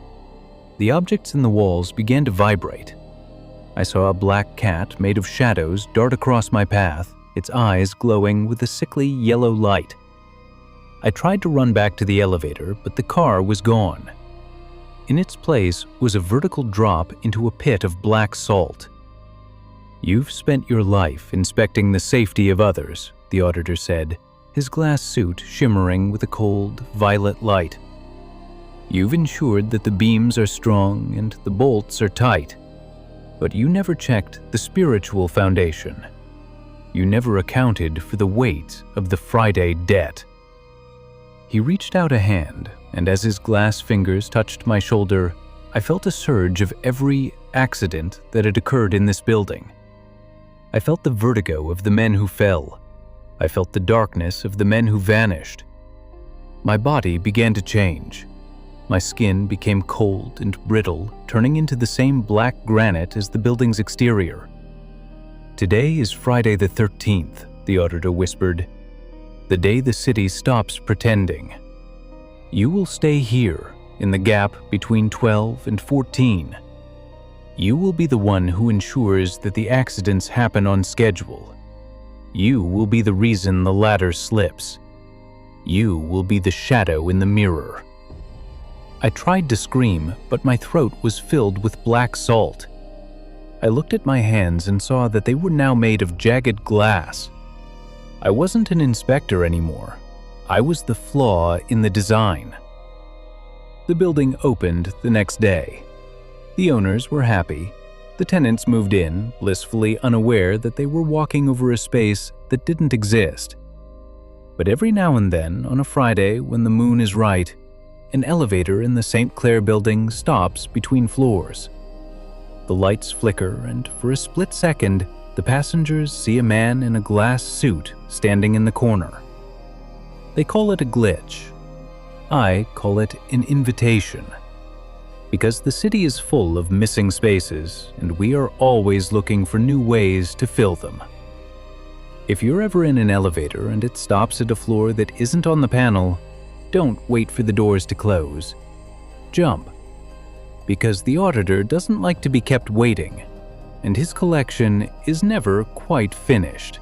The objects in the walls began to vibrate. I saw a black cat made of shadows dart across my path, its eyes glowing with a sickly yellow light. I tried to run back to the elevator, but the car was gone. In its place was a vertical drop into a pit of black salt. "You've spent your life inspecting the safety of others," the auditor said, his glass suit shimmering with a cold, violet light. "You've ensured that the beams are strong and the bolts are tight. But you never checked the spiritual foundation. You never accounted for the weight of the Friday debt." He reached out a hand, and as his glass fingers touched my shoulder, I felt a surge of every accident that had occurred in this building. I felt the vertigo of the men who fell. I felt the darkness of the men who vanished. My body began to change. My skin became cold and brittle, turning into the same black granite as the building's exterior. "Today is Friday the 13th, the auditor whispered. "The day the city stops pretending. You will stay here, in the gap between 12 and 14. You will be the one who ensures that the accidents happen on schedule. You will be the reason the ladder slips. You will be the shadow in the mirror." I tried to scream, but my throat was filled with black salt. I looked at my hands and saw that they were now made of jagged glass. I wasn't an inspector anymore. I was the flaw in the design. The building opened the next day. The owners were happy. The tenants moved in, blissfully unaware that they were walking over a space that didn't exist. But every now and then, on a Friday when the moon is right, an elevator in the St. Clair building stops between floors. The lights flicker, and for a split second, the passengers see a man in a glass suit standing in the corner. They call it a glitch. I call it an invitation. Because the city is full of missing spaces, and we are always looking for new ways to fill them. If you're ever in an elevator and it stops at a floor that isn't on the panel, don't wait for the doors to close. Jump. Because the auditor doesn't like to be kept waiting, and his collection is never quite finished.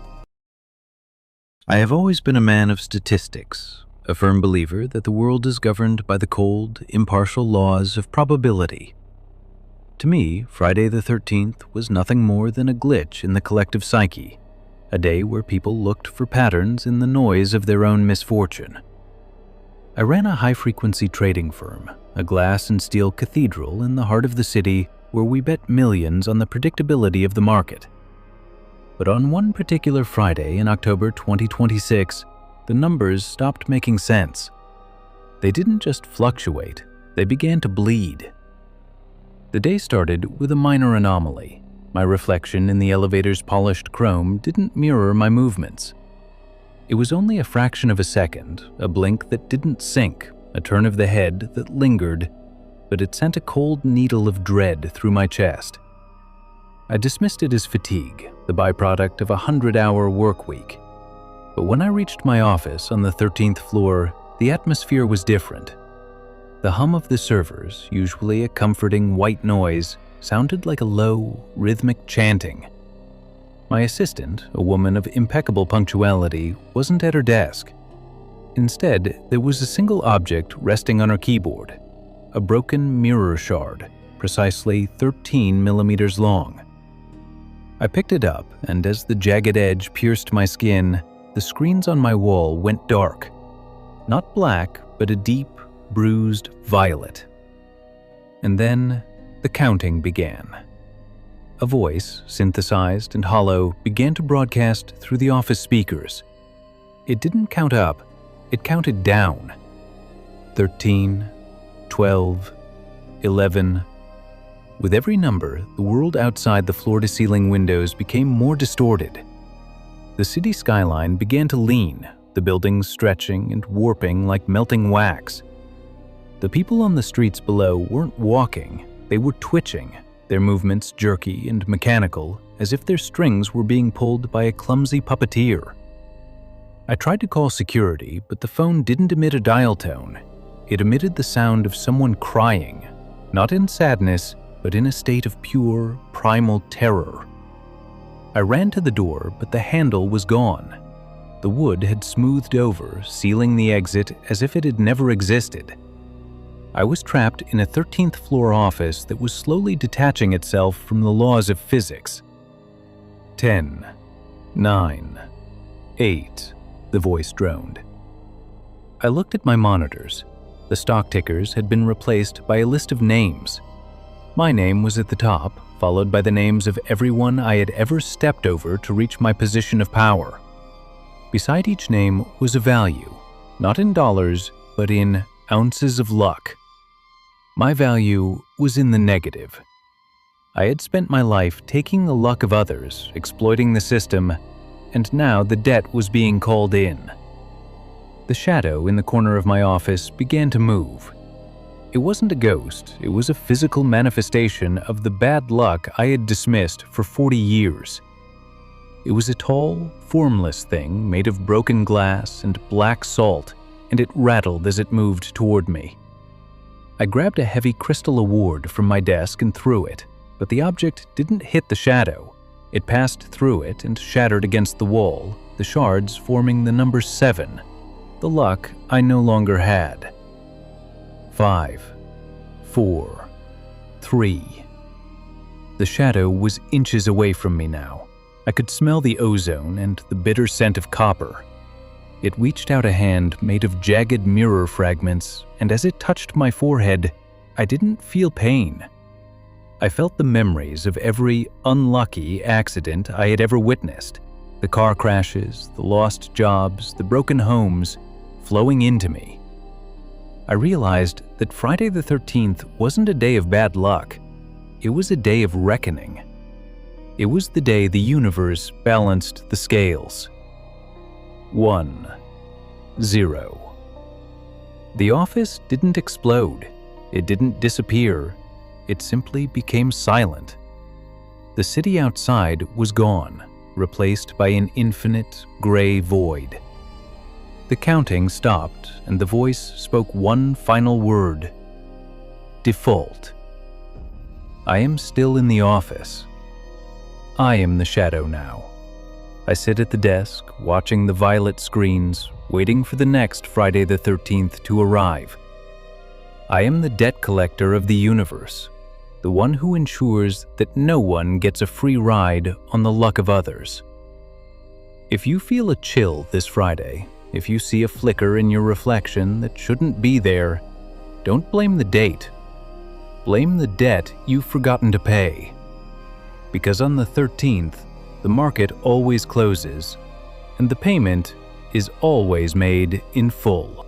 I have always been a man of statistics, a firm believer that the world is governed by the cold, impartial laws of probability. To me, Friday the 13th was nothing more than a glitch in the collective psyche, a day where people looked for patterns in the noise of their own misfortune. I ran a high-frequency trading firm, a glass and steel cathedral in the heart of the city where we bet millions on the predictability of the market. But on one particular Friday in October 2026, the numbers stopped making sense. They didn't just fluctuate, they began to bleed. The day started with a minor anomaly. My reflection in the elevator's polished chrome didn't mirror my movements. It was only a fraction of a second, a blink that didn't sink, a turn of the head that lingered, but it sent a cold needle of dread through my chest. I dismissed it as fatigue, the byproduct of a 100-hour work week. But when I reached my office on the 13th floor, the atmosphere was different. The hum of the servers, usually a comforting white noise, sounded like a low, rhythmic chanting. My assistant, a woman of impeccable punctuality, wasn't at her desk. Instead, there was a single object resting on her keyboard, a broken mirror shard, precisely 13 millimeters long. I picked it up, and as the jagged edge pierced my skin, the screens on my wall went dark. Not black, but a deep, bruised violet. And then the counting began. A voice, synthesized and hollow, began to broadcast through the office speakers. It didn't count up, it counted down. 13, 12, 11. With every number, the world outside the floor-to-ceiling windows became more distorted. The city skyline began to lean, the buildings stretching and warping like melting wax. The people on the streets below weren't walking, they were twitching, their movements jerky and mechanical, as if their strings were being pulled by a clumsy puppeteer. I tried to call security, but the phone didn't emit a dial tone. It emitted the sound of someone crying, not in sadness, but in a state of pure, primal terror. I ran to the door, but the handle was gone. The wood had smoothed over, sealing the exit as if it had never existed. I was trapped in a 13th floor office that was slowly detaching itself from the laws of physics. 10, 9, 8, the voice droned. I looked at my monitors. The stock tickers had been replaced by a list of names. My name was at the top, followed by the names of everyone I had ever stepped over to reach my position of power. Beside each name was a value, not in dollars, but in ounces of luck. My value was in the negative. I had spent my life taking the luck of others, exploiting the system, and now the debt was being called in. The shadow in the corner of my office began to move. It wasn't a ghost, it was a physical manifestation of the bad luck I had dismissed for 40 years. It was a tall, formless thing made of broken glass and black salt, and it rattled as it moved toward me. I grabbed a heavy crystal award from my desk and threw it, but the object didn't hit the shadow. It passed through it and shattered against the wall, the shards forming the number 7, the luck I no longer had. 5, 4, 3. The shadow was inches away from me now. I could smell the ozone and the bitter scent of copper. It reached out a hand made of jagged mirror fragments, and as it touched my forehead, I didn't feel pain. I felt the memories of every unlucky accident I had ever witnessed, the car crashes, the lost jobs, the broken homes, flowing into me. I realized that Friday the 13th wasn't a day of bad luck. It was a day of reckoning. It was the day the universe balanced the scales. 1, 0. The office didn't explode. It didn't disappear. It simply became silent. The city outside was gone, replaced by an infinite gray void. The counting stopped, and the voice spoke one final word: default. I am still in the office. I am the shadow now. I sit at the desk, watching the violet screens, waiting for the next Friday the 13th to arrive. I am the debt collector of the universe, the one who ensures that no one gets a free ride on the luck of others. If you feel a chill this Friday, if you see a flicker in your reflection that shouldn't be there, don't blame the date. Blame the debt you've forgotten to pay. Because on the 13th, the market always closes, and the payment is always made in full.